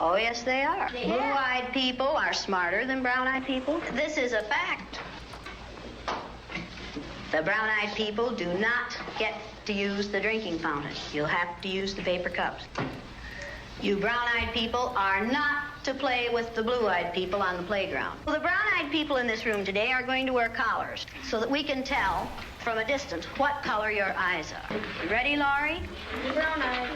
Oh, yes, they are. Yeah. Blue-eyed people are smarter than brown-eyed people. This is a fact. The brown-eyed people do not get to use the drinking fountain. You'll have to use the paper cups. You brown-eyed people are not to play with the blue-eyed people on the playground. Well, the brown-eyed people in this room today are going to wear collars so that we can tell from a distance what color your eyes are. You ready, Laurie? Brown-eyed.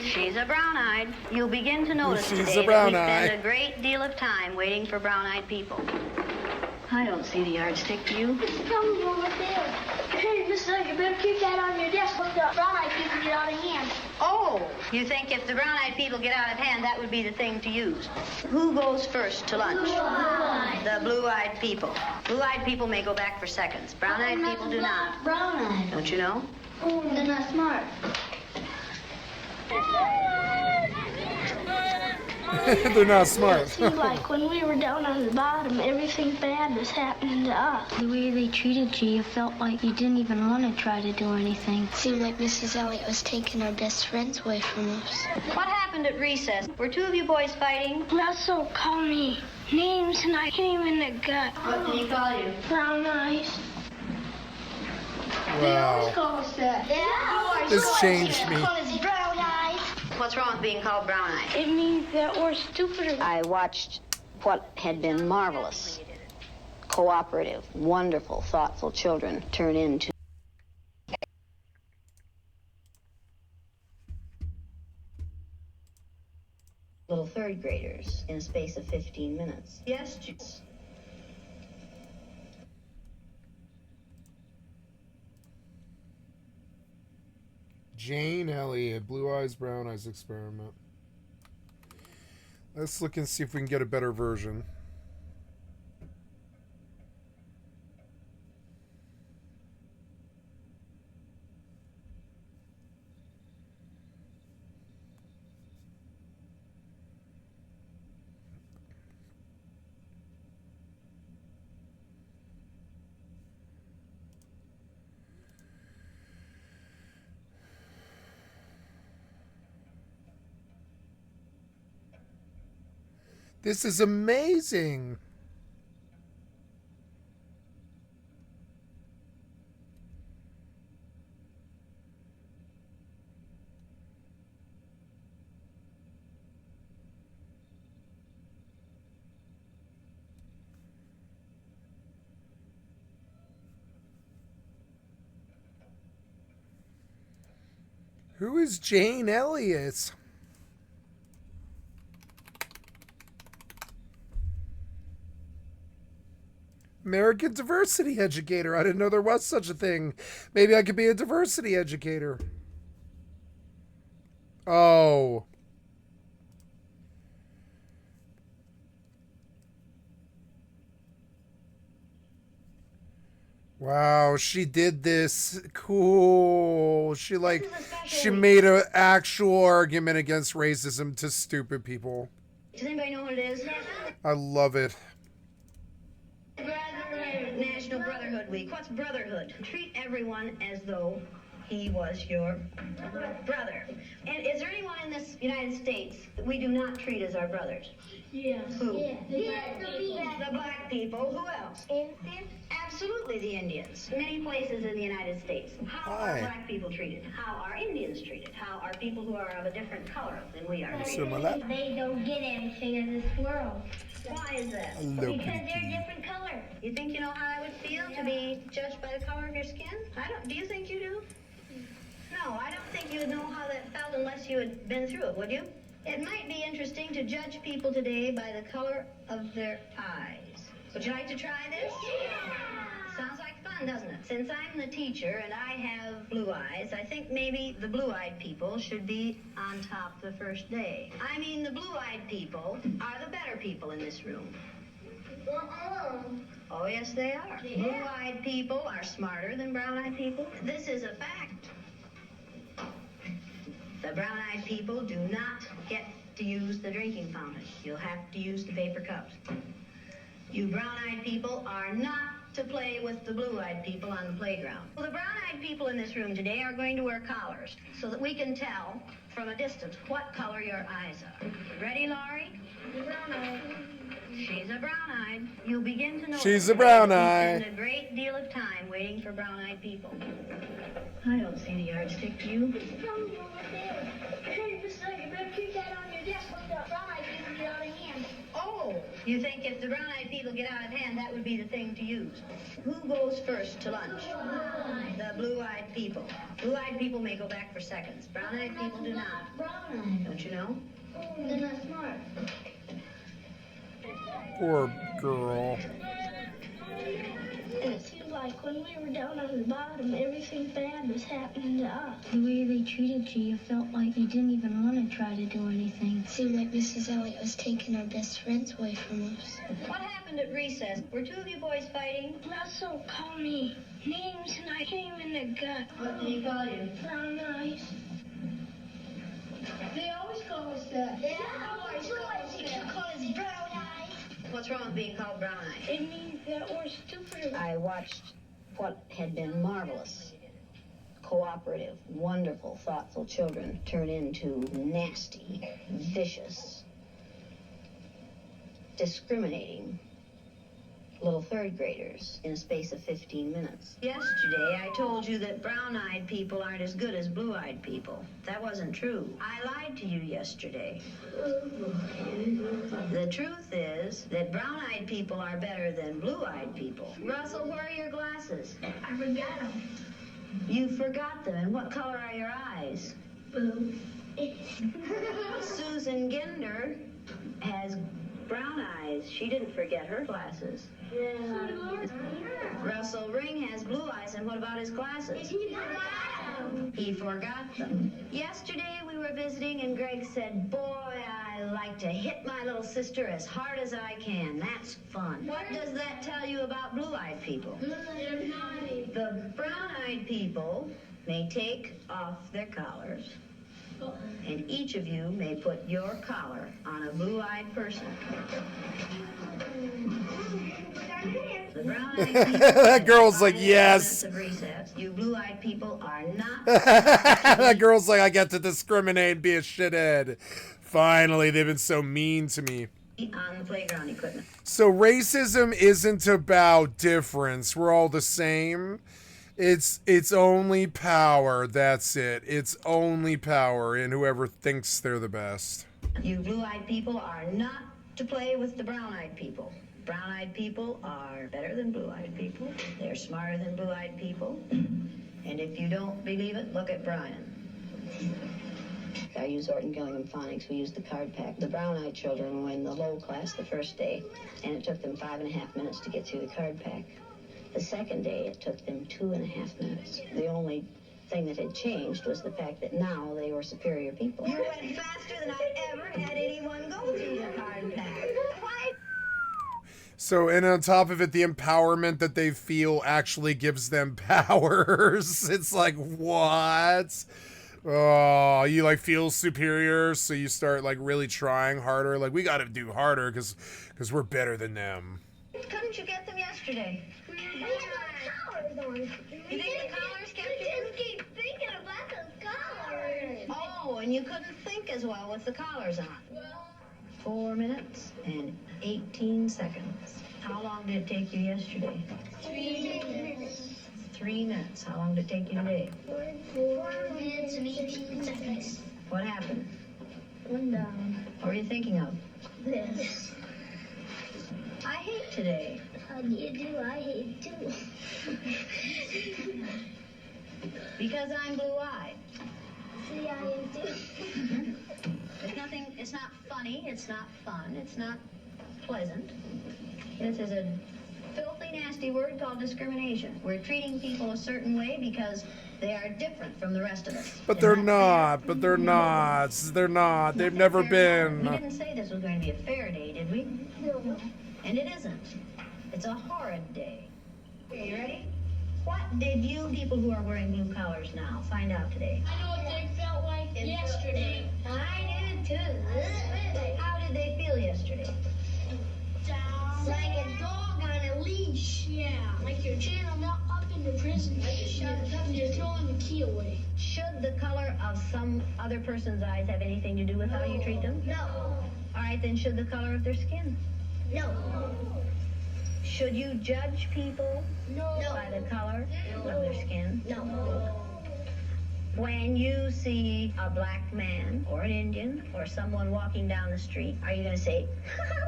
She's a brown-eyed. You'll begin to notice She's today a that we brown-eyed. spend a great deal of time waiting for brown-eyed people. I don't see the yardstick, do you? It's probably over there. Hey, Miss Lady, you better keep that on your desk when the brown-eyed people get out of hand. Oh, you think if the brown-eyed people get out of hand, that would be the thing to use. Who goes first to lunch? Blue-eyed. The blue-eyed people. Blue-eyed people may go back for seconds. Brown-eyed people do not. Brown-eyed. Don't you know? Oh, they're not smart. They're not smart. It seemed like when we were down on the bottom, everything bad was happening to us. The way they treated you, you felt like you didn't even want to try to do anything. It seemed like Mrs. Elliot was taking our best friends away from us. What happened at recess? Were two of you boys fighting? Russell called me names and I hit him in the gut. What did he call you? Brown eyes. Wow. Call us that. Yeah. This changed me. Call us brown eyes. What's wrong with being called brown-eyed? It means that we're stupider. I watched what had been marvelous, cooperative, wonderful, thoughtful children turn into little third graders in a space of 15 minutes. Yes, Juice. Jane Elliott, Blue Eyes, Brown Eyes experiment. Let's look and see if we can get a better version. This is amazing. Who is Jane Elliott? American diversity educator. I didn't know there was such a thing. Maybe I could be a diversity educator. Oh. Wow, she did this. Cool. She made an actual argument against racism to stupid people. Does anybody know what it is? I love it. National Brotherhood Week. What's brotherhood? Treat everyone as though he was your brother. And is there anyone in this United States that we do not treat as our brothers? Yes. Who? Yeah. The black people. Who else? Indians. Absolutely, the Indians. Many places in the United States. How are black people treated? How are Indians treated? How are people who are of a different color than we are treated? They don't get anything in this world. Why is that? Hello, Because they're pretty. different color. You think you know how I would feel to be judged by the color of your skin? I don't. Do you think you do? No, I don't think you would know how that felt unless you had been through it, would you? It might be interesting to judge people today by the color of their eyes. Would you like to try this? Sounds like fun, doesn't it? Since I'm the teacher and I have blue eyes, I think maybe the blue-eyed people should be on top the first day. I mean, the blue-eyed people are the better people in this room. Oh, yes, they are. Yeah. Blue-eyed people are smarter than brown-eyed people. This is a fact. The brown-eyed people do not get to use the drinking fountain. You'll have to use the paper cups. You brown-eyed people are not to play with the blue-eyed people on the playground. Well, the brown-eyed people in this room today are going to wear collars so that we can tell from a distance what color your eyes are. Ready, Laurie? She's a brown-eyed. You'll begin to know. She's a brown-eyed. You spend a great deal of time waiting for brown-eyed people. I don't see the yardstick, do you? Hey, Miss Lady, you better keep that on your desk when the brown-eyed people get out of hand. Oh, you think if the brown-eyed people get out of hand, that would be the thing to use? Who goes first to lunch? The blue-eyed people. Blue-eyed people may go back for seconds. Brown-eyed people do not. Brown-eyed. Don't you know? They're not smart. Poor girl. And it seems like when we were down on the bottom, everything bad was happening to us. The way they treated you, you felt like you didn't even want to try to do anything. It seemed like Mrs. Elliot was taking our best friends away from us. What happened at recess? Were two of you boys fighting? Russell called me names and I hit him in the gut. What did he call you? Brown eyes. They always call us that. Yeah, always call us brown eyes. What's wrong with being called brown-eyed? It means that we're stupid. I watched what had been marvelous, cooperative, wonderful, thoughtful children turn into nasty, vicious, discriminating little third graders in a space of 15 minutes. Yesterday, I told you that brown-eyed people aren't as good as blue-eyed people. That wasn't true. I lied to you yesterday. The truth is that brown-eyed people are better than blue-eyed people. Russell, where are your glasses? I forgot them. You forgot them. And what color are your eyes? Blue. Susan Ginder has brown eyes. She didn't forget her glasses. Yeah. Russell Ring has blue eyes, and what about his glasses? He forgot them. He forgot them. Yesterday we were visiting, and Greg said, "Boy, I like to hit my little sister as hard as I can. That's fun." What does that tell you about blue-eyed people? They're naughty. The brown-eyed people may take off their collars, and each of you may put your collar on a blue-eyed person. The brown-eyed people That girl's like, yes. of recess. You blue-eyed people are not. That girl's like, I get to discriminate and be a shithead. Finally, they've been so mean to me. On the playground equipment. So racism isn't about difference. We're all the same. It's only power. That's it. It's only power in whoever thinks they're the best. You blue-eyed people are not to play with the brown-eyed people. Brown-eyed people are better than blue-eyed people. They're smarter than blue-eyed people. And if you don't believe it, look at Brian. I use Orton Gillingham Phonics. We use the card pack. The brown-eyed children were in the low class the first day, and it took them 5.5 minutes to get through the card pack. The second day, it took them 2.5 minutes. The only thing that had changed was the fact that now they were superior people. You went faster than I ever had anyone go through the card pack. Why? So, and on top of it, the empowerment that they feel actually gives them powers. It's like, what? Oh, you like feel superior, so you start like really trying harder. Like, we got to do harder because we're better than them. Couldn't you get them yesterday? We had the collars on. You think the collars kept you? We just keep thinking about those collars. Oh, and you couldn't think as well with the collars on. 4 minutes and 18 seconds. How long did it take you yesterday? 3 minutes. 3 minutes. How long did it take you today? 4 minutes and 18 seconds. What happened? One down. What were you thinking of? This. I hate today. How do you do? I hate too. Because I'm blue-eyed. See, I am too. There's nothing, it's not funny, it's not fun, it's not pleasant. This is a filthy, nasty word called discrimination. We're treating people a certain way because they are different from the rest of us. But they're not. But they're not. They're not. They've never We been. didn't say this was going to be a fair day, did we? No. And it isn't. It's a horrid day. Okay, you ready? What did you people who are wearing blue collars now find out today? I know what they felt like yesterday. I did too. How did they feel yesterday? Down. Like a dog on a leash. Yeah. Like you're channeled up into prison. Like you're shut up and you're throwing the key away. Should the color of some other person's eyes have anything to do with how you treat them? No. right, then should the color of their skin? No. Should you judge people by the color of their skin? No. When you see a black man or an Indian or someone walking down the street, are you going to say,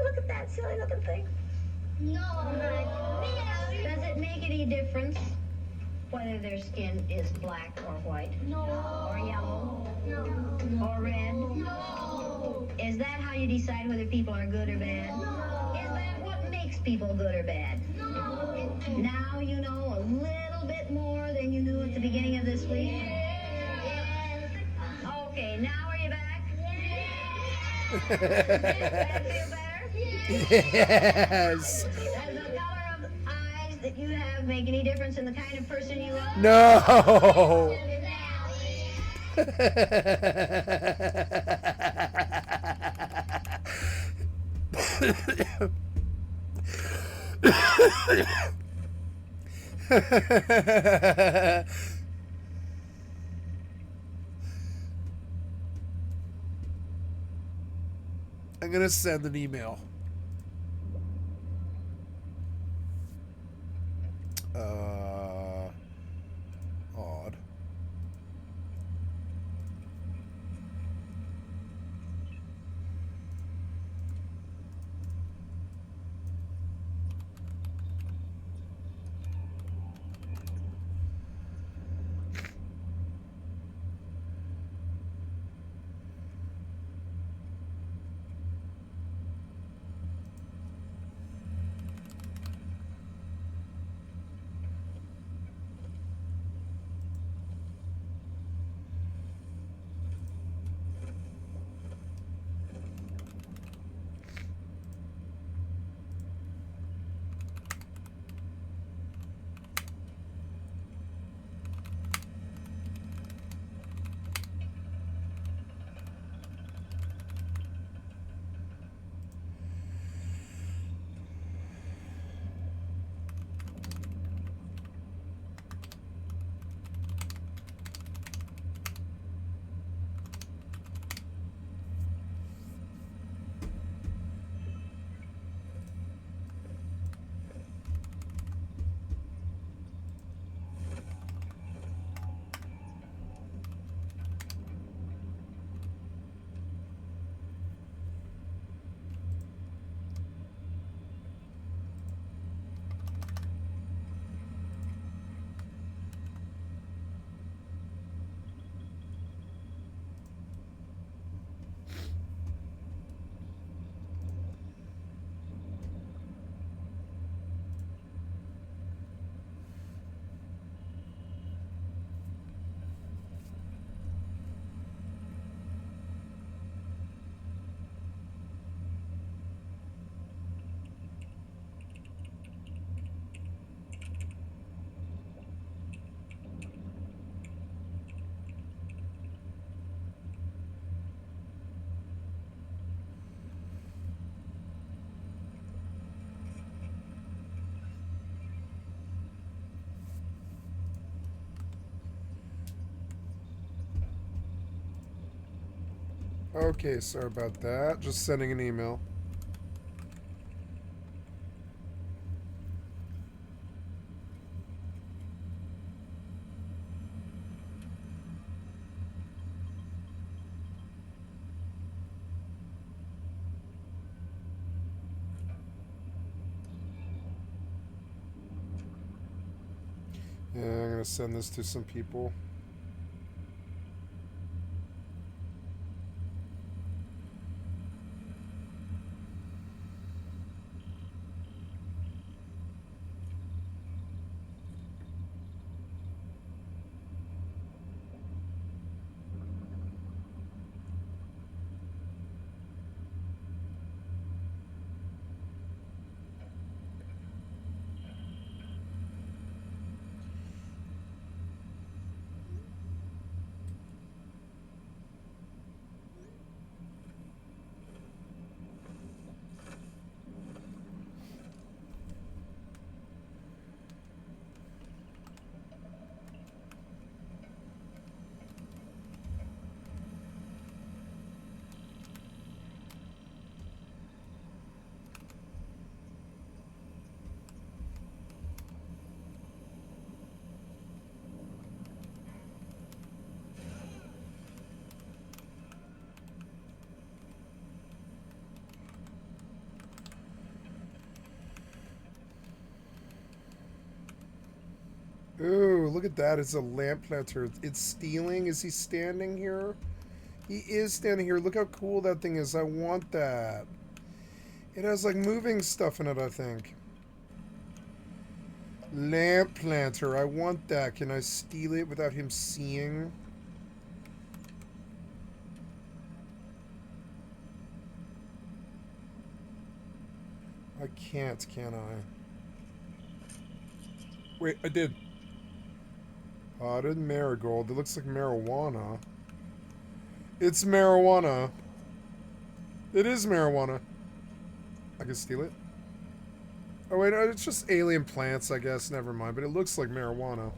look at that silly looking thing? No. Does it make any difference whether their skin is black or white? No. Or yellow? No. Or red? No. Is that how you decide whether people are good or bad? Is that what makes people good or bad? Now you know a little bit more than you knew at the beginning of this week? Okay, now are you back? Does that feel better? Yes. Does the color of eyes that you have make any difference in the kind of person you are? No. I'm gonna send an email. Odd. Okay, sorry about that. Just sending an email. Yeah, I'm gonna send this to some people. look at that. It's a lamp planter. It's stealing. Is he standing here? He is standing here. Look how cool that thing is. I want that. It has like moving stuff in it, I think. Lamp planter. I want that. Can I steal it without him seeing? I can't, can I? Wait, I did. Potted marigold. It looks like marijuana. It's marijuana. It is marijuana. I can steal it. Oh wait, no, it's just alien plants, I guess. Never mind. But it looks like marijuana.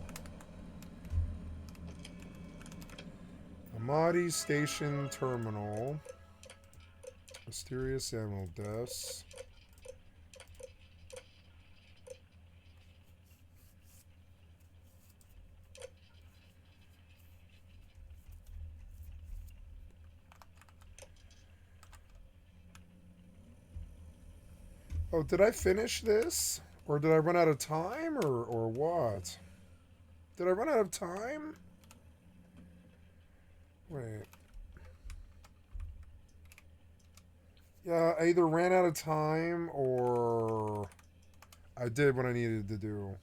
Amati Station Terminal. Mysterious animal deaths. Oh, did I finish this? Or did I run out of time? Or what? Did I run out of time? Wait. Yeah, I either ran out of time or I did what I needed to do.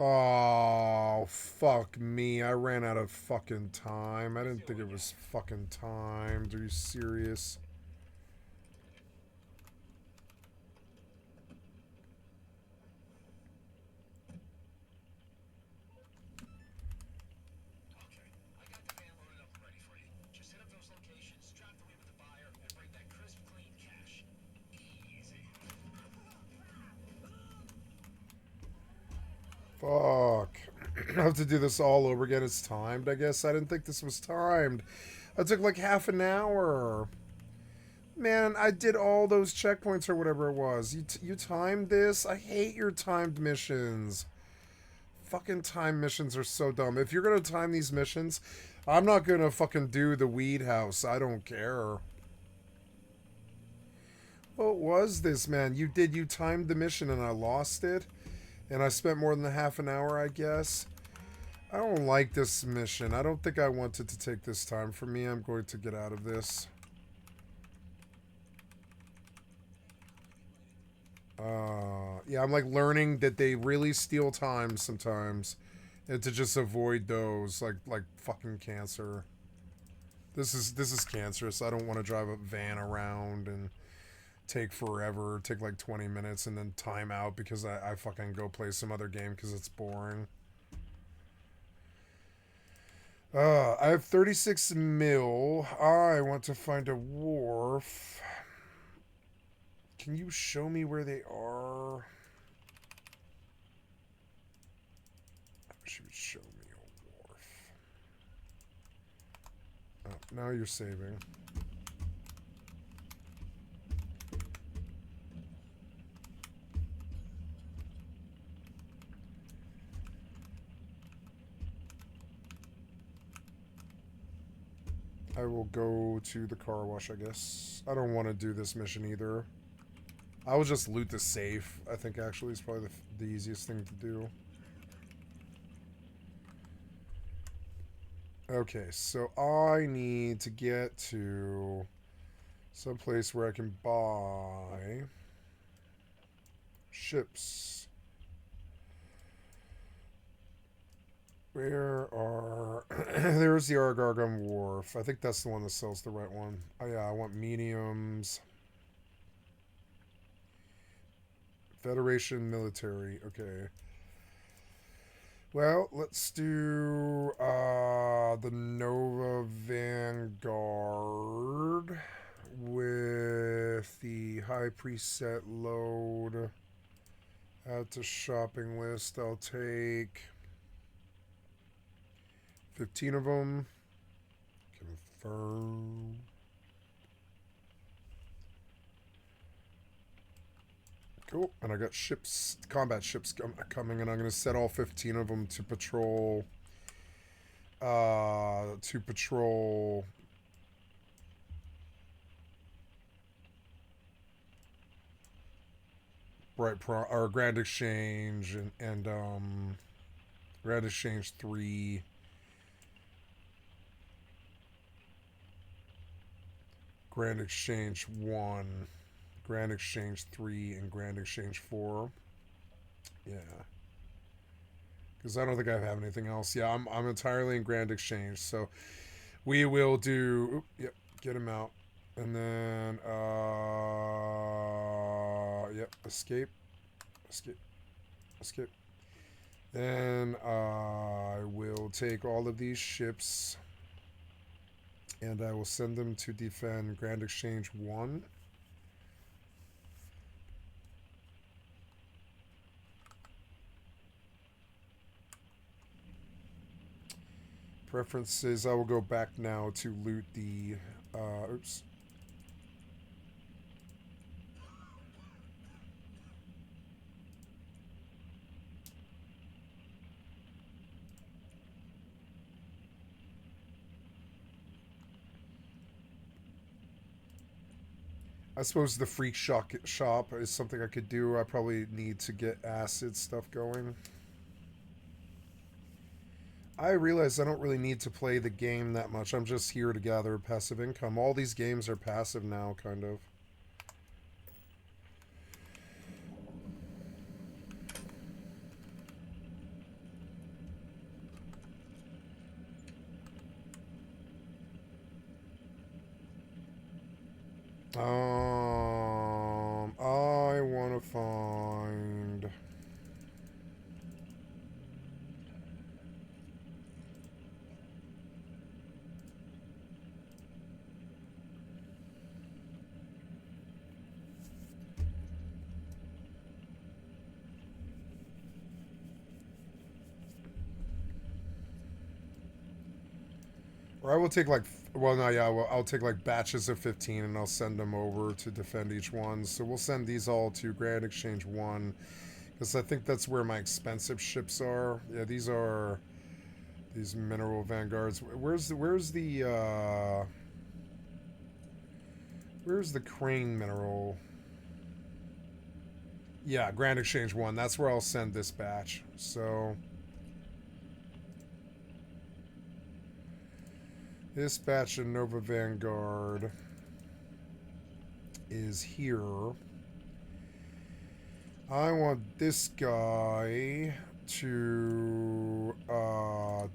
Oh, fuck me. I ran out of fucking time. I didn't think it was fucking timed. Are you serious? Fuck. I have to do this all over again. It's timed, I guess. I didn't think this was timed. It took like half an hour. Man, I did all those checkpoints or whatever it was. You timed this? I hate your timed missions. Fucking time missions are so dumb. If you're gonna time these missions, I'm not gonna fucking do the weed house. I don't care. What was this, man? You timed the mission and I lost it? And I spent more than a half an hour, I guess. I don't like this mission. I don't think I want it to take this time. For me, I'm going to get out of this. Yeah, I'm like learning that they really steal time sometimes. And to just avoid those, like fucking cancer. This is cancerous. I don't want to drive a van around and take forever, take like 20 minutes and then time out because I fucking go play some other game because it's boring. I have 36 mil. I want to find a wharf. Can you show me where they are? I wish you would show me a wharf. Oh, now you're saving. I will go to the car wash, I guess. I don't want to do this mission either. I will just loot the safe. I think actually is probably the easiest thing to do. Okay, so I need to get to some place where I can buy ships. Where are... There's the Argargum Wharf. I think that's the one that sells the right one. Oh yeah, I want mediums. Federation military. Okay. Well, let's do the Nova Vanguard with the high preset load. Add to shopping list. I'll take 15 of them. Confirm. Cool. And I got ships, combat ships coming, and I'm going to set all 15 of them to patrol. upright or Grand Exchange and Grand Exchange 3. Grand Exchange 1, Grand Exchange 3, and Grand Exchange 4. Yeah. Because I don't think I have anything else. Yeah, I'm entirely in Grand Exchange. So we will do... Yep, get him out. And then... Yep, escape. Escape. Escape. Then I will take all of these ships... and I will send them to defend Grand Exchange 1. Preferences, I will go back now to loot the... oops. I suppose the freak shop is something I could do. I probably need to get acid stuff going. I realize I don't really need to play the game that much. I'm just here to gather passive income. All these games are passive now, kind of. I want to find... Or I will take like... Well, no, yeah, well, I'll take like batches of 15 and I'll send them over to defend each one. So we'll send these all to Grand Exchange 1. Because I think that's where my expensive ships are. Yeah, these are... these mineral vanguards. Where's the crane mineral? Yeah, Grand Exchange 1. That's where I'll send this batch. So... this batch of Nova Vanguard is here. I want this guy to I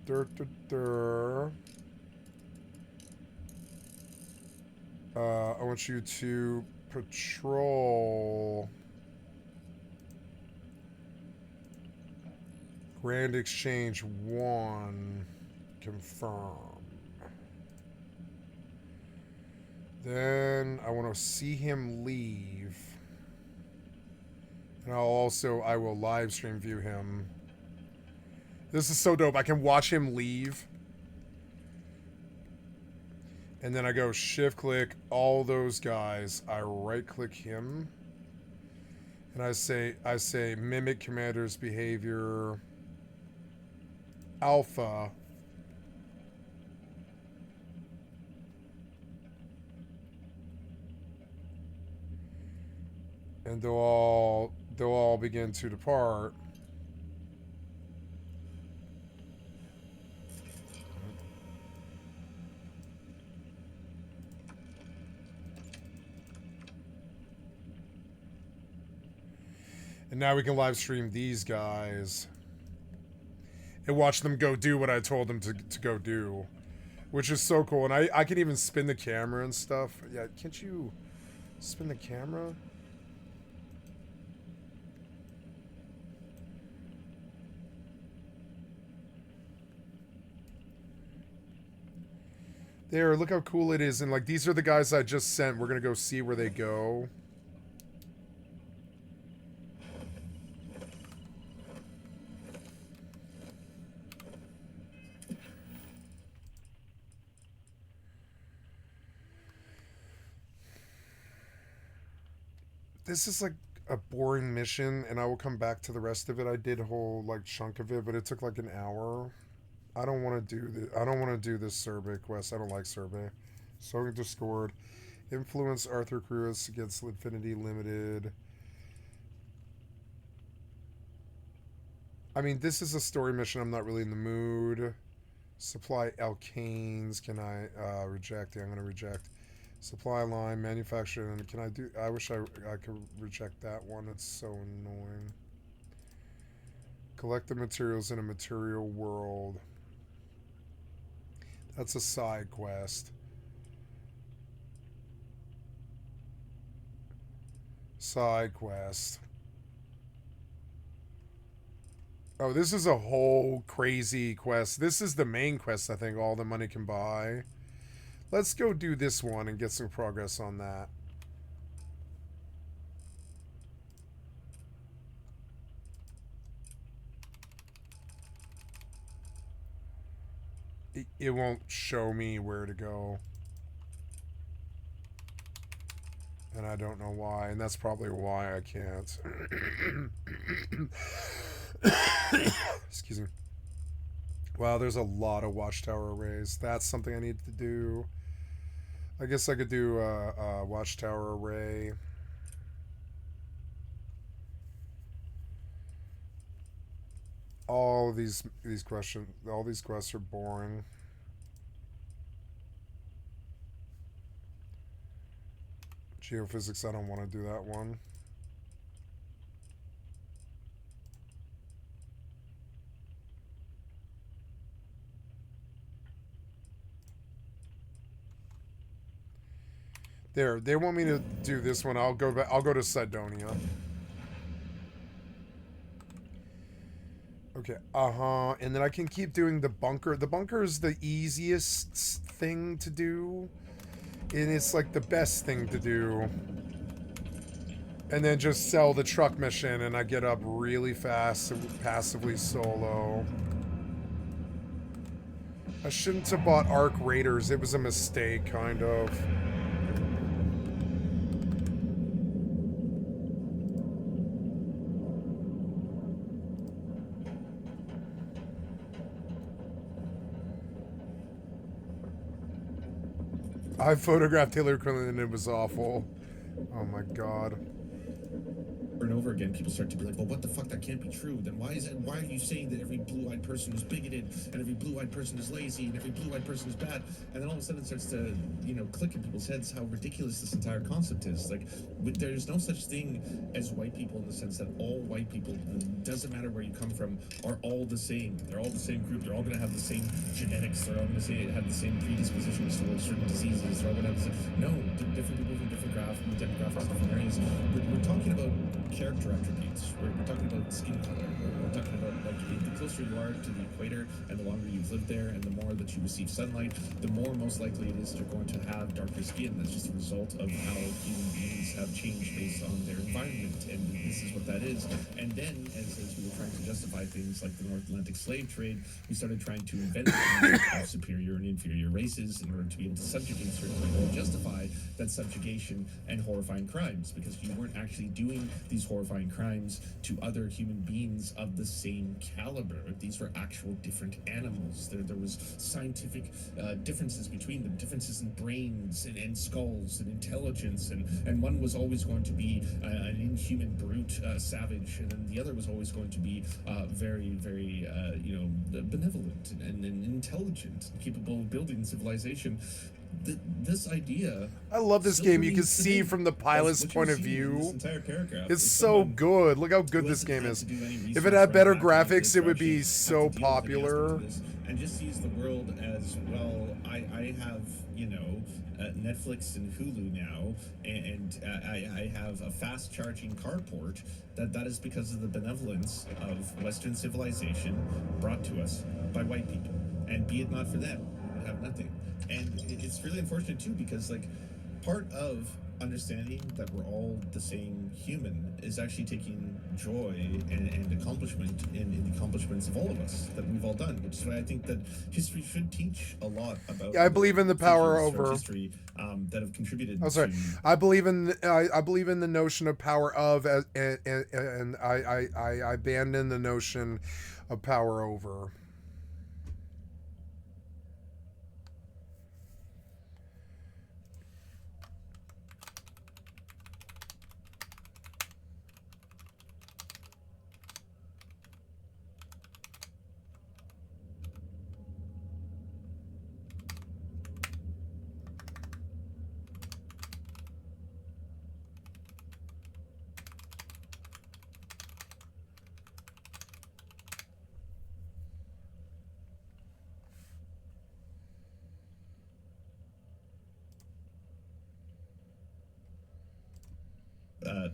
want you to patrol Grand Exchange 1. Confirm. Then I want to see him leave. And I will live stream view him. This is so dope. I can watch him leave. And then I go shift click all those guys. I right click him. And I say mimic commander's behavior alpha. And they'll all begin to depart. And now we can live stream these guys and watch them go do what I told them to go do, which is so cool. And I can even spin the camera and stuff. Yeah, can't you spin the camera? There, look how cool it is. And like, these are the guys I just sent. We're gonna go see where they go. This is like a boring mission, and I will come back to the rest of it. I did a whole like chunk of it, but it took like an hour. I don't want to do this. I don't want to do this survey quest. I don't like survey. So Discord. Influence Arthur Cruz against Infinity Limited. I mean, this is a story mission. I'm not really in the mood. Supply alkanes. Can I reject? Yeah, I'm going to reject. Supply line, manufacturing. Can I do... I wish I could reject that one. It's so annoying. Collect the materials in a material world. That's a side quest. Side quest. Oh, this is a whole crazy quest. This is the main quest, I think, all the money can buy. Let's go do this one and get some progress on that. It won't show me where to go. And I don't know why, and that's probably why I can't. Excuse me. Wow, there's a lot of watchtower arrays. That's something I need to do. I guess I could do a watchtower array. All of these questions, all these quests are boring. Geophysics, I don't want to do that one. There, they want me to do this one. I'll go back. I'll go to Sidonia. Okay. And then I can keep doing the bunker. The bunker is the easiest thing to do, and it's like the best thing to do. And then just sell the truck mission, and I get up really fast, passively solo. I shouldn't have bought Arc Raiders. It was a mistake, kind of. I photographed Hillary Clinton and it was awful. Oh my god. And over again, people start to be like, well, what the fuck, that can't be true. Then why are you saying that every blue-eyed person is bigoted, and every blue-eyed person is lazy, and every blue-eyed person is bad? And then all of a sudden it starts to, click in people's heads how ridiculous this entire concept is. Like, there's no such thing as white people in the sense that all white people, doesn't matter where you come from, are all the same. They're all the same group. They're all going to have the same genetics. They're all going to have the same predispositions towards certain diseases. They're all going to have the same... No, different people from different demographics, different areas. We're talking about character attributes. We're talking about skin color. We're talking about, like, the closer you are to the equator and the longer you've lived there and the more that you receive sunlight, the more most likely it is you're going to have darker skin. That's just a result of how human beings have changed based on their environment, and this is what that is. And then, as we were trying to justify things like the North Atlantic slave trade, we started trying to invent of superior and inferior races in order to be able to subjugate certain people and justify that subjugation and horrifying crimes, because you weren't actually doing these horrifying crimes to other human beings of the same caliber. These were actual different animals. There was scientific differences between them, differences in brains and skulls and intelligence, and one was always going to be an inhuman brute savage, and then the other was always going to be very, very benevolent and intelligent, capable of building civilization. This idea, I love this game. You can see from the pilot's point of view. It's so good. Look how good this game is. If it had better graphics, it would be so popular. And just sees the world as, well, I have, Netflix and Hulu now, and I have a fast charging carport. That is because of the benevolence of Western civilization brought to us by white people. And be it not for them, we would have nothing. And it's really unfortunate too, because, like, part of understanding that we're all the same human is actually taking joy and accomplishment in the accomplishments of all of us that we've all done, which is why I think that history should teach a lot about. Yeah, I believe in the power over history that have contributed. Oh, sorry. I believe in the notion of power of, and I abandon the notion of power over.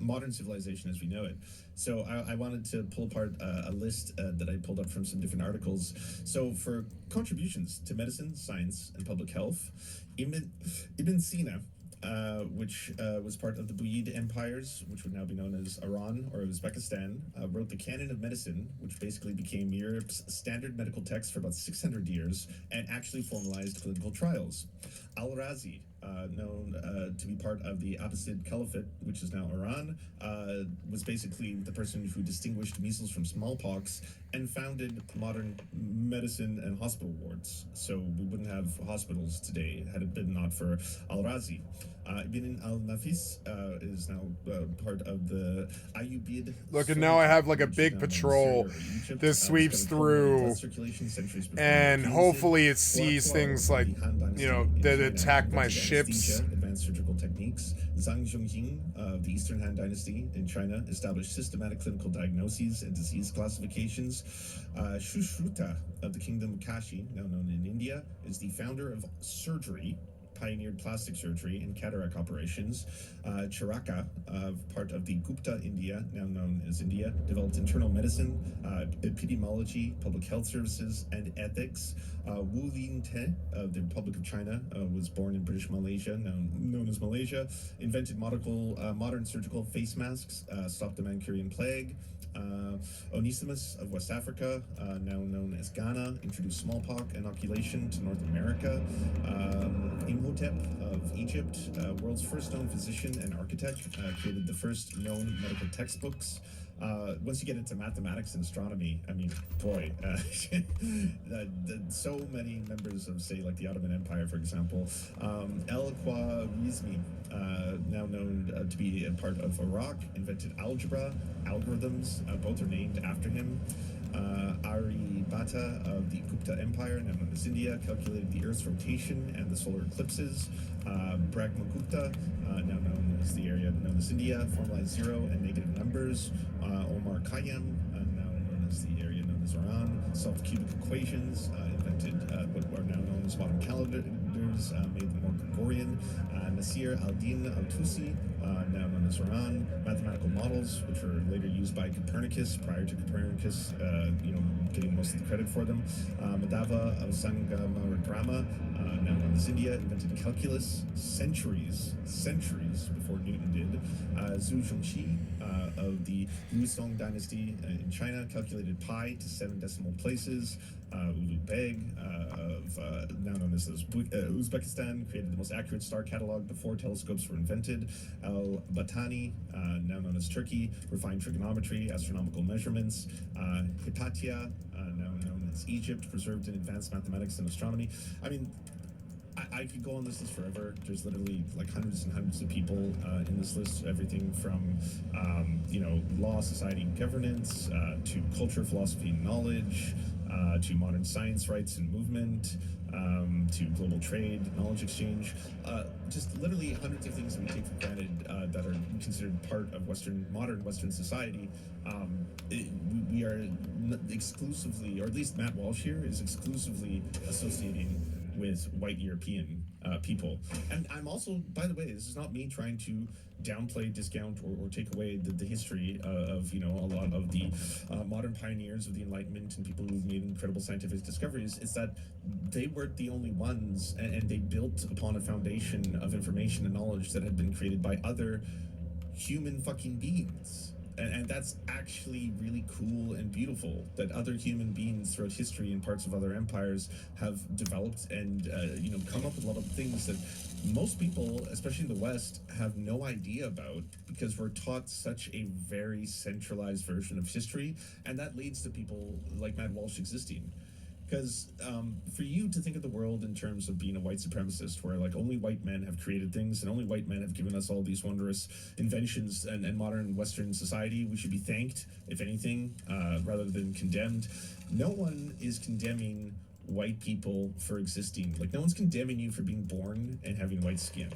modern civilization as we know it. So I wanted to pull apart a list that I pulled up from some different articles. So for contributions to medicine, science, and public health, Ibn Sina, which was part of the Buyid empires, which would now be known as Iran or Uzbekistan, wrote the Canon of Medicine, which basically became Europe's standard medical text for about 600 years and actually formalized clinical trials. Al-Razi, known to be part of the Abbasid Caliphate, which is now Iran, was basically the person who distinguished measles from smallpox and founded modern medicine and hospital wards. So we wouldn't have hospitals today had it been not for Al-Razi. Ibn al-Nafis is now part of the Ayyubid. Look, and now I have like a big patrol. This sweeps through, and hopefully it sees things like, you know, that attack my ships. Advanced surgical techniques. Zhang Zhongying of the Eastern Han Dynasty in China established systematic clinical diagnoses and disease classifications. Shushruta of the Kingdom of Kashi, now known in India, is the founder of surgery, pioneered plastic surgery and cataract operations. Charaka, part of the Gupta India, now known as India, developed internal medicine, epidemiology, public health services, and ethics. Wu Linte of the Republic of China was born in British Malaysia, now known as Malaysia, invented modern surgical face masks, stopped the Mancunian plague. Onesimus of West Africa, now known as Ghana, introduced smallpox inoculation to North America. Imhotep of Egypt, world's first known physician and architect, created the first known medical textbooks. Once you get into mathematics and astronomy, I mean, boy, so many members of, say, like the Ottoman Empire, for example. El-Khwarizmi, now known to be a part of Iraq, invented algebra, algorithms, both are named after him. Aryabhata of the Gupta Empire, now known as India, calculated the Earth's rotation and the solar eclipses. Brahmagupta, now known as the area known as India, formalized zero and negative numbers. Omar Khayyam, now known as the area known as Iran, solved cubic equations, invented what are now known as modern calendars, made them more Gregorian. Nasir al-Din al-Tusi, now known as Iran, mathematical models, which were later used by Copernicus, prior to Copernicus, getting most of the credit for them. Madhava of Sangamagrama, now known as India, invented calculus centuries before Newton did. Zhu Zhongxi of the Wusong dynasty in China calculated pi to 7 decimal places. Ulu Beg now known as Uzbekistan, created the most accurate star catalog before telescopes were invented. Al-Batani, now known as Turkey, refined trigonometry, astronomical measurements. Hypatia, now known as Egypt, preserved in advanced mathematics and astronomy. I mean, I could go on this list forever. There's literally like hundreds and hundreds of people in this list. Everything from, law, society, and governance, to culture, philosophy, and knowledge, to modern science, rights, and movement, to global trade, knowledge exchange. Just literally hundreds of things that we take for granted that are considered part of modern Western society. We are exclusively, or at least Matt Walsh here, is exclusively associating with white European people. And I'm also, by the way, this is not me trying to downplay, discount, or take away the history of, a lot of the modern pioneers of the Enlightenment and people who've made incredible scientific discoveries. It's that they weren't the only ones, and they built upon a foundation of information and knowledge that had been created by other human fucking beings. And that's actually really cool and beautiful, that other human beings throughout history and parts of other empires have developed and, come up with a lot of things that most people, especially in the West, have no idea about, because we're taught such a very centralized version of history. And that leads to people like Matt Walsh existing. Because for you to think of the world in terms of being a white supremacist, where like only white men have created things and only white men have given us all these wondrous inventions and modern Western society, we should be thanked, if anything, rather than condemned. No one is condemning white people for existing. Like, no one's condemning you for being born and having white skin.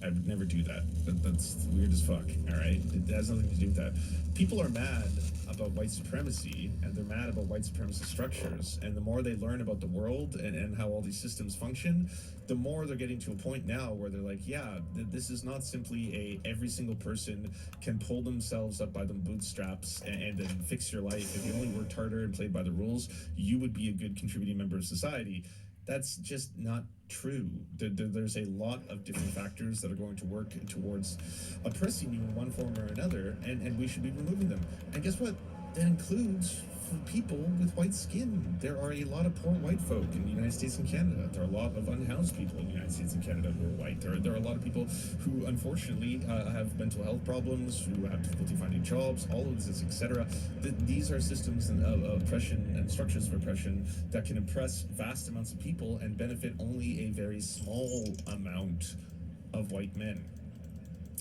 I would never do that. That's weird as fuck, all right? It has nothing to do with that. People are mad about white supremacy, and they're mad about white supremacist structures, and the more they learn about the world and how all these systems function, the more they're getting to a point now where they're like, yeah, this is not simply every single person can pull themselves up by the bootstraps and then fix your life. If you only worked harder and played by the rules, you would be a good contributing member of society. That's just not true. There's a lot of different factors that are going to work towards oppressing you in one form or another, and we should be removing them. And guess what? That includes for people with white skin. There are a lot of poor white folk in the United States and Canada. There are a lot of unhoused people in the United States and Canada who are white. There are a lot of people who, unfortunately, have mental health problems, who have difficulty finding jobs, all of this, etc. These are systems of oppression and structures of oppression that can oppress vast amounts of people and benefit only a very small amount of white men.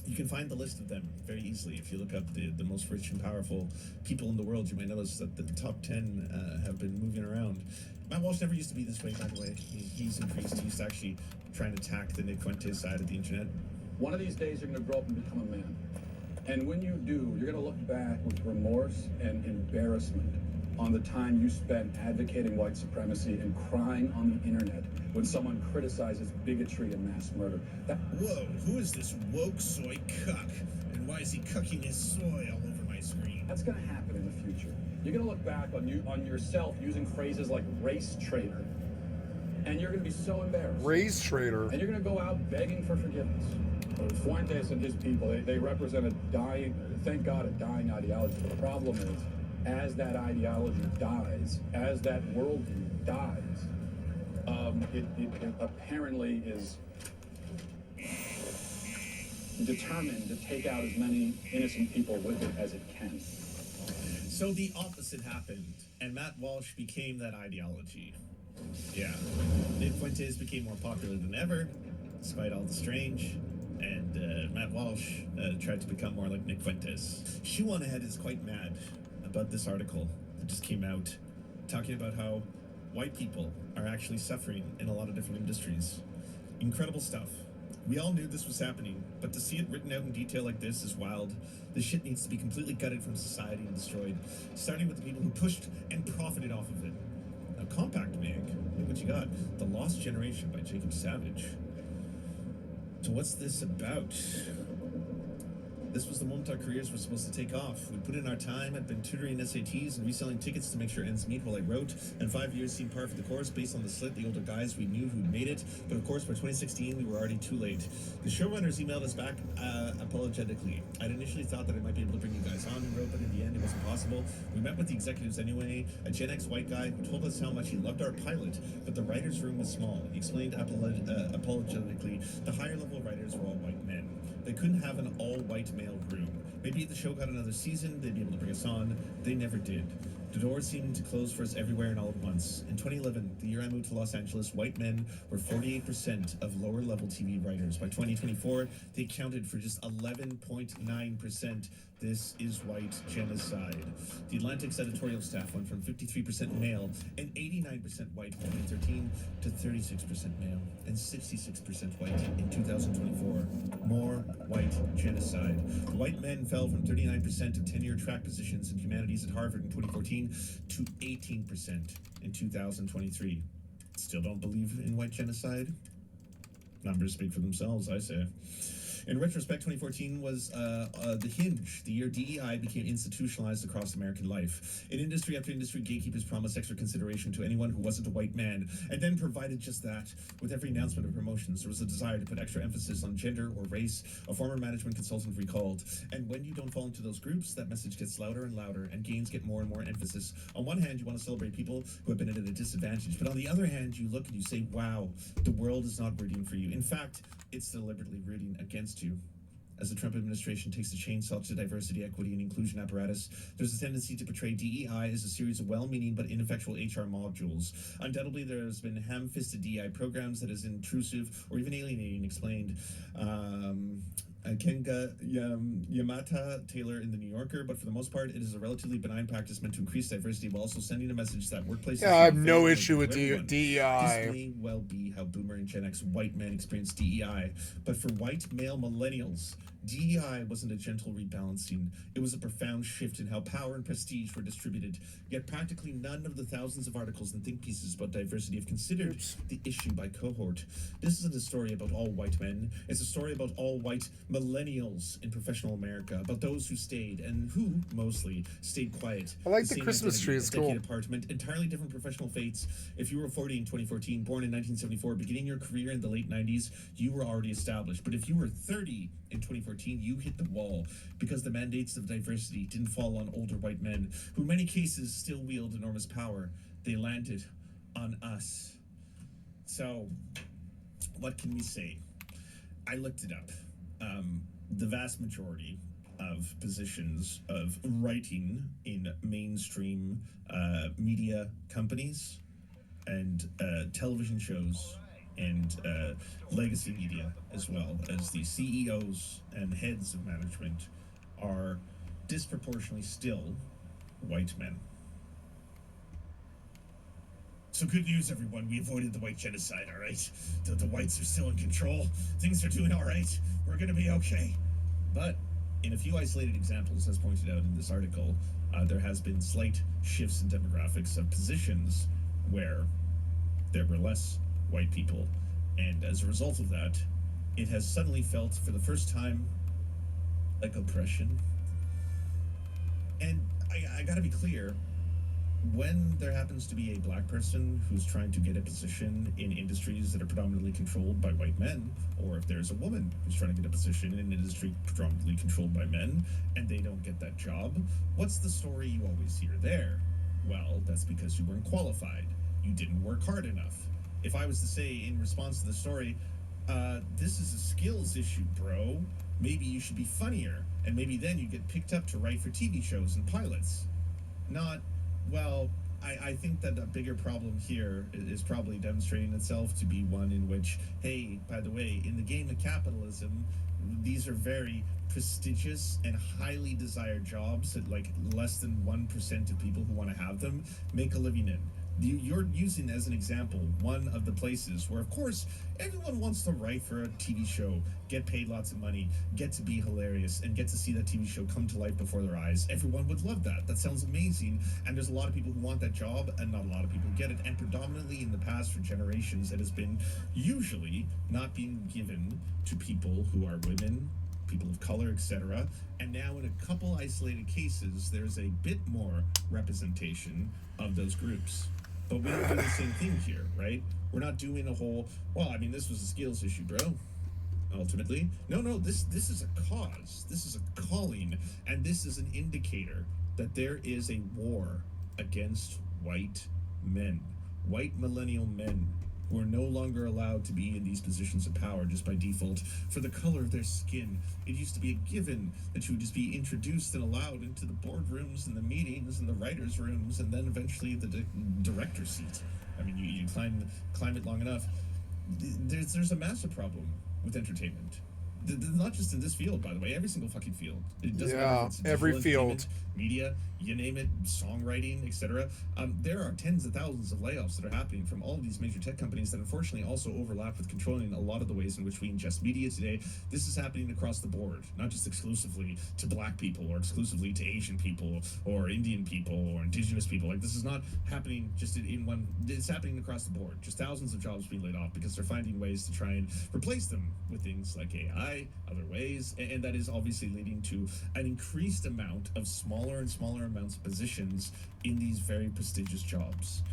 You can find the list of them very easily. If you look up the most rich and powerful people in the world, you might notice that the top 10 have been moving around. Matt Walsh never used to be this way, by the way. He's increased. He's actually trying to attack the Nick Fuentes side of the internet. One of these days, you're going to grow up and become a man. And when you do, you're going to look back with remorse and embarrassment on the time you spent advocating white supremacy and crying on the internet when someone criticizes bigotry and mass murder. Whoa, who is this woke soy cuck? And why is he cucking his soy all over my screen? That's going to happen in the future. You're going to look back on yourself using phrases like race traitor, and you're going to be so embarrassed. Race traitor. And you're going to go out begging for forgiveness. Fuentes and his people, they represent a dying, thank God, a dying ideology. The problem is, as that ideology dies, as that worldview dies, it apparently is determined to take out as many innocent people with it as it can. So the opposite happened, and Matt Walsh became that ideology. Yeah, Nick Fuentes became more popular than ever, despite all the strange, and Matt Walsh tried to become more like Nick Fuentes. Shoe on Ahead is quite mad about this article that just came out, talking about how white people are actually suffering in a lot of different industries. Incredible stuff. We all knew this was happening, but to see it written out in detail like this is wild. This shit needs to be completely gutted from society and destroyed, starting with the people who pushed and profited off of it. A compact mag. Look what you got. The Lost Generation by Jacob Savage. So what's this about? This was the moment our careers were supposed to take off. We put in our time, I'd been tutoring SATs and reselling tickets to make sure ends meet while I wrote, and 5 years seemed par for the course based on the slit, the older guys we knew who'd made it, but of course by 2016 we were already too late. The showrunners emailed us back apologetically. I'd initially thought that I might be able to bring you guys on and wrote, but in the end it wasn't possible. We met with the executives anyway, a Gen X white guy who told us how much he loved our pilot, but the writer's room was small. He explained apologetically the higher level writers were all white men. They couldn't have an all-white male room. Maybe if the show got another season, they'd be able to bring us on. They never did. The doors seemed to close for us everywhere and all at once. In 2011, the year I moved to Los Angeles, white men were 48% of lower-level TV writers. By 2024, they counted for just 11.9%. This is white genocide. The Atlantic's editorial staff went from 53% male and 89% white in 2013 to 36% male and 66% white in 2024. More white genocide. White men fell from 39% of tenure track positions in humanities at Harvard in 2014 to 18% in 2023. Still don't believe in white genocide? Numbers speak for themselves, I say. In retrospect, 2014 was the hinge, the year DEI became institutionalized across American life. In industry after industry, gatekeepers promised extra consideration to anyone who wasn't a white man, and then provided just that. With every announcement of promotions, there was a desire to put extra emphasis on gender or race, a former management consultant recalled. And when you don't fall into those groups, that message gets louder and louder, and gains get more and more emphasis. On one hand, you want to celebrate people who have been at a disadvantage, but on the other hand, you look and you say, wow, the world is not rooting for you. In fact, it's deliberately rooting against you. As the Trump administration takes the chainsaw to diversity, equity, and inclusion apparatus, there's a tendency to portray DEI as a series of well-meaning but ineffectual HR modules. Undoubtedly, there has been ham-fisted DEI programs that is intrusive or even alienating, explained Kenga Yamata Taylor in The New Yorker, but for the most part, it is a relatively benign practice meant to increase diversity while also sending a message that workplaces... Yeah, I have should be no fair and issue with open to everyone. DEI. This may well be how Boomer and Gen X white men experience DEI, but for white male millennials, DEI wasn't a gentle rebalancing. It was a profound shift in how power and prestige were distributed. Yet practically none of the thousands of articles and think pieces about diversity have considered the issue by cohort. This isn't a story about all white men. It's a story about all white millennials in professional America, about those who stayed and who, mostly, stayed quiet. I like the same Christmas identity, tree. It's a decade cool. apart, meant entirely different professional fates. If you were 40 in 2014, born in 1974, beginning your career in the late 90s, you were already established. But if you were 30 in 2014, you hit the wall because the mandates of diversity didn't fall on older white men, who in many cases still wield enormous power. They landed on us. So, what can we say? I looked it up. The vast majority of positions of writing in mainstream media companies and television shows and legacy media, as well as the CEOs and heads of management, are disproportionately still white men. So good news, everyone. We avoided the white genocide, all right? The whites are still in control. Things are doing all right. We're going to be okay. But in a few isolated examples, as pointed out in this article, there has been slight shifts in demographics of positions where there were less white people. And as a result of that, it has suddenly felt for the first time like oppression. And I gotta be clear, when there happens to be a black person who's trying to get a position in industries that are predominantly controlled by white men, or if there's a woman who's trying to get a position in an industry predominantly controlled by men, and they don't get that job, what's the story you always hear there? Well, that's because you weren't qualified. You didn't work hard enough. If I was to say in response to the story, this is a skills issue, bro, maybe you should be funnier, and maybe then you get picked up to write for TV shows and pilots. Not, well, I think that a bigger problem here is probably demonstrating itself to be one in which, hey, by the way, in the game of capitalism, these are very prestigious and highly desired jobs that like less than 1% of people who want to have them make a living in. You're using as an example one of the places where, of course, everyone wants to write for a TV show, get paid lots of money, get to be hilarious, and get to see that TV show come to life before their eyes. Everyone would love that. That sounds amazing. And there's a lot of people who want that job, and not a lot of people get it. And predominantly in the past, for generations, it has been usually not being given to people who are women, people of color, etc. And now in a couple isolated cases, there's a bit more representation of those groups. But we don't do the same thing here, right? We're not doing a whole, well, I mean, this was a skills issue, bro. Ultimately. No, this is a cause. This is a calling. And this is an indicator that there is a war against white men. White millennial men who are no longer allowed to be in these positions of power just by default for the color of their skin. It used to be a given that you would just be introduced and allowed into the boardrooms and the meetings and the writers' rooms and then eventually the director's seat. I mean, you climb it long enough. There's a massive problem with entertainment. Not just in this field, by the way, every single fucking field. It doesn't matter if it's every field. Media, you name it, songwriting, etc. There are tens of thousands of layoffs that are happening from all of these major tech companies that unfortunately also overlap with controlling a lot of the ways in which we ingest media today. This is happening across the board, not just exclusively to black people or exclusively to Asian people or Indian people or indigenous people. Like, this is not happening just in one, it's happening across the board. Just thousands of jobs being laid off because they're finding ways to try and replace them with things like AI, other ways, and that is obviously leading to an increased amount of smaller and smaller amounts of positions in these very prestigious jobs.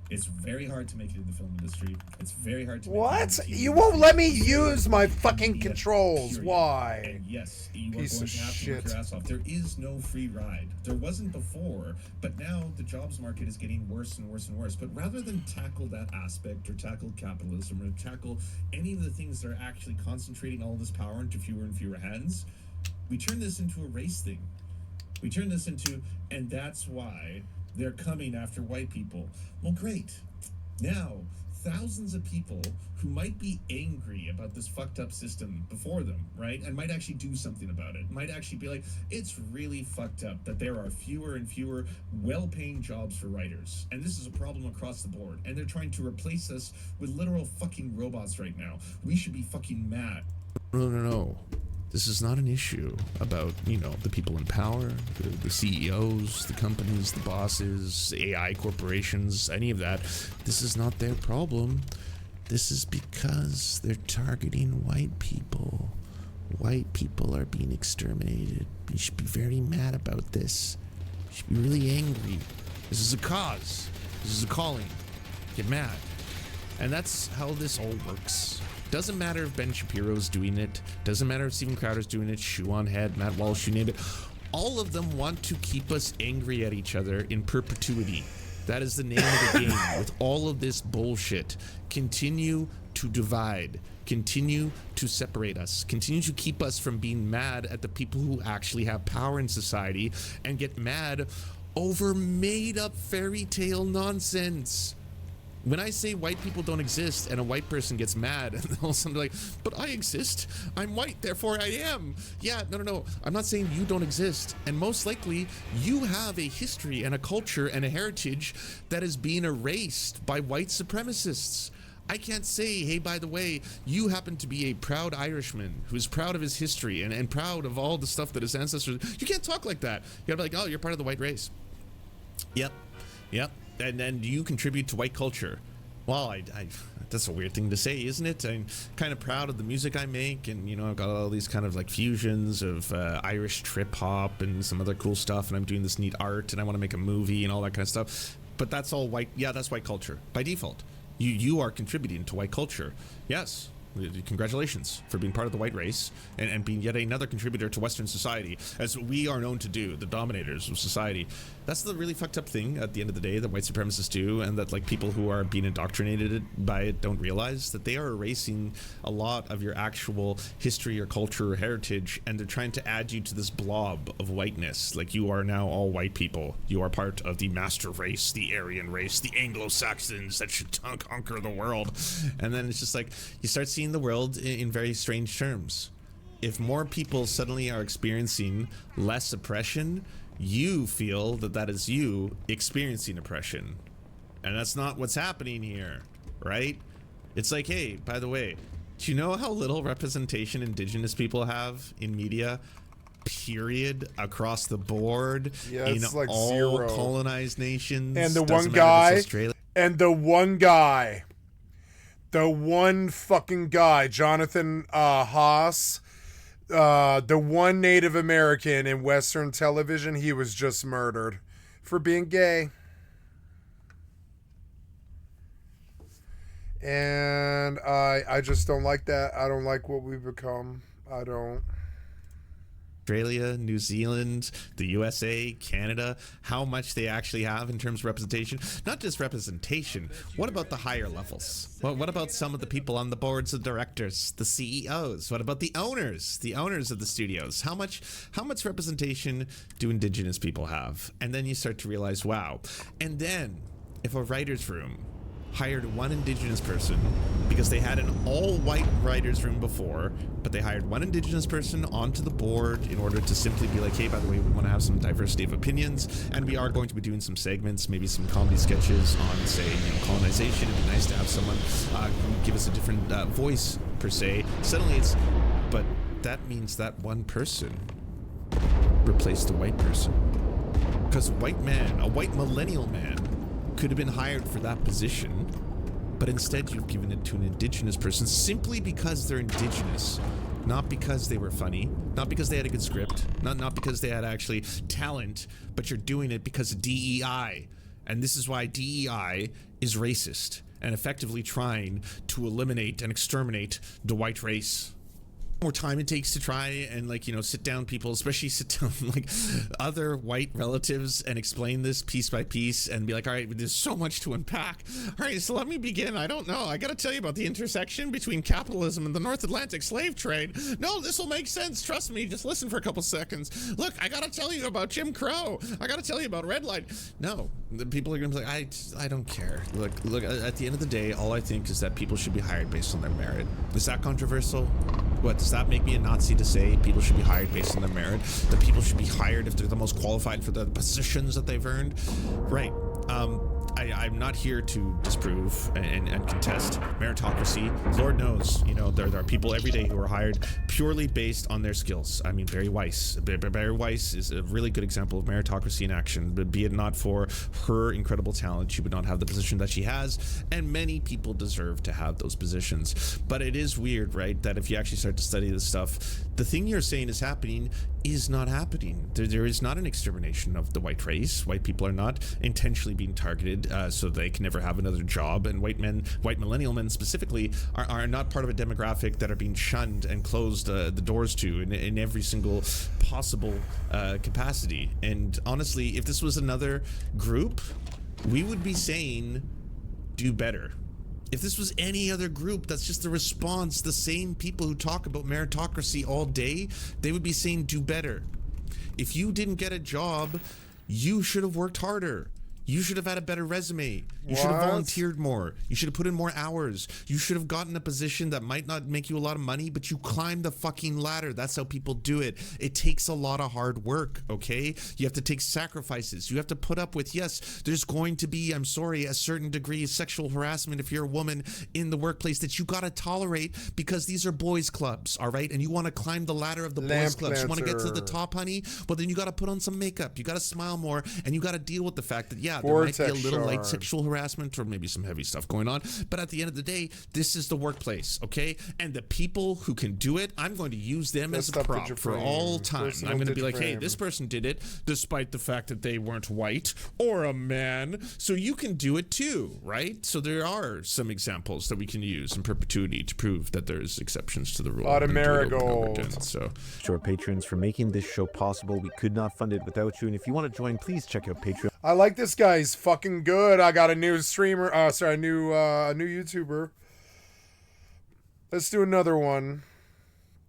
It's very hard to make it in the film industry. It's very hard to make it in the TV You won't let me industry. use my fucking Media, controls. period. Why? And yes, you are Piece going of to have to shit. work your ass off. There is no free ride. There wasn't before, but now the jobs market is getting worse and worse and worse. But rather than tackle that aspect or tackle capitalism or tackle any of the things that are actually concentrating all this power into fewer and fewer hands, we turn this into a race thing. We turn this into, and that's why they're coming after white people. Well, great. Now, thousands of people who might be angry about this fucked up system before them, right? And might actually do something about it. Might actually be like, it's really fucked up that there are fewer and fewer well-paying jobs for writers. And this is a problem across the board. And they're trying to replace us with literal fucking robots right now. We should be fucking mad. No. This is not an issue about, the people in power, the CEOs, the companies, the bosses, AI corporations, any of that. This is not their problem. This is because they're targeting white people. White people are being exterminated. You should be very mad about this. You should be really angry. This is a cause. This is a calling. Get mad. And that's how this all works. Doesn't matter if Ben Shapiro's doing it. Doesn't matter if Steven Crowder's doing it. Shoe on head, Matt Walsh, you name it. All of them want to keep us angry at each other in perpetuity. That is the name of the game. With all of this bullshit, continue to divide. Continue to separate us. Continue to keep us from being mad at the people who actually have power in society and get mad over made-up fairy tale nonsense. When I say white people don't exist and a white person gets mad and all of a sudden they're like, but I exist, I'm white, therefore I am. Yeah, no. I'm not saying you don't exist. And most likely you have a history and a culture and a heritage that is being erased by white supremacists. I can't say, hey, by the way, you happen to be a proud Irishman who's proud of his history and proud of all the stuff that his ancestors. You can't talk like that. You gotta be like, oh, you're part of the white race. Yep. And then you contribute to white culture. Well, that's a weird thing to say, isn't it? I'm kind of proud of the music I make, and I've got all these kind of like fusions of Irish trip hop and some other cool stuff, and I'm doing this neat art, and I want to make a movie and all that kind of stuff. But that's all white. Yeah, that's white culture by default. You are contributing to white culture. Yes. Congratulations for being part of the white race and being yet another contributor to Western society, as we are known to do, the dominators of society. That's the really fucked up thing at the end of the day that white supremacists do, and that like people who are being indoctrinated by it don't realize that they are erasing a lot of your actual history or culture or heritage, and they're trying to add you to this blob of whiteness. Like, you are now all white people. You are part of the master race, the Aryan race, the Anglo-Saxons that should conquer the world. And then it's just like you start seeing the world in very strange terms. If more people suddenly are experiencing less oppression, you feel that is you experiencing oppression, and that's not what's happening here, right? It's like, hey, by the way, do you know how little representation indigenous people have in media, period, across the board? Yeah, in it's like all 0. colonized nations? And the Doesn't one matter if it's guy, Australia. the one fucking guy, Jonathan Haas, the one Native American in Western television, he was just murdered for being gay. And I just don't like that. I don't like what we've become. I don't. Australia, New Zealand, the USA, Canada, how much they actually have in terms of representation. Not just representation. What about the higher levels? What about some of the people on the boards of directors, the CEOs? What about the owners of the studios? How much representation do indigenous people have? And then you start to realize, wow. And then if a writer's room hired one indigenous person, because they had an all-white writer's room before, but they hired one indigenous person onto the board in order to simply be like, hey, by the way, we want to have some diversity of opinions, and we are going to be doing some segments, maybe some comedy sketches on, say, colonization. It'd be nice to have someone who give us a different voice, per se. Suddenly it's, but that means that one person replaced the white person. Because a white millennial man, could have been hired for that position, but instead you've given it to an indigenous person simply because they're indigenous, not because they were funny, not because they had a good script, not because they had actually talent, but you're doing it because of DEI. And this is why DEI is racist and effectively trying to eliminate and exterminate the white race. more time it takes to try and, like, you know, sit down people, especially sit down like other white relatives and explain this piece by piece and be like, all right, there's so much to unpack. All right, so let me begin. I don't know. I got to tell you about the intersection between capitalism and the North Atlantic slave trade. No, this will make sense. Trust me. Just listen for a couple seconds. Look, I got to tell you about Jim Crow. I got to tell you about red light. No, the people are going to be like, I don't care. Look, at the end of the day, all I think is that people should be hired based on their merit. Is that controversial? What, does that make me a Nazi to say people should be hired based on their merit? That people should be hired if they're the most qualified for the positions that they've earned? Right. I'm not here to disprove and contest meritocracy. Lord knows, you know, there are people every day who are hired purely based on their skills. I mean, Barry Weiss. Barry Weiss is a really good example of meritocracy in action. But be it not for her incredible talent, she would not have the position that she has. And many people deserve to have those positions. But it is weird, right, that if you actually start to study this stuff, the thing you're saying is happening is not happening. There is not an extermination of the white race. White people are not intentionally being targeted so they can never have another job, and white millennial men specifically are not part of a demographic that are being shunned and closed the doors to in every single possible capacity. And honestly, if this was another group, we would be saying do better. If this was any other group, that's just the response. The same people who talk about meritocracy all day, they would be saying do better. If you didn't get a job, you should have worked harder. You should have had a better resume. You should have volunteered more. You should have put in more hours. You should have gotten a position that might not make you a lot of money, but you climbed the fucking ladder. That's how people do it. It takes a lot of hard work, okay? You have to take sacrifices. You have to put up with, yes, there's going to be, I'm sorry, a certain degree of sexual harassment if you're a woman in the workplace that you gotta tolerate because these are boys clubs, all right? And you want to climb the ladder of the boys clubs. You want to get to the top, honey? Well, then you gotta put on some makeup. You gotta smile more, and you gotta deal with the fact that, yeah, there might be a little light sexual harassment or maybe some heavy stuff going on, but at the end of the day, this is the workplace, okay? And the people who can do it, I'm going to use them as a prop for all time. I'm going to be like, hey, this person did it despite the fact that they weren't white or a man, so you can do it too, right? So there are some examples that we can use in perpetuity to prove that there's exceptions to the rule. Marigold. So, to our patrons for making this show possible. We could not fund it without you, and if you want to join, please check out Patreon. I like this guy. He's fucking good. I got a new streamer. A new YouTuber. Let's do another one.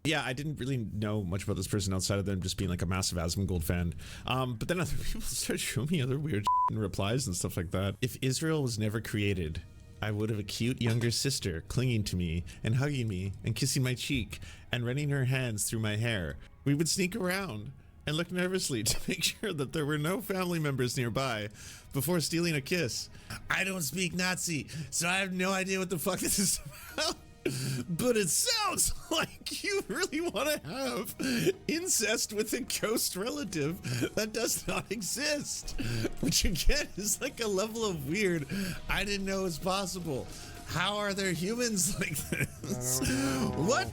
yeah, I didn't really know much about this person outside of them just being like a massive Asmongold fan. But then other people start showing me other weird replies and stuff like that. If Israel was never created, I would have a cute younger sister clinging to me and hugging me and kissing my cheek and running her hands through my hair. We would sneak around and look nervously to make sure that there were no family members nearby before stealing a kiss. I don't speak Nazi, so I have no idea what the fuck this is about. But it sounds like you really want to have incest with a ghost relative that does not exist. Which again is like a level of weird I didn't know was possible. How are there humans like this? What?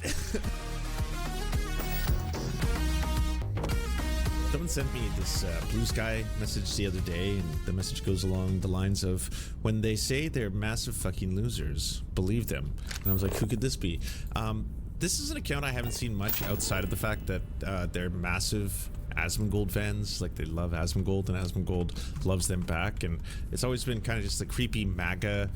Someone sent me this Blue Sky message the other day, and the message goes along the lines of, when they say they're massive fucking losers, believe them. And I was like, who could this be? This is an account I haven't seen much outside of the fact that they're massive Asmongold fans. Like, they love Asmongold, and Asmongold loves them back. And it's always been kind of just a creepy MAGA,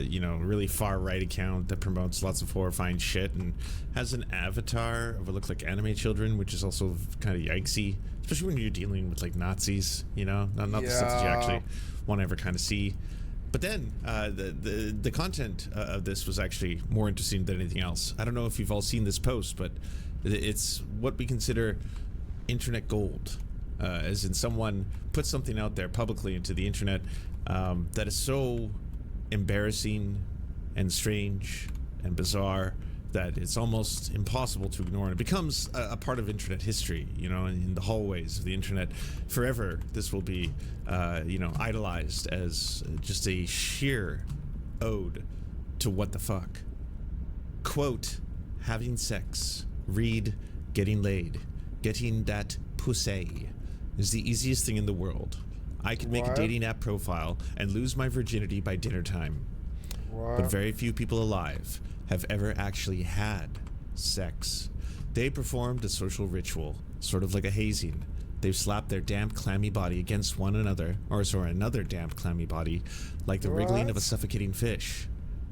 you know, really far-right account that promotes lots of horrifying shit and has an avatar of what looks like anime children, which is also kind of yikesy, especially when you're dealing with like Nazis, you know, not the stuff that you actually want to ever kind of see. But then the content of this was actually more interesting than anything else. I don't know if you've all seen this post, but it's what we consider internet gold, as in someone put something out there publicly into the internet that is so embarrassing and strange and bizarre that it's almost impossible to ignore, and it becomes a part of internet history, you know, in the hallways of the internet forever. This will be you know, idolized as just a sheer ode to what the fuck. Quote, having sex, read, getting laid, getting that pussy is the easiest thing in the world. I could make a dating app profile and lose my virginity by dinner time. But very few people alive have ever actually had sex. They performed a social ritual, sort of like a hazing. They've slapped their damp, clammy body against one another, or sorry, another damp, clammy body, like the wriggling of a suffocating fish.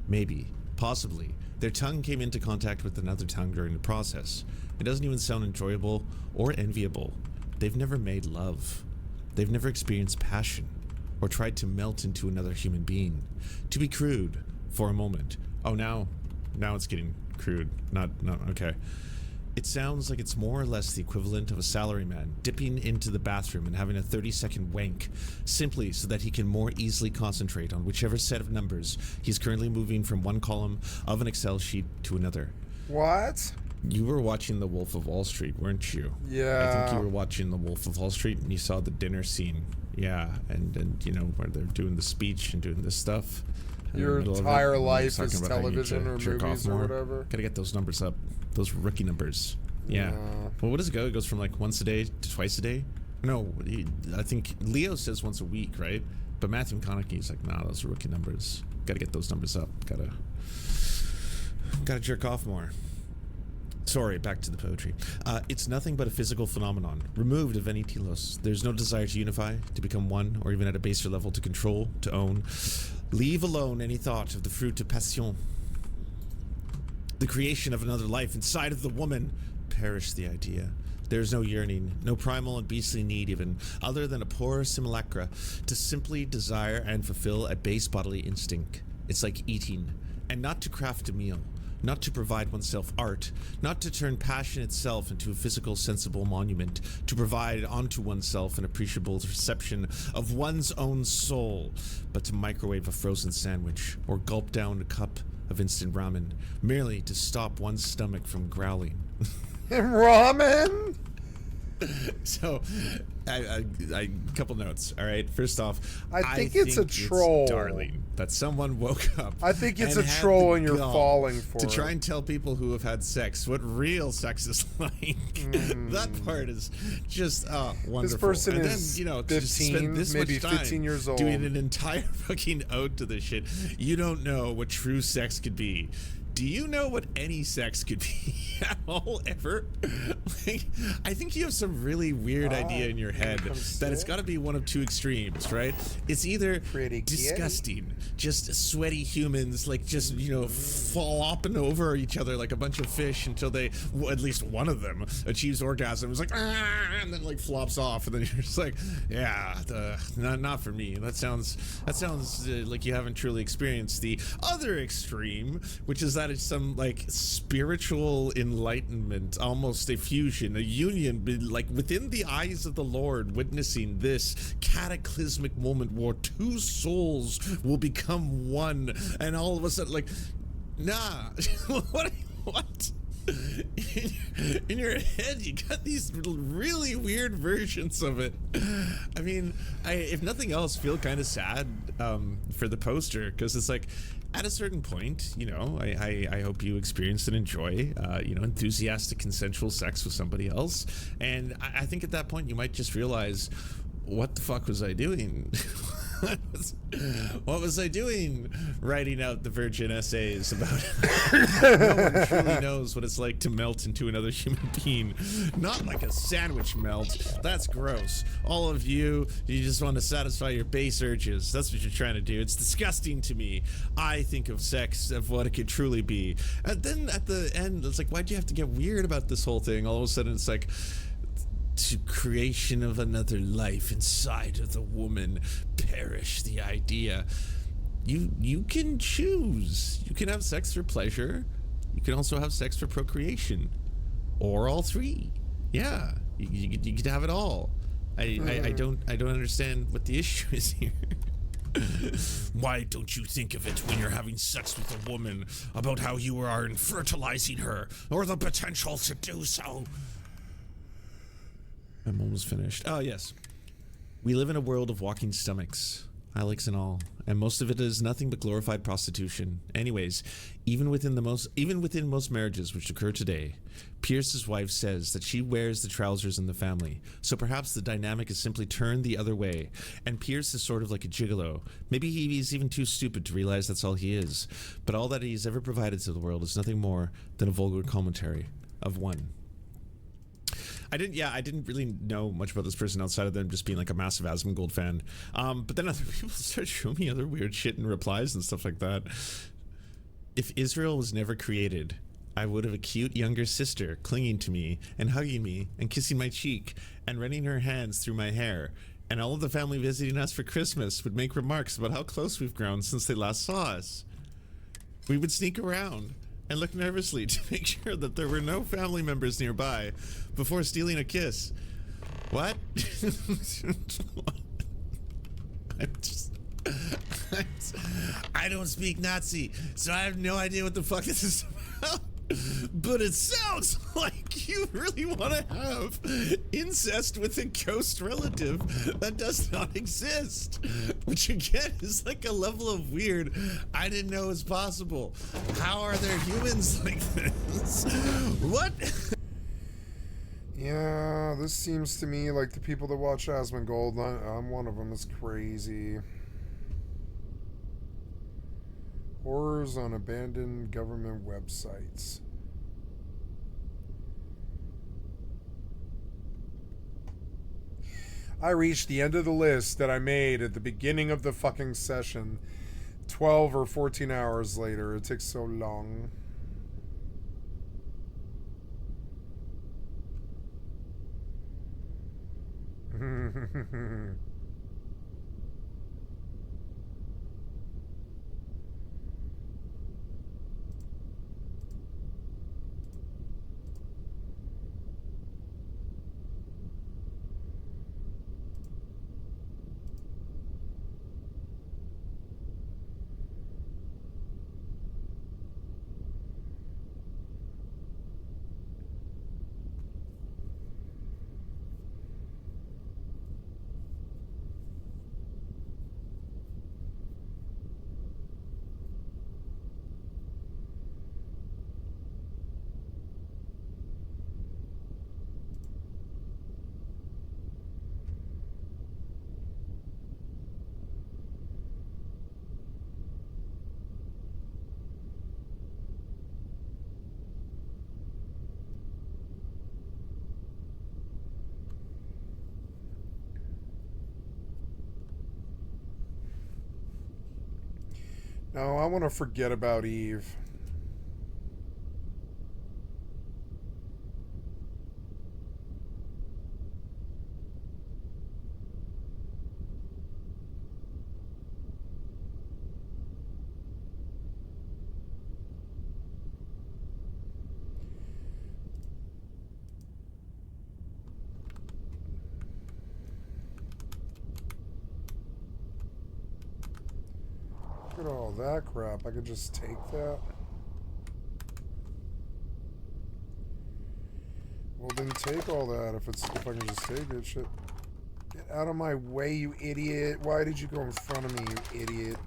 Maybe, possibly, their tongue came into contact with another tongue during the process. It doesn't even sound enjoyable or enviable. They've never made love. They've never experienced passion, or tried to melt into another human being. To be crude, for a moment. Oh, now it's getting crude. No, okay. It sounds like it's more or less the equivalent of a salaryman dipping into the bathroom and having a 30-second wank, simply so that he can more easily concentrate on whichever set of numbers he's currently moving from one column of an Excel sheet to another. What? You were watching The Wolf of Wall Street, weren't you? Yeah. I think you were watching The Wolf of Wall Street and you saw the dinner scene. Yeah, and you know, where they're doing the speech and doing this stuff. Your entire life is television or movies or whatever. Gotta get those numbers up. Those rookie numbers. Yeah. Well, what does it go? It goes from like once a day to twice a day? No, I think Leo says once a week, right? But Matthew McConaughey's like, nah, those are rookie numbers. Gotta get those numbers up. Gotta jerk off more. Sorry, back to the poetry. It's nothing but a physical phenomenon, removed of any telos. There's no desire to unify, to become one, or even at a baser level to control, to own. Leave alone any thought of the fruit of passion. The creation of another life inside of the woman. Perish the idea. There's no yearning, no primal and beastly need even, other than a poor simulacra to simply desire and fulfill a base bodily instinct. It's like eating, and not to craft a meal, not to provide oneself art, not to turn passion itself into a physical, sensible monument, to provide onto oneself an appreciable reception of one's own soul, but to microwave a frozen sandwich or gulp down a cup of instant ramen, merely to stop one's stomach from growling. Ramen? So, a couple notes. All right. First off, I think it's a troll, darling, that someone woke up. I think it's a troll, and you're falling for to it. try and tell people who have had sex what real sex is like. That part is just wonderful. This person and is then, you know, 15, to spend this maybe much time 15 years old, doing an entire fucking ode to this shit. You don't know what true sex could be. Do you know what any sex could be at all, ever? Like, I think you have some really weird idea in your head that it's got to be one of two extremes, right? It's either disgusting, just sweaty humans, like just, you know, flopping over each other like a bunch of fish until they, well, at least one of them achieves orgasm. It's like, and then like flops off, and then you're just like, yeah, not for me. That sounds like you haven't truly experienced the other extreme, which is that it's some like spiritual enlightenment, almost a fusion, a union, like within the eyes of the Lord, witnessing this cataclysmic moment where two souls will become one, and all of a sudden, like, nah, what? In your head, you got these really weird versions of it. I mean, if nothing else, feel kind of sad for the poster, because it's like, at a certain point, you know, I hope you experience and enjoy, you know, enthusiastic consensual sex with somebody else. And I think at that point you might just realize, what the fuck was I doing? What was I doing writing out the virgin essays about no one truly knows what it's like to melt into another human being? Not like a sandwich melt. That's gross. All of you just want to satisfy your base urges. That's what you're trying to do. It's disgusting to me. I think of sex, of what it could truly be. And then at the end, it's like, why'd you have to get weird about this whole thing? All of a sudden it's like, to creation of another life inside of the woman, perish the idea. You can choose. You can have sex for pleasure. You can also have sex for procreation, or all three. Yeah, you could have it all. I don't understand what the issue is here. Why don't you think of it when you're having sex with a woman about how you are fertilizing her, or the potential to do so? I'm almost finished. Oh, yes. We live in a world of walking stomachs, Alex and all, and most of it is nothing but glorified prostitution. Anyways, even within most marriages which occur today, Pierce's wife says that she wears the trousers in the family, so perhaps the dynamic is simply turned the other way, and Pierce is sort of like a gigolo. Maybe he's even too stupid to realize that's all he is, but all that he's ever provided to the world is nothing more than a vulgar commentary of one I didn't really know much about this person outside of them just being like a massive Asmongold fan. But then other people start showing me other weird shit in replies and stuff like that. If Israel was never created, I would have a cute younger sister clinging to me and hugging me and kissing my cheek and running her hands through my hair. And all of the family visiting us for Christmas would make remarks about how close we've grown since they last saw us. We would sneak around and look nervously to make sure that there were no family members nearby before stealing a kiss. What? I don't speak Nazi, so I have no idea what the fuck this is about. But it sounds like you really want to have incest with a ghost relative that does not exist. Which again is like a level of weird I didn't know was possible. How are there humans like this? What? Yeah, this seems to me like the people that watch Asmongold, I'm one of them, is crazy. Horrors on abandoned government websites. I reached the end of the list that I made at the beginning of the fucking session 12 or 14 hours later. It takes so long. No, I want to forget about Eve. Look at all that crap. I could just take that. Well, then take all that if I can just take it. Shit. Get out of my way, you idiot. Why did you go in front of me, you idiot?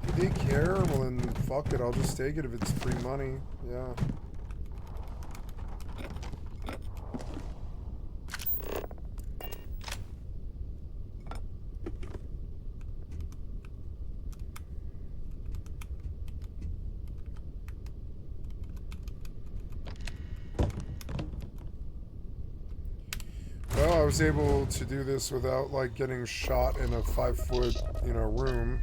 Do they care? Well, then fuck it. I'll just take it if it's free money. Yeah. I was able to do this without like getting shot in a 5-foot, room.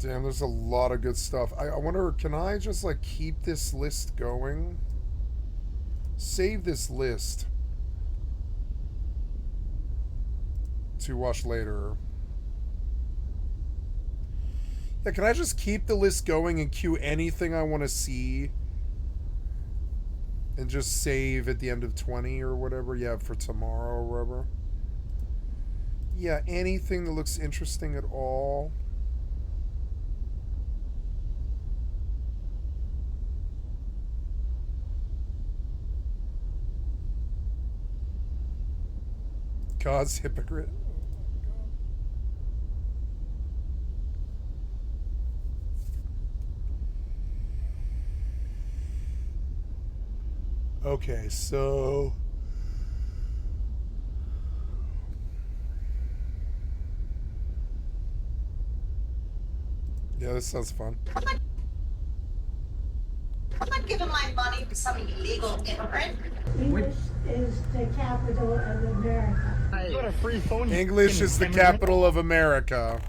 Damn, there's a lot of good stuff. I wonder, can I just, like, keep this list going? Save this list to watch later. Yeah, can I just keep the list going and queue anything I want to see? And just save at the end of 20 or whatever? Yeah, for tomorrow or whatever. Yeah, anything that looks interesting at all. God's hypocrite. Okay, so yeah, this sounds fun. I'm not giving my money to some illegal immigrant. English is the capital of America. You got a free phone. English is the capital of America.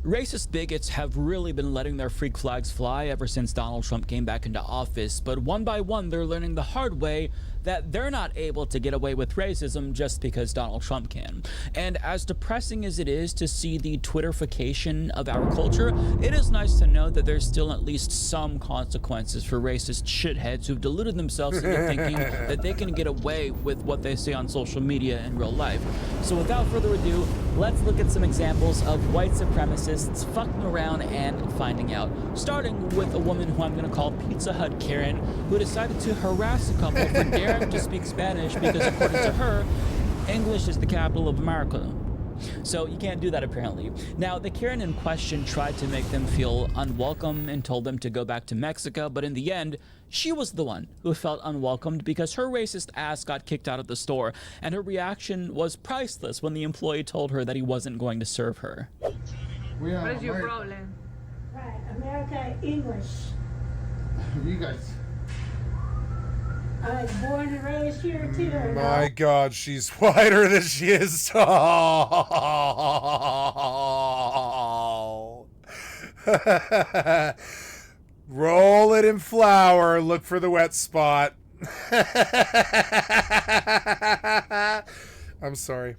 Racist bigots have really been letting their freak flags fly ever since Donald Trump came back into office, but one by one they're learning the hard way that they're not able to get away with racism just because Donald Trump can. And as depressing as it is to see the Twitterification of our culture, it is nice to know that there's still at least some consequences for racist shitheads who've deluded themselves into thinking that they can get away with what they say on social media in real life. So without further ado, let's look at some examples of white supremacists fucking around and finding out. Starting with a woman who I'm going to call Pizza Hut Karen, who decided to harass a couple for daring to speak Spanish because, according to her, English is the capital of America. So you can't do that, apparently. Now, the Karen in question tried to make them feel unwelcome and told them to go back to Mexico, but in the end, she was the one who felt unwelcomed because her racist ass got kicked out of the store, and her reaction was priceless when the employee told her that he wasn't going to serve her. What is your problem? Right, America, English. You guys. I was born and raised here too. My God, she's whiter than she is tall. Roll it in flour. Look for the wet spot. I'm sorry.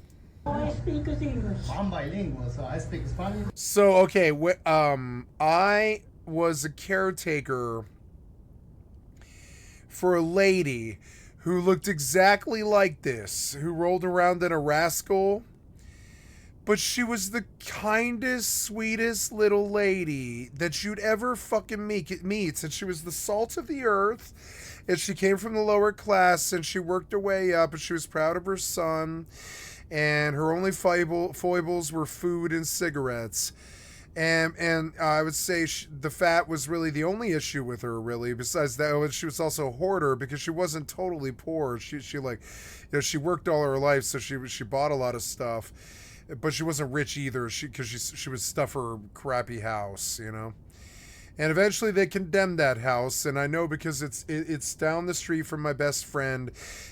All I speak is English. I'm bilingual, so I speak Spanish. So, okay, I was a caretaker for a lady who looked exactly like this, who rolled around in a rascal, but she was the kindest, sweetest little lady that you'd ever fucking meet, and she was the salt of the earth, and she came from the lower class, and she worked her way up, and she was proud of her son, and her only foibles were food and cigarettes. And I would say the fat was really the only issue with her, really. Besides that, she was also a hoarder because she wasn't totally poor. She like, she worked all her life, so she bought a lot of stuff, but she wasn't rich either. Because she would stuff her crappy house, And eventually they condemned that house, and I know because it's down the street from my best friend,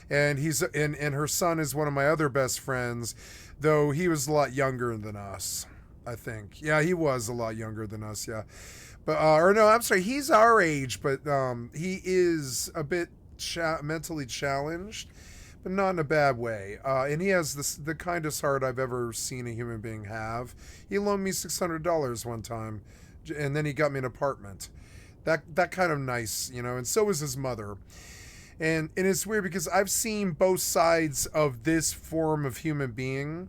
and and her son is one of my other best friends, though he was a lot younger than us. I think. Yeah, he was a lot younger than us, yeah. But, or no, I'm sorry, he's our age, but he is a bit mentally challenged, but not in a bad way. And he has the kindest heart I've ever seen a human being have. He loaned me $600 one time, and then he got me an apartment. That kind of nice, and so was his mother. And it's weird because I've seen both sides of this form of human being.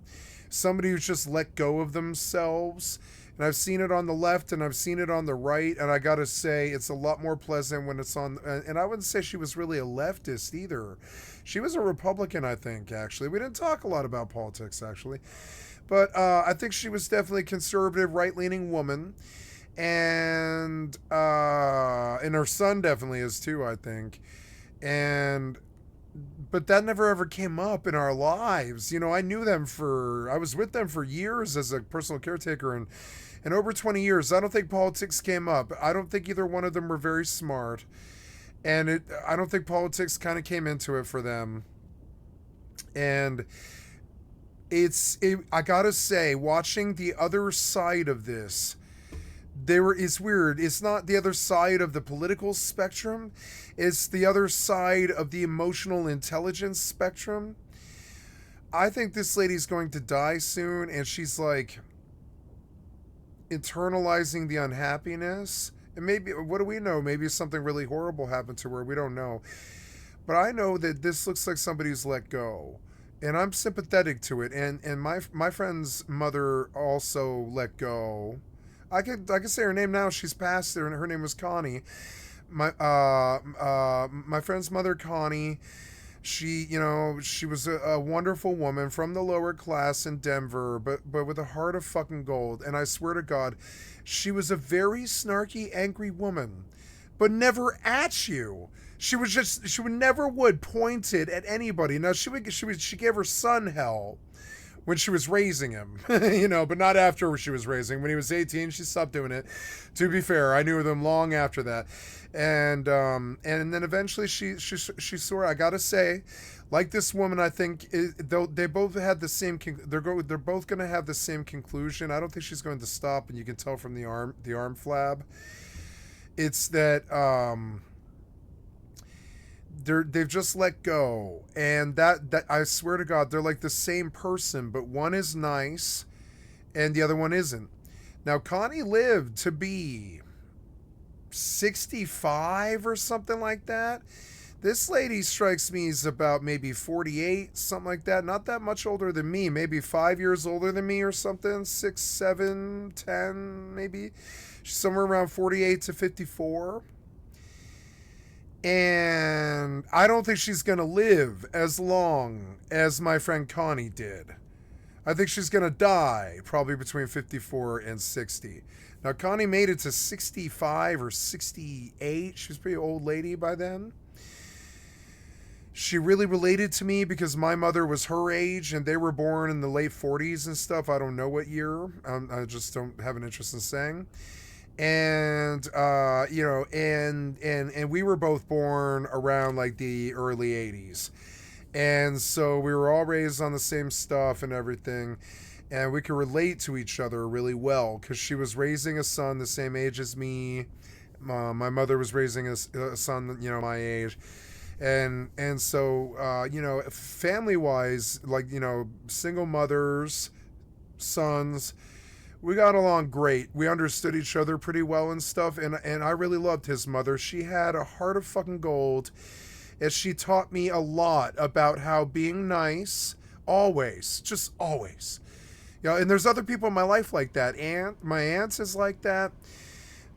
Somebody who's just let go of themselves, and I've seen it on the left and I've seen it on the right, and I gotta say it's a lot more pleasant when it's on, and I wouldn't say she was really a leftist either. She was a Republican, I think, actually. We didn't talk a lot about politics, actually, but I think she was definitely a conservative, right-leaning woman, and her son definitely is too, I think, but that never ever came up in our lives. I knew them I was with them for years as a personal caretaker, and over 20 years, I don't think politics came up. I don't think either one of them were very smart, and I don't think politics kind of came into it for them. And I gotta say, watching the other side of this, it's weird. It's not the other side of the political spectrum. It's the other side of the emotional intelligence spectrum. I think this lady's going to die soon, and she's like internalizing the unhappiness. And maybe, what do we know? Maybe something really horrible happened to her. We don't know. But I know that this looks like somebody who's let go. And I'm sympathetic to it. And my friend's mother also let go. I could say her name now. She's passed there, and her name was Connie. My friend's mother, Connie, She, you know, she was a wonderful woman from the lower class in Denver, but with a heart of fucking gold. And I swear to God, she was a very snarky, angry woman, but never at you. She would never point it at anybody. Now she gave her son hell when she was raising him, you know, but not after she was raising. When he was 18, she stopped doing it. To be fair, I knew them long after that. And then eventually she sort of, I gotta say, like this woman, I think they both had the same, they're both going to have the same conclusion. I don't think she's going to stop, and you can tell from the arm flab. It's that, they've just let go, and that I swear to God, they're like the same person, but one is nice and the other one isn't. Now, Connie lived to be 65 or something like that. This lady strikes me as about maybe 48, something like that. Not that much older than me, maybe 5 years older than me or something. 6, 7, 10, maybe. She's somewhere around 48 to 54. And I don't think she's going to live as long as my friend Connie did. I think she's going to die probably between 54 and 60. Now, Connie made it to 65 or 68. She was a pretty old lady by then. She really related to me because my mother was her age and they were born in the late 40s and stuff. I don't know what year. I just don't have an interest in saying. And you know, and we were both born around like the early 80s, and so we were all raised on the same stuff and everything, and we could relate to each other really well because she was raising a son the same age as me. My mother was raising a son, you know, my age, and so you know, family wise, like, you know, single mothers, sons, we got along great. We understood each other pretty well and stuff, and I really loved his mother. She had a heart of fucking gold, and she taught me a lot about how being nice, always, just always. You know, and there's other people in my life like that. My aunt is like that.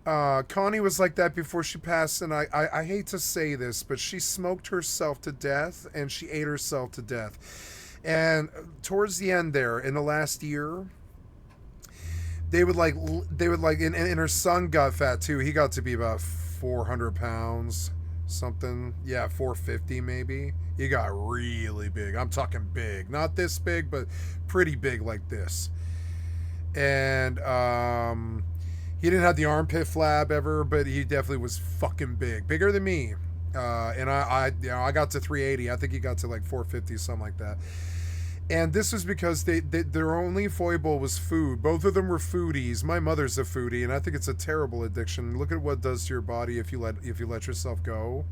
Connie was like that before she passed, and I hate to say this, but she smoked herself to death, and she ate herself to death. And towards the end there, in the last year, they would like, and her son got fat too. He got to be about 400 pounds, something. Yeah, 450 maybe. He got really big. I'm talking big. Not this big, but pretty big like this. And he didn't have the armpit flab ever, but he definitely was fucking big. Bigger than me. And I you know, I got to 380. I think he got to like 450, something like that. And this was because their only foible was food. Both of them were foodies. My mother's a foodie, and I think it's a terrible addiction. Look at what it does to your body if you let yourself go.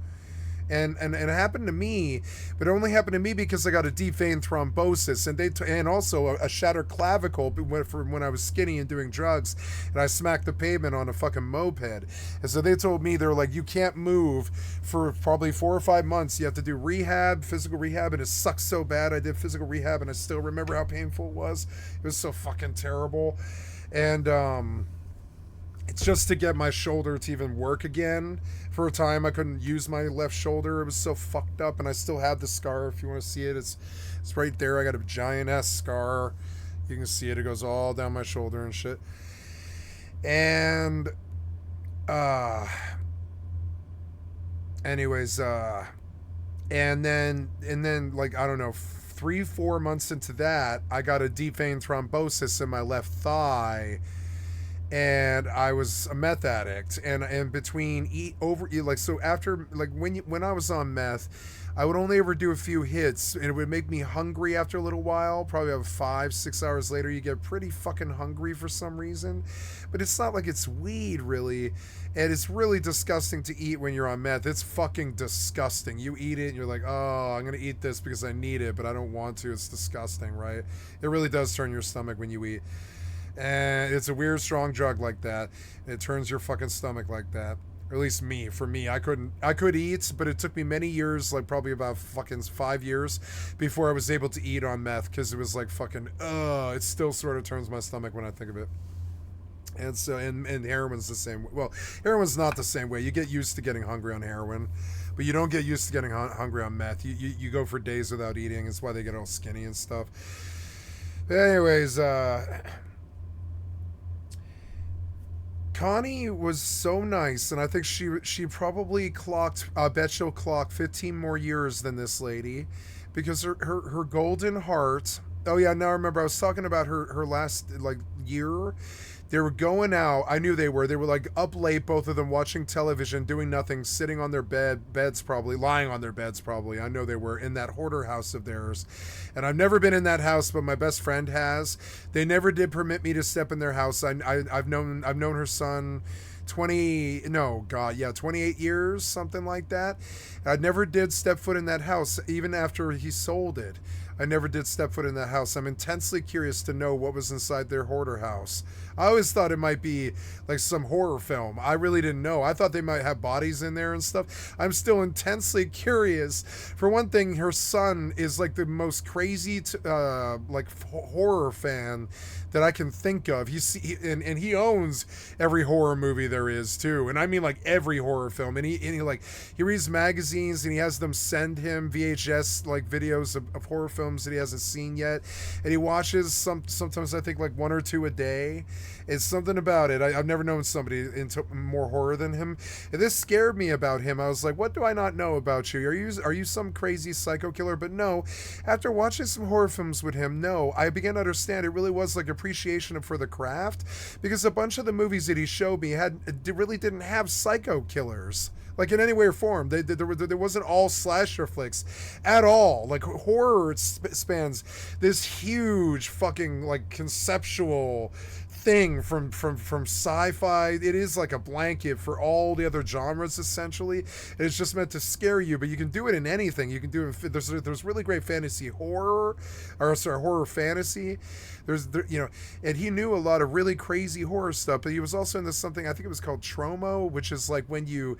And it happened to me, but it only happened to me because I got a deep vein thrombosis and also a shattered clavicle from when I was skinny and doing drugs, and I smacked the pavement on a fucking moped. And so they told me, they're like, you can't move for probably 4 or 5 months. You have to do rehab, physical rehab, and it sucks so bad. I did physical rehab, and I still remember how painful it was. It was so fucking terrible. And it's just to get my shoulder to even work again. For a time, I couldn't use my left shoulder. It was so fucked up, and I still have the scar. If you want to see it, it's right there. I got a giant-ass scar. You can see it. It goes all down my shoulder and shit. And, anyways, and then, like, I don't know, 3-4 months into that, I got a deep vein thrombosis in my left thigh. And I was a meth addict, and between so after, like, when I was on meth, I would only ever do a few hits, and it would make me hungry after a little while. Probably about 5-6 hours later, you get pretty fucking hungry for some reason. But it's not like it's weed, really, and it's really disgusting to eat when you're on meth. It's fucking disgusting. You eat it, and you're like, oh, I'm gonna eat this because I need it, but I don't want to. It's disgusting, right? It really does turn your stomach when you eat. And it's a weird, strong drug like that. It turns your fucking stomach like that. Or at least me. For me, I could eat, but it took me many years, like probably about fucking 5 years, before I was able to eat on meth, because it was like fucking, it still sort of turns my stomach when I think of it. And so, and heroin's the same way. Well, heroin's not the same way. You get used to getting hungry on heroin, but you don't get used to getting hungry on meth. You go for days without eating. That's why they get all skinny and stuff. But anyways, Connie was so nice, and I think she probably clocked, I bet she'll clock 15 more years than this lady, because her golden heart. Oh yeah, now I remember I was talking about her last like year. They were going out. I knew they were. They were like up late, both of them, watching television, doing nothing, sitting on their beds probably, lying on their beds probably. I know they were in that hoarder house of theirs. And I've never been in that house, but my best friend has. They never did permit me to step in their house. I've known her son 28 years, something like that. I never did step foot in that house, even after he sold it. I never did step foot in that house. I'm intensely curious to know what was inside their hoarder house. I always thought it might be like some horror film. I really didn't know. I thought they might have bodies in there and stuff. I'm still intensely curious. For one thing, her son is like the most crazy horror fan that I can think of. And he owns every horror movie there is too. And I mean like every horror film. And he reads magazines and he has them send him VHS like videos of horror films that he hasn't seen yet. And he watches sometimes I think like one or two a day. It's something about it. I've never known somebody into more horror than him. And this scared me about him. I was like, what do I not know about you? Are you some crazy psycho killer? But no, after watching some horror films with him, no, I began to understand it really was like appreciation for the craft, because a bunch of the movies that he showed me really didn't have psycho killers. Like in any way or form. There wasn't all slasher flicks at all. Like horror spans this huge fucking like conceptual thing from sci-fi. It is like a blanket for all the other genres essentially. It's just meant to scare you, but you can do it in anything. You can do it. There's really great fantasy horror, horror fantasy. And he knew a lot of really crazy horror stuff, but he was also into something, I think it was called Tromo, which is like when you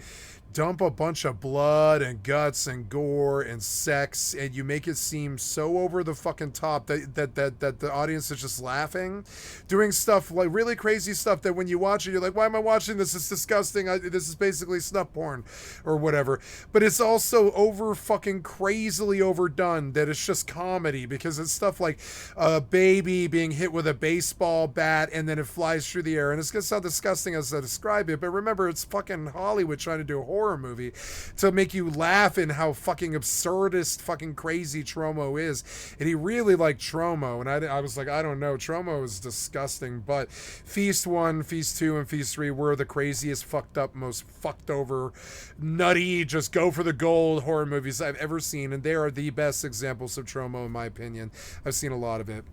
dump a bunch of blood and guts and gore and sex and you make it seem so over the fucking top that the audience is just laughing, doing stuff like really crazy stuff that when you watch it you're like, why am I watching this? It's disgusting. This is basically snuff porn or whatever. But it's also over fucking crazily overdone that it's just comedy, because it's stuff like a baby being hit with a baseball bat and then it flies through the air, and it's gonna sound disgusting as I describe it, but remember, it's fucking Hollywood trying to do a horror movie to make you laugh in how fucking absurdist fucking crazy Tromo is. And he really liked Tromo, and I was like, I don't know, Tromo is disgusting. But Feast 1, Feast 2, and Feast 3 were the craziest, fucked up, most fucked over, nutty, just go for the gold horror movies I've ever seen, and they are the best examples of Tromo in my opinion. I've seen a lot of it.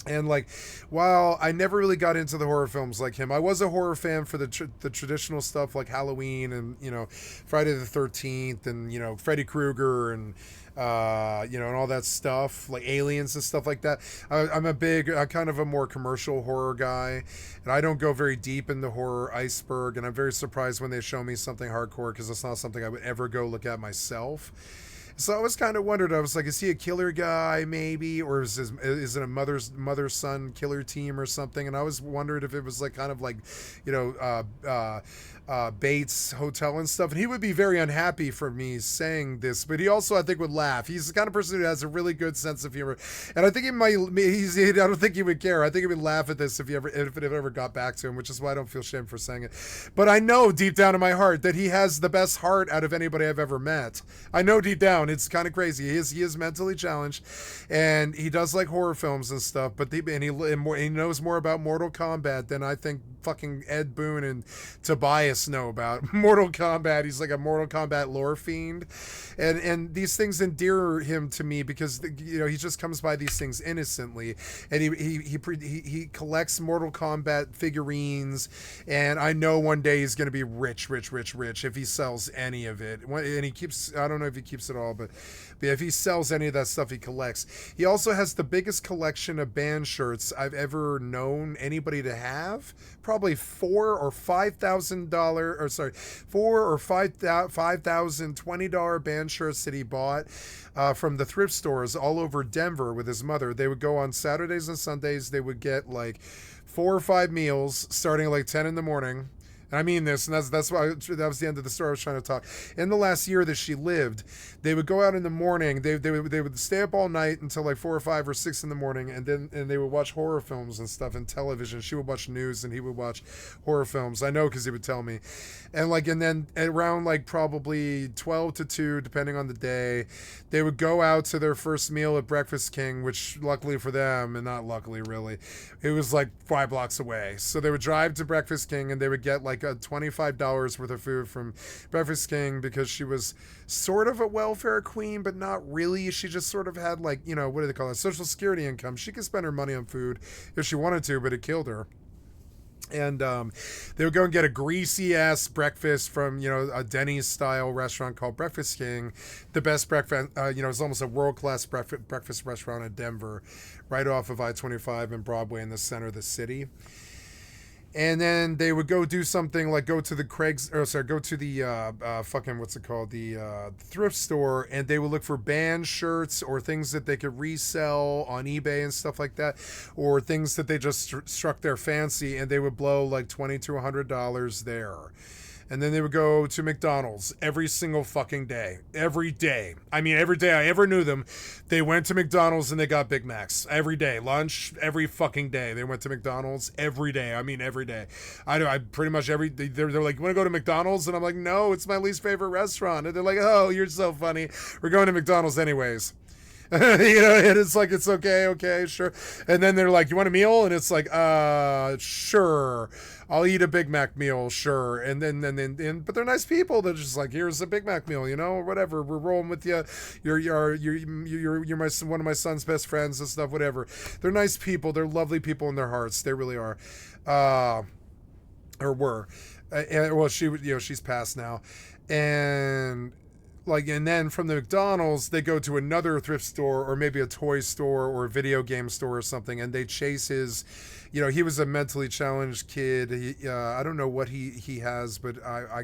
And like, while I never really got into the horror films like him, I was a horror fan for the traditional stuff like Halloween and, Friday the 13th and, Freddy Krueger and, and all that stuff, like Aliens and stuff like that. I'm kind of a more commercial horror guy, and I don't go very deep in the horror iceberg, and I'm very surprised when they show me something hardcore, because it's not something I would ever go look at myself. So I was kind of wondered, I was like, is he a killer guy maybe, or is it a mother-son killer team or something? And I was wondered if it was like kind of like, Bates Hotel and stuff. And he would be very unhappy for me saying this, but he also, I think, would laugh. He's the kind of person who has a really good sense of humor, and I think I don't think he would care. I think he would laugh at this if it ever got back to him, which is why I don't feel shame for saying it. But I know deep down in my heart that he has the best heart out of anybody I've ever met. I know deep down. It's kind of crazy. He is mentally challenged, and he does like horror films and stuff, but he knows more about Mortal Kombat than I think fucking Ed Boon and Tobias know about Mortal Kombat. He's like a Mortal Kombat lore fiend, and these things endear him to me because he just comes by these things innocently, and he collects Mortal Kombat figurines, and I know one day he's going to be rich if he sells any of it. And he keeps, I don't know if he keeps it all, but if he sells any of that stuff he collects. He also has the biggest collection of band shirts I've ever known anybody to have. Probably $4,000 or $5,000 $20 band shirts that he bought from the thrift stores all over Denver with his mother. They would go on Saturdays and Sundays. They would get like 4 or 5 meals starting at like 10 in the morning. And I mean this, and that's why that was the end of the story I was trying to talk. In the last year that she lived, they would go out in the morning. They would stay up all night until like 4 or 5 or 6 in the morning, and they would watch horror films and stuff and television. She would watch news, and he would watch horror films. I know because he would tell me. And then around like probably 12 to 2, depending on the day, they would go out to their first meal at Breakfast King, which luckily for them, and not luckily really, it was like 5 blocks away. So they would drive to Breakfast King, and they would get like a $25 worth of food from Breakfast King, because she was sort of a welfare queen, but not really. She just sort of had like, you know, what do they call it? Social security income. She could spend her money on food if she wanted to, but it killed her. And they would go and get a greasy ass breakfast from, you know, a Denny's style restaurant called Breakfast King. The best breakfast, you know, it's almost a world-class breakfast restaurant in Denver, right off of I-25 and Broadway in the center of the city. And then they would go do something like go to the thrift store, and they would look for band shirts or things that they could resell on eBay and stuff like that, or things that they just struck their fancy, and they would blow like $20 to $100 there. And then they would go to McDonald's every single fucking day. Every day. I mean, every day I ever knew them, they went to McDonald's and they got Big Macs. Every day. Lunch, every fucking day. They went to McDonald's every day. I mean, every day. I pretty much they're like, you want to go to McDonald's? And I'm like, no, it's my least favorite restaurant. And they're like, oh, you're so funny. We're going to McDonald's anyways. You know, and it's like, it's okay, sure. And then they're like, you want a meal? And it's like, sure. I'll eat a Big Mac meal, sure. And then, but they're nice people. They're just like, here's a Big Mac meal, you know, or whatever. We're rolling with you. You're one of my son's best friends and stuff, whatever. They're nice people. They're lovely people in their hearts. They really are, or were. And well, she's passed now, and then from the McDonald's, they go to another thrift store or maybe a toy store or a video game store or something, and they chase his, you know, he was a mentally challenged kid. I don't know what he has, but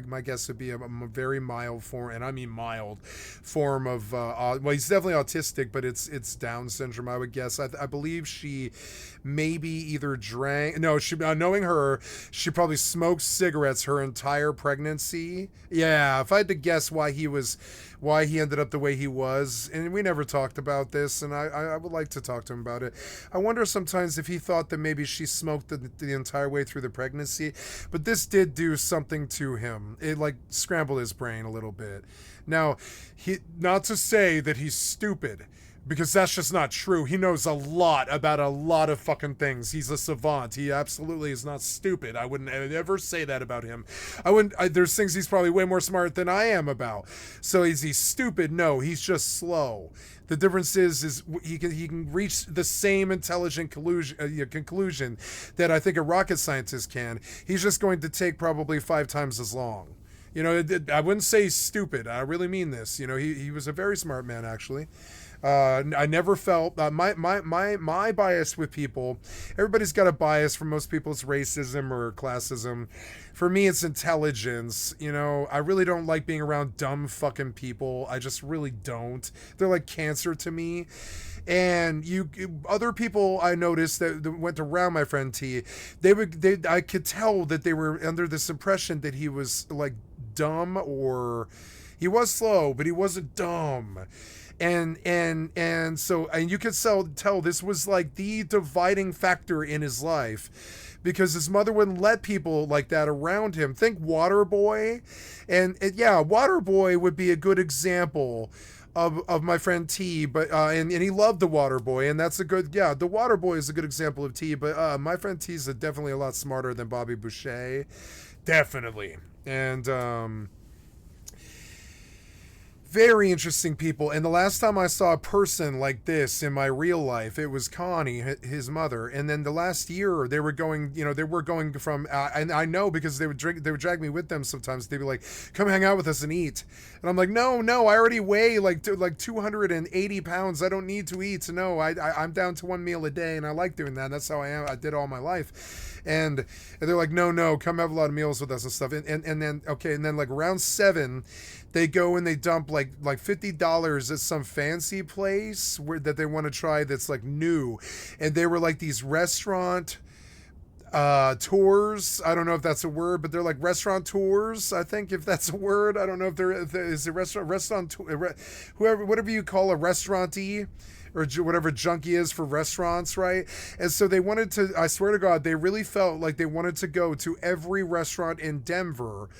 my guess would be a very mild form, and I mean mild form of, well, he's definitely autistic, but it's Down syndrome, I would guess. I believe she maybe either drank, no, knowing her, she probably smoked cigarettes her entire pregnancy. Yeah, if I had to guess why he ended up the way he was, and we never talked about this, and I would like to talk to him about it. I wonder sometimes if he thought that maybe she smoked the entire way through the pregnancy, but this did do something to him. It like scrambled his brain a little bit. Now, not to say that he's stupid, because that's just not true. He knows a lot about a lot of fucking things. He's a savant. He absolutely is not stupid. I wouldn't ever say that about him. There's things he's probably way more smart than I am about. So is he stupid? No, he's just slow. The difference is he can reach the same intelligent conclusion that I think a rocket scientist can. He's just going to take probably 5 times as long. You know, I wouldn't say he's stupid. I really mean this. You know, he was a very smart man, actually. I never felt my bias with people. Everybody's got a bias. For most people, it's racism or classism. For me, it's intelligence. You know, I really don't like being around dumb fucking people. I just really don't. They're like cancer to me. And other people I noticed that went around my friend T, I could tell that they were under this impression that he was like dumb, or he was slow, but he wasn't dumb. And so you could tell this was like the dividing factor in his life, because his mother wouldn't let people like that around him. Think Waterboy, and yeah, Waterboy would be a good example of my friend T, but and he loved the Waterboy, and that's a good, yeah, the Waterboy is a good example of T, but my friend T is definitely a lot smarter than Bobby Boucher, definitely, and very interesting people. And the last time I saw a person like this in my real life, it was Connie, his mother. And then the last year they were going from, and I know because they would drag me with them sometimes. They'd be like, come hang out with us and eat. And I'm like, no, I already weigh like 280 pounds. I don't need to eat. No, I'm down to 1 meal a day, and I like doing that. That's how I am. I did all my life. And they're like, no, come have a lot of meals with us and stuff. And then like round 7, they go and they dump like $50 at some fancy place that they want to try that's like new. And they were like these restaurant, tours. I don't know if that's a word, but they're like restaurant tours. I think if that's a word. I don't know if there is a restaurant whoever, whatever you call a restaurantee, or whatever junkie is for restaurants, right? And so they wanted to, I swear to God, they really felt like they wanted to go to every restaurant in Denver.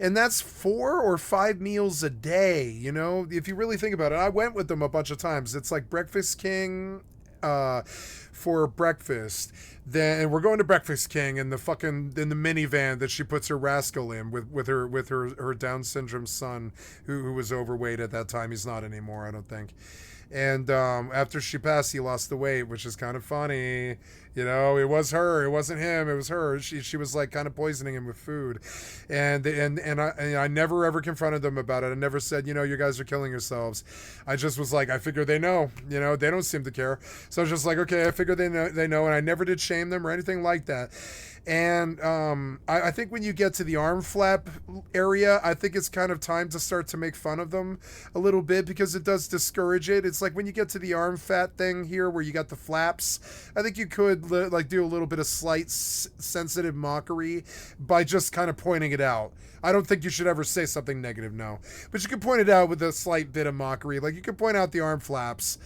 And that's 4 or 5 meals a day, you know, if you really think about it. I went with them a bunch of times. It's like Breakfast King for breakfast. Then we're going to Breakfast King in the minivan that she puts her rascal in with her Down syndrome son who was overweight at that time. He's not anymore, I don't think. And after she passed, he lost the weight, which is kind of funny. You know, it was her. It wasn't him. It was her. She was like kind of poisoning him with food. And I never ever confronted them about it. I never said, you know, you guys are killing yourselves. I just was like, I figure they know. You know, they don't seem to care. So I was just like, okay, I figure they know. And I never did shame them or anything like that. And I think when you get to the arm flap area, I think it's kind of time to start to make fun of them a little bit, because it does discourage it. It's like when you get to the arm fat thing here where you got the flaps, I think you could like do a little bit of slight sensitive mockery by just kind of pointing it out. I don't think you should ever say something negative, no. But you can point it out with a slight bit of mockery. Like you can point out the arm flaps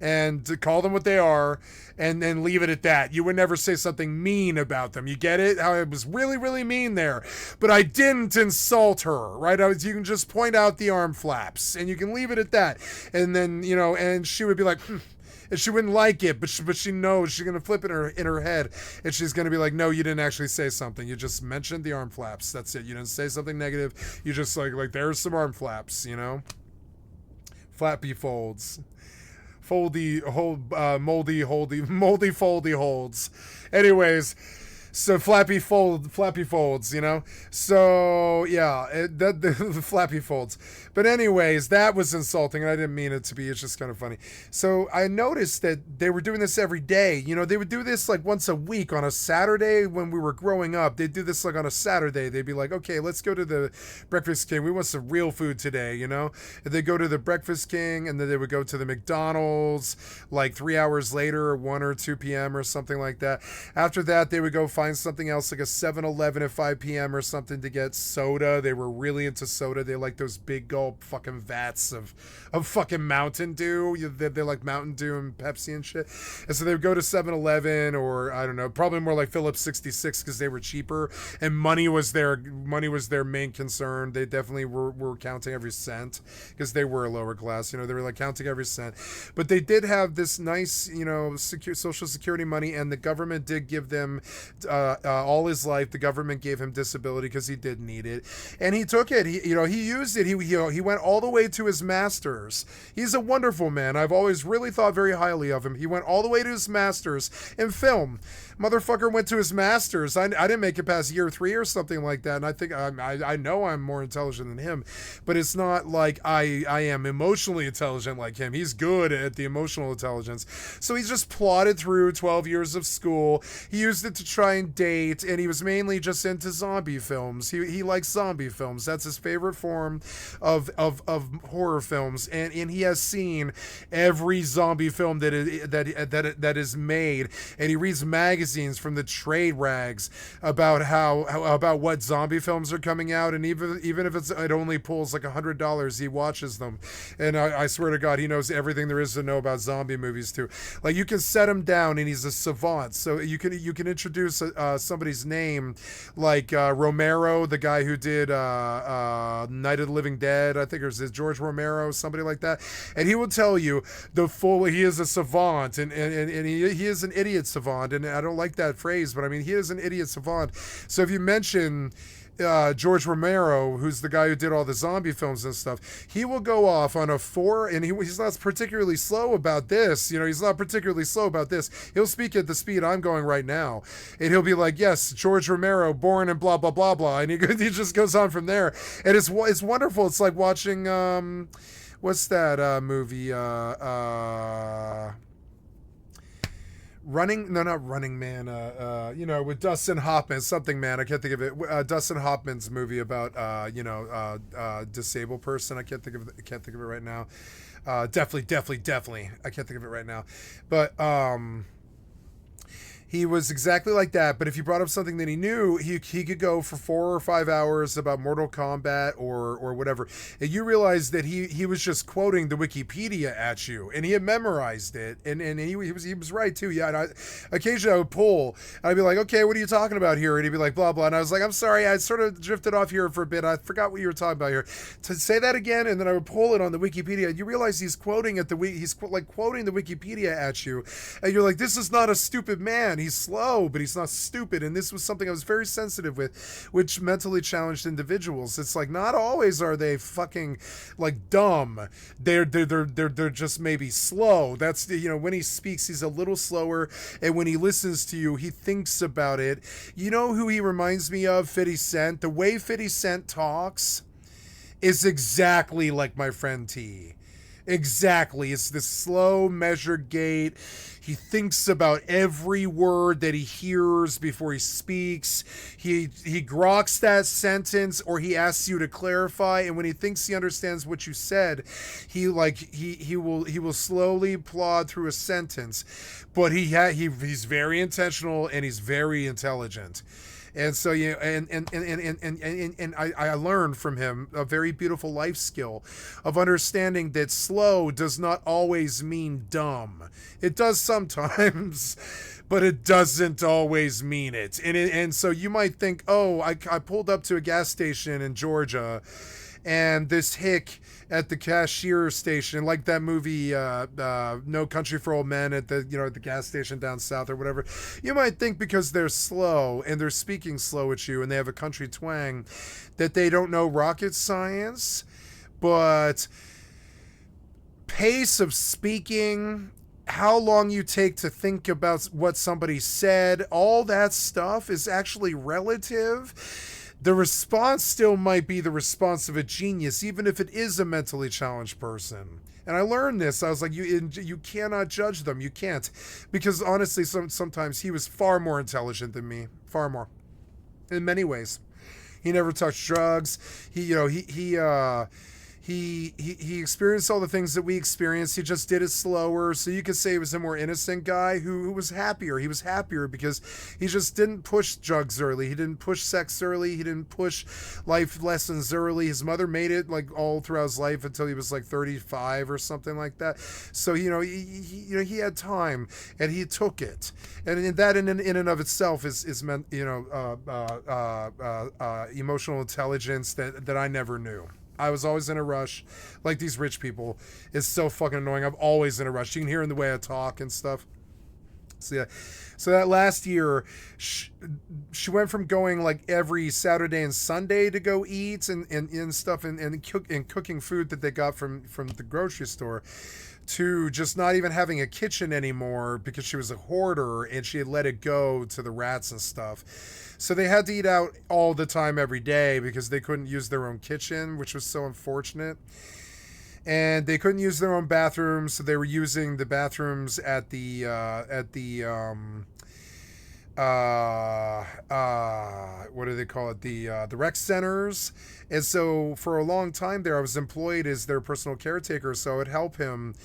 and to call them what they are, and then leave it at that. You would never say something mean about them. You get it? How it was really, really mean there. But I didn't insult her, right? You can just point out the arm flaps, and you can leave it at that. And then, you know, and she would be like, and she wouldn't like it, but she knows she's going to flip it in her head, and she's going to be like, no, you didn't actually say something. You just mentioned the arm flaps. That's it. You didn't say something negative. You just like there's some arm flaps, you know? Flappy folds. Moldy foldy holds. Anyways, so flappy folds, you know. So yeah, the flappy folds. But anyways, that was insulting, and I didn't mean it to be. It's just kind of funny. So I noticed that they were doing this every day. You know, they would do this like once a week on a Saturday when we were growing up. They'd do this like on a Saturday. They'd be like, okay, let's go to the Breakfast King. We want some real food today, you know. And they'd go to the Breakfast King, and then they would go to the McDonald's like 3 hours later, 1 or 2 p.m. or something like that. After that, they would go find something else like a 7-Eleven at 5 p.m. or something to get soda. They were really into soda. They like those big gulp fucking vats of fucking Mountain Dew. They like Mountain Dew and Pepsi and shit. And so they would go to 7-Eleven, or I don't know, probably more like Phillips 66 because they were cheaper, and money was their main concern. They definitely were counting every cent because they were a lower class. You know, they were like counting every cent. But they did have this nice, you know, Social Security money, and the government did give them all his life. The government gave him disability because he did need it, and he took it. He used it. He went all the way to his master's. He's a wonderful man. I've always really thought very highly of him. He went all the way to his master's in film. Motherfucker went to his master's. I didn't make it past year 3 or something like that, and I think I know I'm more intelligent than him, but it's not like I am emotionally intelligent like him. He's good at the emotional intelligence. So he just plodded through 12 years of school. He used it to try and date, and he was mainly just into zombie films. He likes zombie films. That's his favorite form of horror films, and he has seen every zombie film that is made, and he reads magazines from the trade rags about about what zombie films are coming out, and even if it only pulls like $100, he watches them. And I swear to God, he knows everything there is to know about zombie movies too. Like, you can set him down, and he's a savant. So you can introduce somebody's name, like Romero, the guy who did Night of the Living Dead. I think it was George Romero, somebody like that, and he will tell you he is a savant, and he is an idiot savant, and I don't like that phrase, but I mean, he is an idiot savant. So if you mention George Romero, who's the guy who did all the zombie films and stuff, he will go off on and he's not particularly slow about this. You know, he's not particularly slow about this. He'll speak at the speed I'm going right now, and he'll be like, yes, George Romero, born in blah, blah, blah, blah, and he just goes on from there, and it's wonderful. It's like watching, what's that movie, not Running Man, you know, with Dustin Hoffman, something man, I can't think of it. Dustin Hoffman's movie about, disabled person. I can't think of it right now. Definitely. I can't think of it right now. But, He was exactly like that, but if you brought up something that he knew, he could go for 4 or 5 hours about Mortal Kombat or whatever. And you realize that he was just quoting the Wikipedia at you, and he had memorized it, and he was right too. Yeah, and occasionally I would pull, and I'd be like, okay, what are you talking about here? And he'd be like, blah blah, and I was like, I'm sorry, I sort of drifted off here for a bit. I forgot what you were talking about here. To say that again, and then I would pull it on the Wikipedia. And you realize he's quoting at he's like quoting the Wikipedia at you, and you're like, this is not a stupid man. He's slow, but he's not stupid. And this was something I was very sensitive with, which mentally challenged individuals. It's like, not always are they fucking like dumb. They're just maybe slow. That's, you know, when he speaks, he's a little slower, and when he listens to you, he thinks about it. You know who he reminds me of? 50 Cent. The way 50 Cent talks is exactly like my friend T. Exactly. It's this slow, measured gait. He thinks about every word that he hears before he speaks. He groks that sentence, or he asks you to clarify, and when he thinks he understands what you said, he will slowly plod through a sentence. But he's very intentional, and he's very intelligent. And so, you know, and I learned from him a very beautiful life skill of understanding that slow does not always mean dumb. It does sometimes, but it doesn't always mean it. And so you might think, oh, I pulled up to a gas station in Georgia, and this hick at the cashier station, like that movie No Country for Old Men, at the, you know, at the gas station down south or whatever. You might think because they're slow and they're speaking slow at you and they have a country twang that they don't know rocket science, but pace of speaking, how long you take to think about what somebody said, all that stuff is actually relative. The response still might be the response of a genius, even if it is a mentally challenged person. And I learned this. I was like, you cannot judge them. You can't. Because honestly, sometimes he was far more intelligent than me. Far more. In many ways. He never touched drugs. He experienced all the things that we experienced. He just did it slower. So you could say he was a more innocent guy who was happier. He was happier because he just didn't push drugs early. He didn't push sex early. He didn't push life lessons early. His mother made it like all throughout his life until he was like 35 or something like that. So, you know, he had time and he took it. And that in and of itself is meant, you know, emotional intelligence that I never knew. I was always in a rush, like these rich people. It's so fucking annoying. I'm always in a rush. You can hear in the way I talk and stuff. So yeah, so that last year, she went from going like every Saturday and Sunday to go eat and stuff and cooking food that they got from the grocery store, to just not even having a kitchen anymore because she was a hoarder and she had let it go to the rats and stuff. So they had to eat out all the time every day because they couldn't use their own kitchen, which was so unfortunate. And they couldn't use their own bathrooms, so they were using the bathrooms at the what do they call it? The rec centers. And so for a long time there, I was employed as their personal caretaker, so I would help him,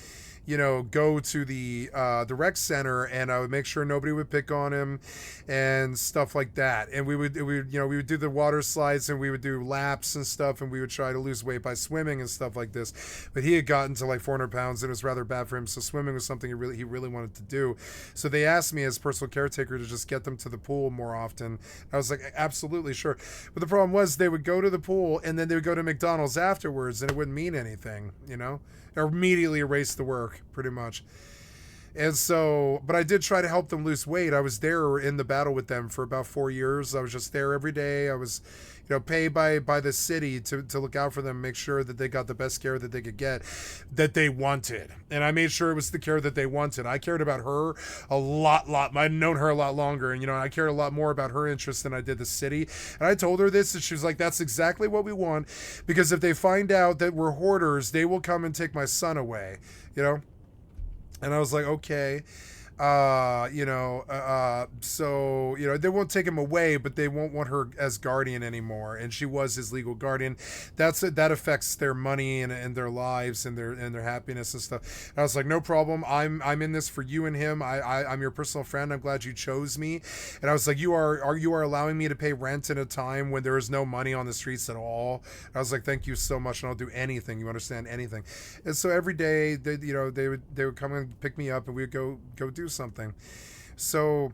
you know, go to the rec center, and I would make sure nobody would pick on him and stuff like that. And we would do the water slides, and we would do laps and stuff, and we would try to lose weight by swimming and stuff like this. But he had gotten to like 400 pounds, and it was rather bad for him. So swimming was something he really wanted to do. So they asked me as personal caretaker to just get them to the pool more often. I was like, absolutely, sure. But the problem was they would go to the pool, and then they would go to McDonald's afterwards, and it wouldn't mean anything, you know? Or immediately erase the work, pretty much. And so, but I did try to help them lose weight. I was there in the battle with them for about 4 years. I was just there every day. I was, you know, paid by the city to look out for them, make sure that they got the best care that they could get, that they wanted. And I made sure it was the care that they wanted. I cared about her a lot. I'd known her a lot longer, and, you know, I cared a lot more about her interests than I did the city. And I told her this, and she was like, that's exactly what we want, because if they find out that we're hoarders, they will come and take my son away, you know? And I was like, okay. So, they won't take him away, but they won't want her as guardian anymore. And she was his legal guardian. That affects their money and their lives and their happiness and stuff. And I was like, no problem. I'm in this for you and him. I'm your personal friend. I'm glad you chose me. And I was like, you are allowing me to pay rent in a time when there is no money on the streets at all. And I was like, thank you so much. And I'll do anything. You understand? Anything. And so every day they would come and pick me up, and we'd go do something. So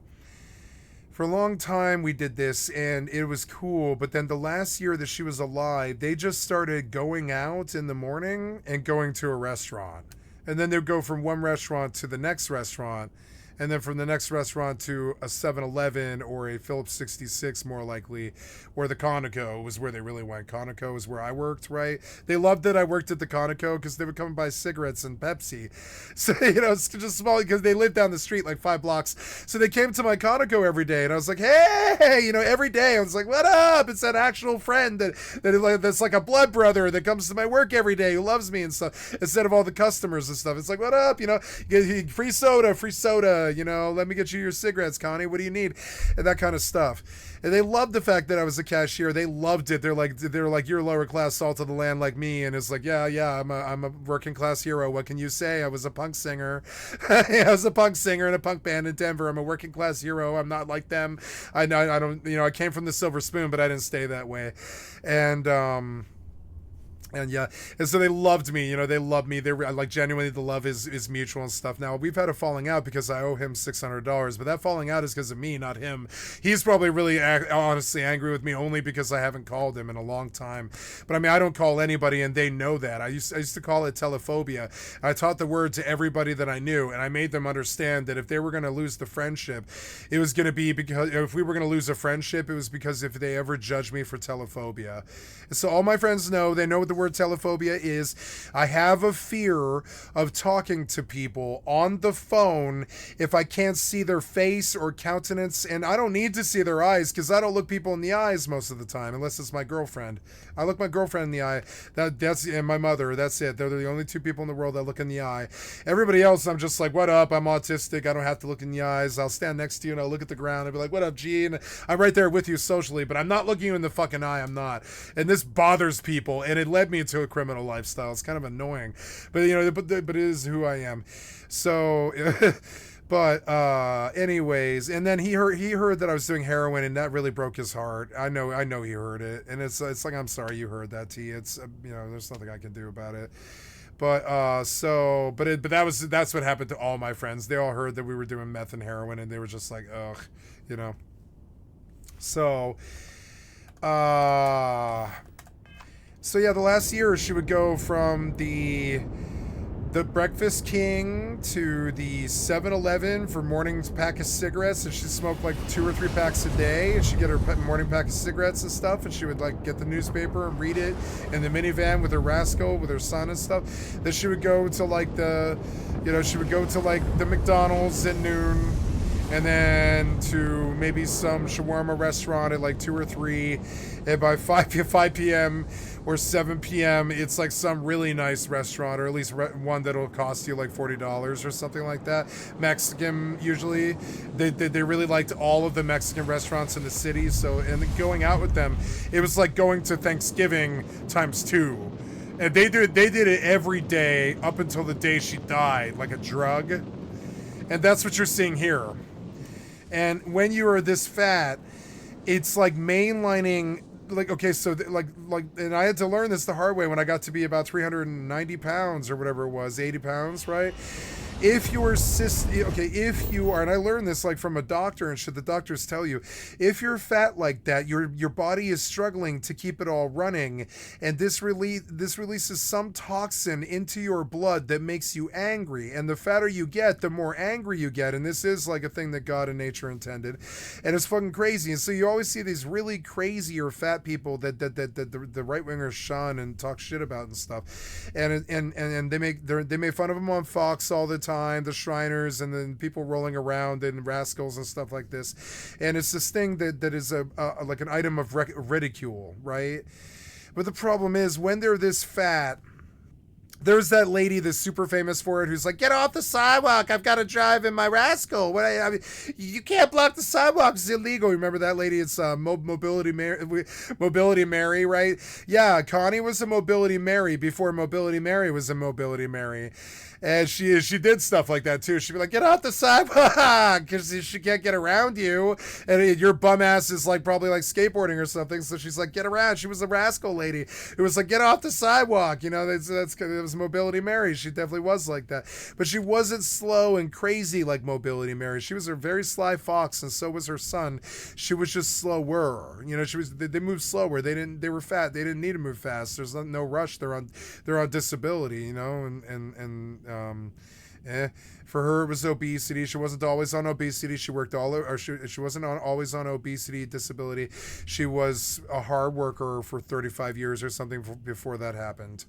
for a long time we did this, and it was cool. But then the last year that she was alive, they just started going out in the morning and going to a restaurant, and then they'd go from one restaurant to the next restaurant, and then from the next restaurant to a 7-Eleven or a Phillips 66, more likely, or the Conoco was where they really went. Conoco is where I worked, right? They loved that I worked at the Conoco because they would come and buy cigarettes and Pepsi. So, it's just small because they lived down the street like 5 blocks. So they came to my Conoco every day, and I was like, hey, every day I was like, what up? It's that actual friend that's like a blood brother that comes to my work every day who loves me and stuff, instead of all the customers and stuff. It's like, what up? Free soda. Let me get you your cigarettes, Connie. What do you need? And that kind of stuff. And they loved the fact that I was a cashier. They loved it. They're like, you're lower class, salt of the land like me. And it's like, yeah, I'm a working class hero. What can you say? I was a punk singer. I was a punk singer in a punk band in Denver. I'm a working class hero. I'm not like them. I don't, I came from the silver spoon, but I didn't stay that way. And so they loved me, they love me. They're like, genuinely, the love is mutual and stuff. Now, we've had a falling out because I owe him $600, but that falling out is because of me, not him. He's probably really honestly angry with me only because I haven't called him in a long time. But I mean, I don't call anybody, and they know that. I used to call it telephobia. I taught the word to everybody that I knew, and I made them understand that if they were going to lose the friendship, it was going to be because if we were going to lose a friendship, it was because if they ever judged me for telephobia. And so all my friends know, they know what the word telephobia is. I have a fear of talking to people on the phone if I can't see their face or countenance, and I don't need to see their eyes because I don't look people in the eyes most of the time unless it's my girlfriend. I look my girlfriend in the eye. That's and my mother. That's it. They're the only two people in the world that look in the eye. Everybody else, I'm just like, what up? I'm autistic. I don't have to look in the eyes. I'll stand next to you and I'll look at the ground. I'll be like, what up, G? And I'm right there with you socially, but I'm not looking you in the fucking eye. I'm not. And this bothers people, and it led me into a criminal lifestyle. It's kind of annoying, but but it is who I am. So. But anyways, and then he heard that I was doing heroin, and that really broke his heart. I know he heard it, and it's like, I'm sorry you heard that, T. It's there's nothing I can do about it. But that's what happened to all my friends. They all heard that we were doing meth and heroin, and they were just like, ugh, So yeah, the last year she would go from the Breakfast King to the 7-Eleven for morning pack of cigarettes, and she'd smoke like 2 or 3 packs a day, and she'd get her morning pack of cigarettes and stuff, and she would like get the newspaper and read it in the minivan with her rascal, with her son and stuff. Then she would go to like the McDonald's at noon, and then to maybe some shawarma restaurant at like 2 or 3, and by 5 p.m. or 7 p.m. it's like some really nice restaurant, or at least one that'll cost you like $40 or something like that. Mexican, usually. They really liked all of the Mexican restaurants in the city, so, and going out with them, it was like going to Thanksgiving times 2. And they did it every day up until the day she died, like a drug. And that's what you're seeing here. And when you are this fat, it's like mainlining, like, okay, so and I had to learn this the hard way when I got to be about 390 pounds or whatever it was, 80 pounds, right? If you are, and I learned this like from a doctor and shit, the doctors tell you, if you're fat like that, your body is struggling to keep it all running, and this releases some toxin into your blood that makes you angry, and the fatter you get, the more angry you get, and this is like a thing that God and nature intended, and it's fucking crazy. And so you always see these really crazy or fat people that the right wingers shun and talk shit about and stuff, and they make fun of them on Fox all the time, the Shriners, and then people rolling around and rascals and stuff like this. And it's this thing that is like an item of ridicule, right? But the problem is, when they're this fat, There's that lady that's super famous for it who's like, get off the sidewalk. I've got to drive in my Rascal. I mean, you can't block the sidewalk. It's illegal. Remember that lady? It's Mobility Mary, right? Yeah, Connie was a Mobility Mary before Mobility Mary was a Mobility Mary. And she did stuff like that too. She'd be like, get off the sidewalk, because she can't get around you. And your bum ass is like probably like skateboarding or something. So she's like, get around. She was a Rascal lady. It was like, get off the sidewalk. You know, it was Mobility Mary. She definitely was like that. But she wasn't slow and crazy like Mobility Mary. She was a very sly fox, and so was her son. She was just slower. You know, they moved slower. They were fat. They didn't need to move fast. There's no rush. They're on disability, you know, for her it was obesity. She wasn't always on obesity. She worked she wasn't always on obesity disability. She was a hard worker for 35 years or something before that happened.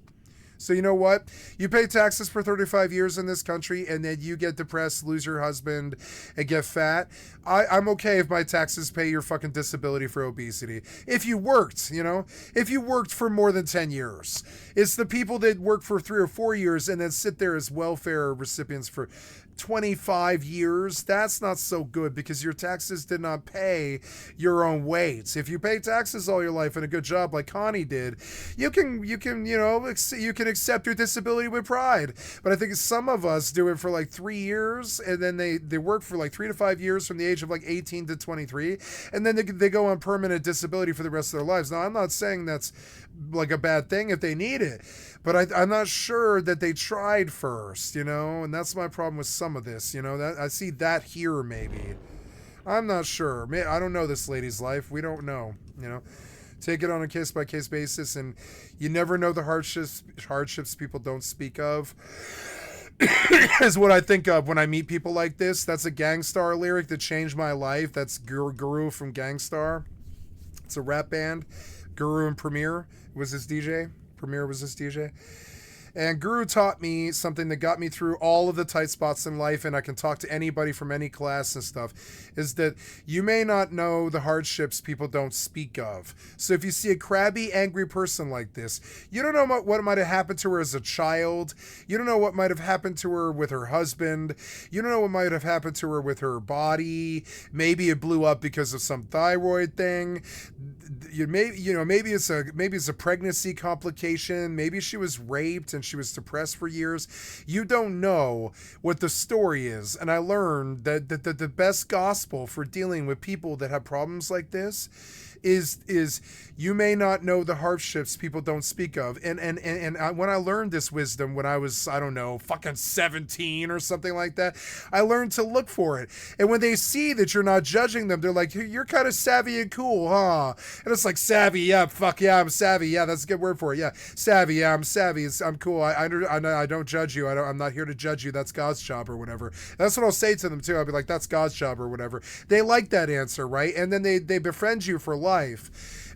So you know what? You pay taxes for 35 years in this country, and then you get depressed, lose your husband, and get fat. I'm okay if my taxes pay your fucking disability for obesity. If you worked, you know? If you worked for more than 10 years. It's the people that work for 3 or 4 years and then sit there as welfare recipients for 25 years. That's not so good, because your taxes did not pay your own weight. If you pay taxes all your life and a good job like Connie did, you can accept your disability with pride. But I think some of us do it for like 3 years, and then they work for like 3 to 5 years from the age of like 18 to 23, and then they go on permanent disability for the rest of their lives. Now, I'm not saying that's like a bad thing if they need it, but I'm not sure that they tried first, you know, and that's my problem with some of this, you know, that I see that here maybe. I'm not sure. I don't know this lady's life. We don't know, you know. Take it on a case-by-case basis, and you never know the hardships people don't speak of. Is what I think of when I meet people like this. That's a Gangstar lyric that changed my life. That's Guru from Gangstar. It's a rap band. Guru and Premier was his DJ. Premier was his DJ. And Guru taught me something that got me through all of the tight spots in life, and I can talk to anybody from any class and stuff, is that you may not know the hardships people don't speak of. So if you see a crabby, angry person like this, you don't know what might have happened to her as a child. You don't know what might have happened to her with her husband. You don't know what might have happened to her with her body. Maybe it blew up because of some thyroid thing. Maybe it's a pregnancy complication. Maybe she was raped and she was depressed for years. You don't know what the story is. And I learned that the best gospel for dealing with people that have problems like this is you may not know the hardships people don't speak of. And when I learned this wisdom when I was, I don't know, fucking 17 or something like that, I learned to look for it. And when they see that you're not judging them, they're like, you're kind of savvy and cool, huh? And it's like, savvy, yeah, fuck yeah, I'm savvy. Yeah, that's a good word for it. Yeah, savvy, yeah, I'm savvy. I'm cool. I don't judge you. I'm not here to judge you. That's God's job or whatever. That's what I'll say to them too. I'll be like, that's God's job or whatever. They like that answer, right? And then they befriend you for life.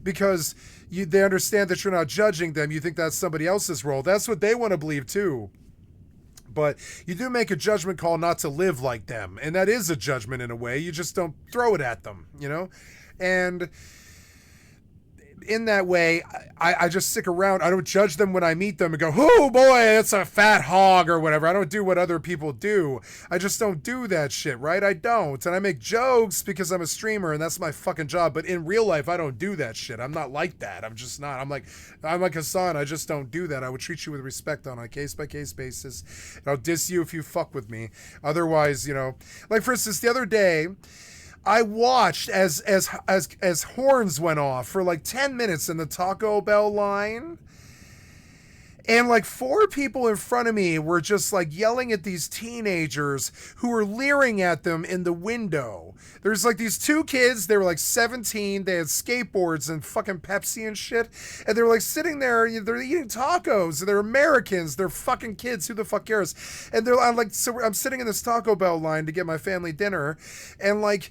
Because they understand that you're not judging them. You think that's somebody else's role. That's what they want to believe too. But you do make a judgment call not to live like them. And that is a judgment in a way. You just don't throw it at them, you know? And in that way, I just stick around. I don't judge them when I meet them and go, oh boy, that's a fat hog or whatever. I don't do what other people do. I just don't do that shit, right? I don't. And I make jokes because I'm a streamer and that's my fucking job. But in real life, I don't do that shit. I'm not like that. I'm just not. I'm like Hassan. I just don't do that. I would treat you with respect on a case-by-case basis. And I'll diss you if you fuck with me. Otherwise, you know, like for instance, the other day, I watched as horns went off for like 10 minutes in the Taco Bell line. And like 4 people in front of me were just like yelling at these teenagers who were leering at them in the window. There's like these 2 kids, they were like 17, they had skateboards and fucking Pepsi and shit. And they were like sitting there, they're eating tacos, they're Americans, they're fucking kids, who the fuck cares? And I'm sitting in this Taco Bell line to get my family dinner, and like,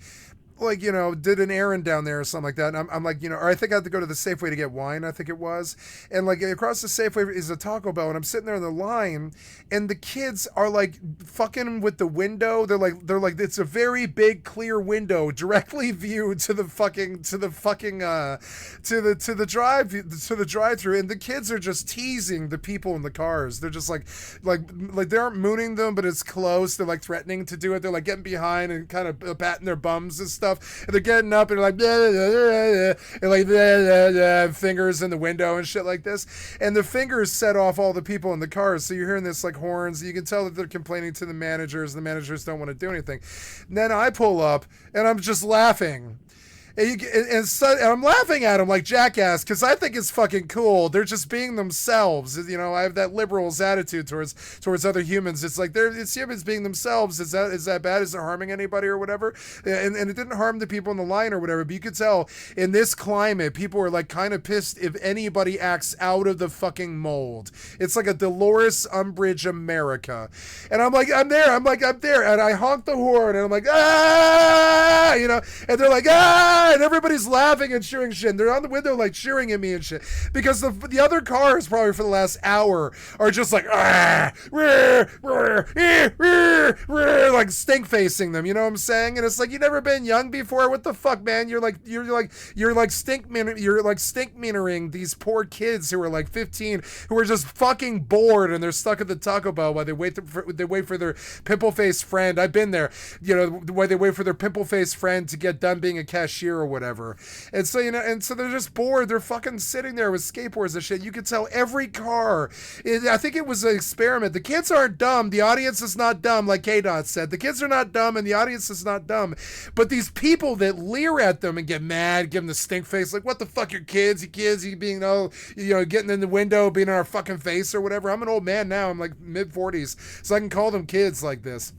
like, you know, did an errand down there or something like that. And I'm like, you know, or I think I had to go to the Safeway to get wine, I think it was. And like across the Safeway is a Taco Bell, and I'm sitting there in the line, and the kids are like fucking with the window. They're like, it's a very big clear window directly viewed to the drive-through, and the kids are just teasing the people in the cars. They're just like they aren't mooning them, but it's close. They're like threatening to do it. They're like getting behind and kind of patting their bums and stuff. And they're getting up and like, blah, blah, blah, and like blah, blah, blah, fingers in the window and shit like this. And the fingers set off all the people in the cars. So you're hearing this like horns. You can tell that they're complaining to the managers. The managers don't want to do anything. And then I pull up and I'm just laughing. And I'm laughing at them like jackass because I think it's fucking cool. They're just being themselves. You know, I have that liberal's attitude towards other humans. It's like it's humans being themselves. Is that bad? Is it harming anybody or whatever? And it didn't harm the people in the line or whatever. But you could tell in this climate, people are like kind of pissed if anybody acts out of the fucking mold. It's like a Dolores Umbridge America. And I'm like, I'm there. And I honk the horn and I'm like, ah, you know, and they're like, ah. And everybody's laughing and cheering shit. And they're on the window like cheering at me and shit. Because the other cars probably for the last hour are just like like stink facing them. You know what I'm saying? And it's like, you never been young before? What the fuck, man? You're like stink meanering these poor kids who are like 15 who are just fucking bored and they're stuck at the Taco Bell while they wait for their pimple faced friend. I've been there. You know, while they wait for their pimple faced friend to get done being a cashier or whatever. And so, you know, and so they're just bored. They're fucking sitting there with skateboards and shit. You could tell every car. I think it was an experiment. The kids aren't dumb. The audience is not dumb, like K-Dot said. The kids are not dumb and the audience is not dumb. But these people that leer at them and get mad, give them the stink face, like, what the fuck, you kids, you being, oh, you know, getting in the window, being in our fucking face or whatever. I'm an old man now. I'm like mid-40s. So I can call them kids like this.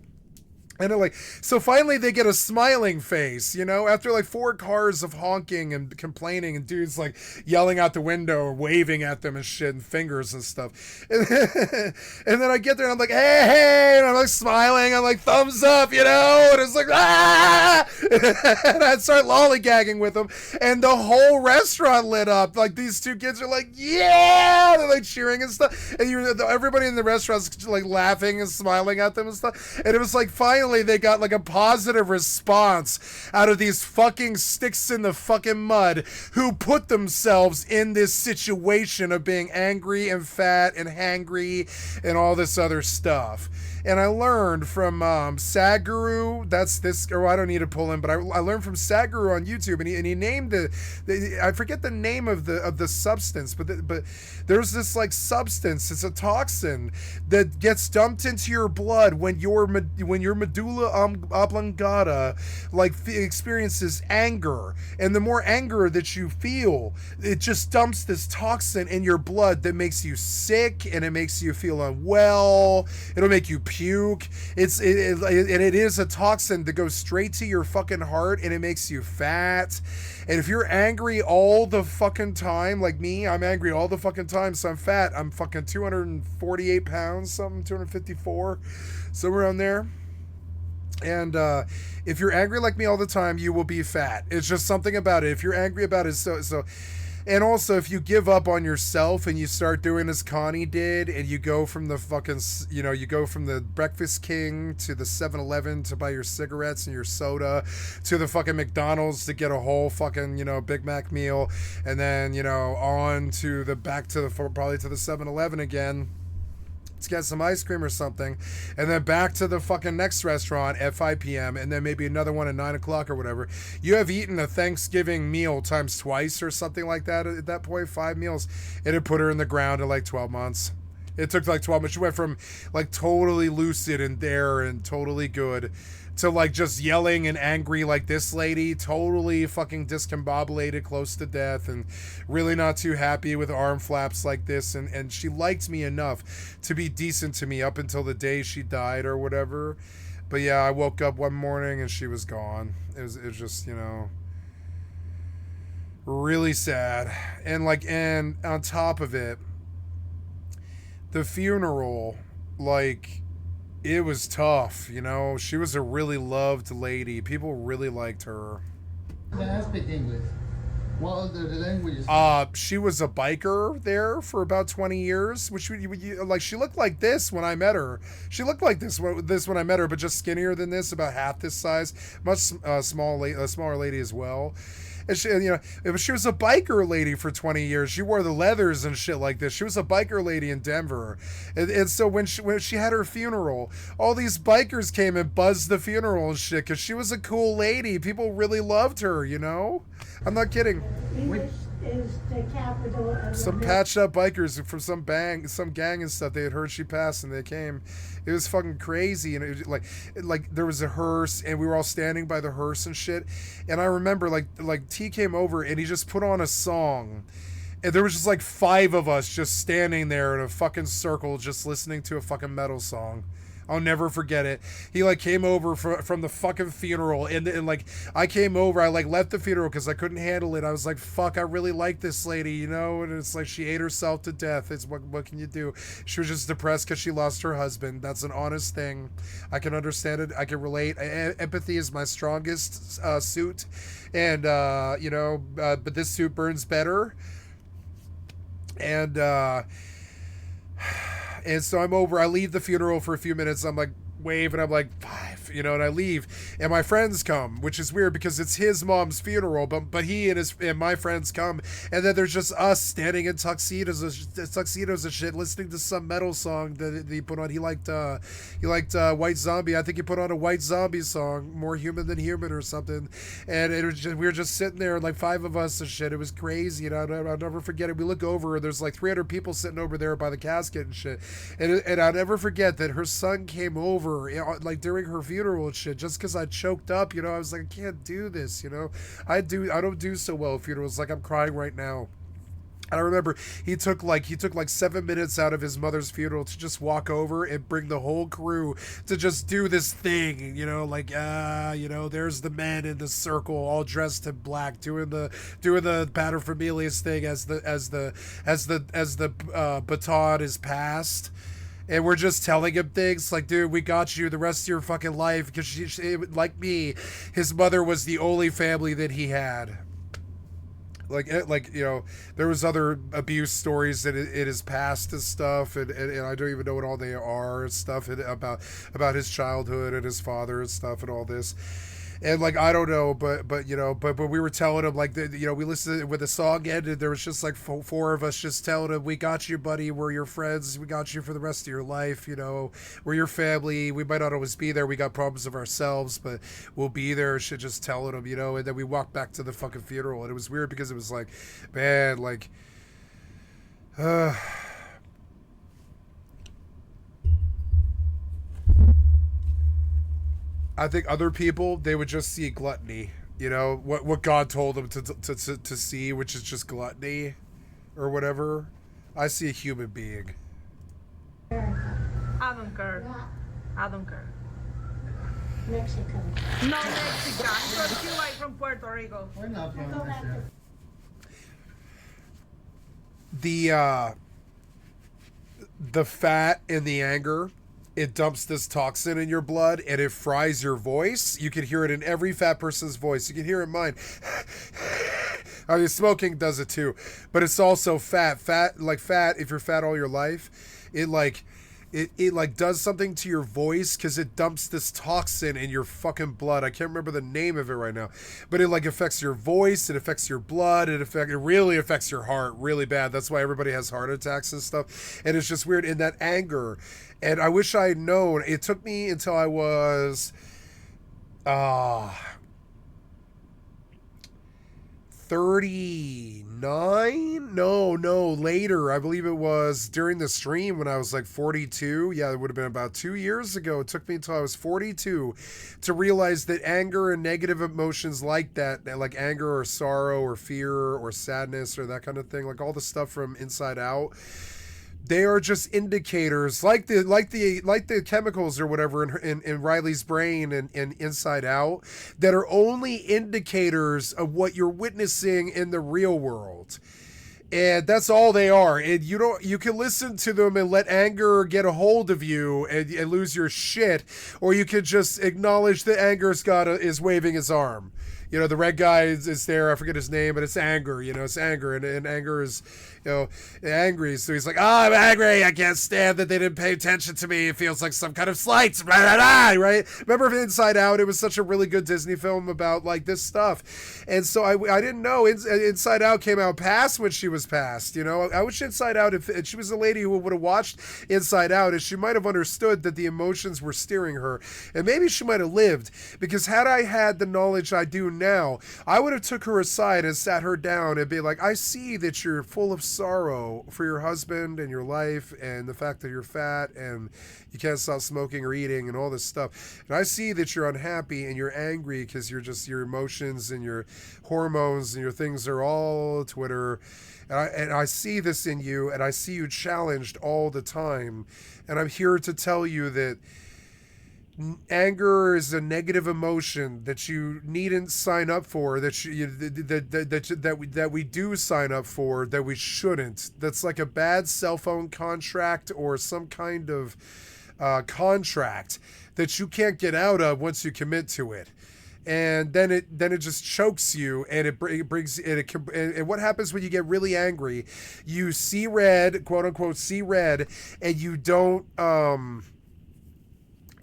And they're like, so finally they get a smiling face, you know, after like 4 cars of honking and complaining and dudes like yelling out the window or waving at them and shit and fingers and stuff. And then I get there and I'm like, hey, and I'm like smiling. I'm like, thumbs up, you know, and it's like, ah, and I start lollygagging with them. And the whole restaurant lit up. Like these 2 kids are like, yeah, they're like cheering and stuff. And everybody in the restaurant's like laughing and smiling at them and stuff. And it was like, finally, they got like a positive response out of these fucking sticks in the fucking mud who put themselves in this situation of being angry and fat and hangry and all this other stuff. And I learned from Sadhguru, that's this, or I don't need to pull him, but I learned from Sadhguru on YouTube, and he named I forget the name of the substance, but there's this like substance, it's a toxin that gets dumped into your blood when your medulla oblongata like experiences anger, and the more anger that you feel, it just dumps this toxin in your blood that makes you sick and it makes you feel unwell. It'll make you puke. And it is a toxin that goes straight to your fucking heart and it makes you fat. And if you're angry all the fucking time, like me, I'm angry all the fucking time, so I'm fat. I'm fucking 248 pounds, something, 254, somewhere around there. And if you're angry like me all the time, you will be fat. It's just something about it. If you're angry about it, so. And also, if you give up on yourself and you start doing as Connie did, and you go from the fucking, you know, you go from the Breakfast King to the 7-Eleven to buy your cigarettes and your soda, to the fucking McDonald's to get a whole fucking, you know, Big Mac meal, and then, you know, on to the, probably to the 7-Eleven again, to get some ice cream or something, and then back to the fucking next restaurant at 5 p.m. and then maybe another one at 9 o'clock or whatever. You have eaten a Thanksgiving meal times twice or something like that at that point, 5 meals. It had put her in the ground in like 12 months. It took like 12 months. She went from like totally lucid and there and totally good to like just yelling and angry like this lady, totally fucking discombobulated, close to death, and really not too happy with arm flaps like this. And she liked me enough to be decent to me up until the day she died or whatever. But yeah, I woke up one morning and she was gone. It was just, you know, really sad. And like, and on top of it, the funeral, like, It was tough, you know. She was a really loved lady. People really liked her. I speak English. What other languages? She was a biker there for about 20 years, which like she looked like this when I met her. She looked like this when I met her, but just skinnier than this, about half this size, much smaller lady as well. And she, you know, she was a biker lady for 20 years. She wore the leathers and shit like this. She was a biker lady in Denver. And so when she had her funeral, all these bikers came and buzzed the funeral and shit because she was a cool lady. People really loved her, you know? I'm not kidding. English is the capital of Some patched up bikers from some gang and stuff. They had heard she passed and they came. It was fucking crazy, and it was like there was a hearse, and we were all standing by the hearse and shit. And I remember like T came over and he just put on a song, and there was just like 5 of us just standing there in a fucking circle, just listening to a fucking metal song. I'll never forget it. He like came over from the fucking funeral, and like I came over, I like left the funeral because I couldn't handle it. I was like, fuck, I really like this lady, you know. And it's like she ate herself to death. It's what can you do? She was just depressed because she lost her husband. That's an honest thing. I can understand it. I can relate. Empathy is my strongest suit, and you know, but this suit burns better. And so I'm over, I leave the funeral for a few minutes, I'm like, wave, and I'm like, 5, you know, and I leave, and my friends come, which is weird because it's his mom's funeral, but he and my friends come, and then there's just us standing in tuxedos and shit, listening to some metal song that he put on. He liked White Zombie. I think he put on a White Zombie song, More Human Than Human or something, and it was just, we were just sitting there, like 5 of us and shit. It was crazy, and I'll never forget it. We look over, and there's like 300 people sitting over there by the casket and shit, and I'll never forget that her son came over, like during her funeral and shit, just because I choked up, you know. I was like, I can't do this, you know. I don't do so well at funerals. Like, I'm crying right now. And I remember he took like 7 minutes out of his mother's funeral to just walk over and bring the whole crew to just do this thing, you know, like you know, there's the men in the circle all dressed in black doing the paterfamilias thing as the baton is passed. And we're just telling him things like, dude, we got you the rest of your fucking life. Because she, like me, his mother was the only family that he had. Like you know, there was other abuse stories that it has passed and stuff, and I don't even know what all they are and stuff, and about his childhood and his father and stuff and all this. And like, I don't know, but you know, but we were telling him, like, you know, we listened when the song ended, there was just like 4 of us just telling him, we got you, buddy, we're your friends, we got you for the rest of your life, you know, we're your family, we might not always be there, we got problems of ourselves, but we'll be there, shit, just telling him, you know. And then we walked back to the fucking funeral, and it was weird because it was like, man, like, I think other people, they would just see gluttony, you know, what God told them to see, which is just gluttony or whatever. I see a human being. I don't care. I don't care. Mexico. No, Mexican. But you like from Puerto Rico. We're not from Mexico. The fat and the anger, it dumps this toxin in your blood, and it fries your voice. You can hear it in every fat person's voice. You can hear it in mine. I mean, smoking does it too, but it's also fat. If you're fat all your life, it does something to your voice because it dumps this toxin in your fucking blood. I can't remember the name of it right now, but it like affects your voice, it affects your blood, it really affects your heart really bad. That's why everybody has heart attacks and stuff. And it's just weird in that anger. And I wish I had known. It took me until I was 39? No, later. I believe it was during the stream when I was like 42. Yeah, it would have been about 2 years ago. It took me until I was 42 to realize that anger and negative emotions like that, like anger or sorrow or fear or sadness or that kind of thing, like all the stuff from Inside Out, they are just indicators, like the chemicals or whatever in Riley's brain and Inside Out, that are only indicators of what you're witnessing in the real world. And that's all they are. And you can listen to them and let anger get a hold of you and lose your shit, or you can just acknowledge that anger's is waving his arm. You know, the red guy is there. I forget his name, but it's anger. You know, it's anger, and anger is, you know, angry. So he's like, "Oh, I'm angry. I can't stand that they didn't pay attention to me. It feels like some kind of slight." Right? Remember Inside Out? It was such a really good Disney film about like this stuff. And so I didn't know Inside Out came out past when she was passed. You know, I wish Inside Out, if she was a lady who would have watched Inside Out, and she might have understood that the emotions were steering her, and maybe she might have lived. Because had I had the knowledge I do now, I would have took her aside and sat her down and be like, I see that you're full of sorrow for your husband and your life and the fact that you're fat and you can't stop smoking or eating and all this stuff. And I see that you're unhappy and you're angry because your emotions and your hormones and your things are all Twitter. And I see this in you, and I see you challenged all the time. And I'm here to tell you that anger is a negative emotion that you needn't sign up for, that we do sign up for, that we shouldn't. That's like a bad cell phone contract or some kind of contract that you can't get out of once you commit to it. And then it just chokes you, and it brings it. And what happens when you get really angry? You see red, quote unquote, see red, and you don't.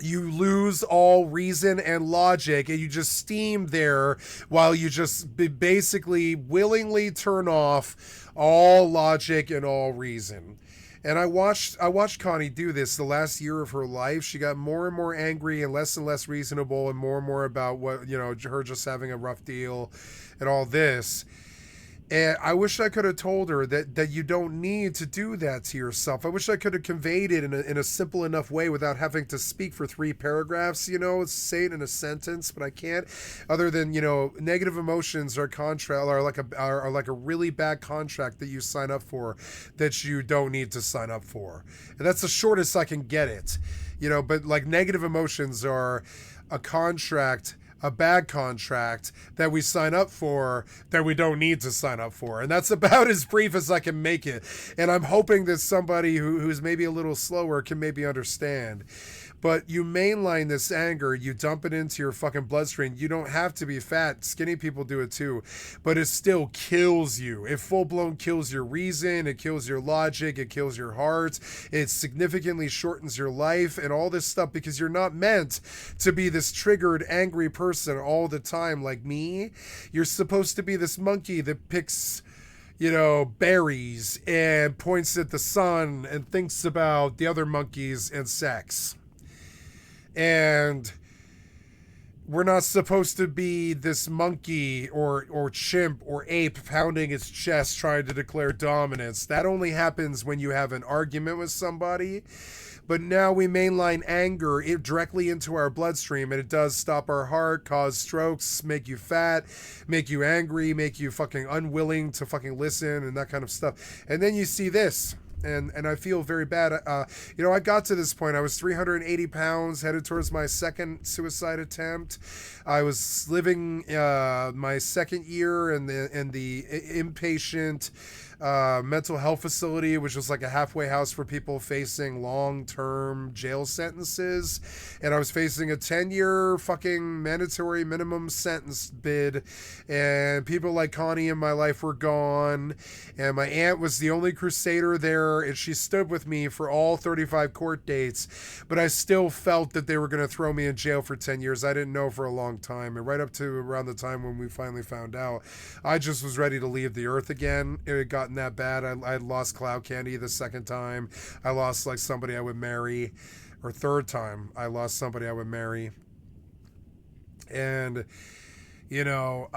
You lose all reason and logic, and you just steam there while you just basically willingly turn off all logic and all reason. And I watched Connie do this the last year of her life. She got more and more angry and less reasonable, and more about what, you know, her just having a rough deal and all this. And I wish I could have told her that you don't need to do that to yourself. I wish I could have conveyed it in a simple enough way without having to speak for 3 paragraphs, you know, say it in a sentence, but I can't. Other than, you know, negative emotions are like a really bad contract that you sign up for that you don't need to sign up for. And that's the shortest I can get it. You know, but like negative emotions are a contract, a bad contract that we sign up for that we don't need to sign up for. And that's about as brief as I can make it. And I'm hoping that somebody who's maybe a little slower can maybe understand. But you mainline this anger, you dump it into your fucking bloodstream. You don't have to be fat. Skinny people do it too. But it still kills you. It full-blown kills your reason. It kills your logic. It kills your heart. It significantly shortens your life and all this stuff, because you're not meant to be this triggered, angry person all the time like me. You're supposed to be this monkey that picks, you know, berries and points at the sun and thinks about the other monkeys and sex. And we're not supposed to be this monkey or chimp or ape pounding its chest trying to declare dominance. That only happens when you have an argument with somebody. But now we mainline anger directly into our bloodstream, and it does stop our heart, cause strokes, make you fat, make you angry, make you fucking unwilling to fucking listen, and that kind of stuff. And then you see this. And I feel very bad. You know, I got to this point. I was 380 pounds, headed towards my second suicide attempt. I was living my second year in the inpatient mental health facility, which was like a halfway house for people facing long-term jail sentences. And I was facing a 10-year fucking mandatory minimum sentence bid. And people like Connie in my life were gone. And my aunt was the only crusader there, and she stood with me for all 35 court dates. But I still felt that they were going to throw me in jail for 10 years. I didn't know for a long time. And right up to around the time when we finally found out, I just was ready to leave the earth again. It had gotten that bad. I had lost cloud candy the second time. I lost like somebody I would marry. Or third time, I lost somebody I would marry. And you know,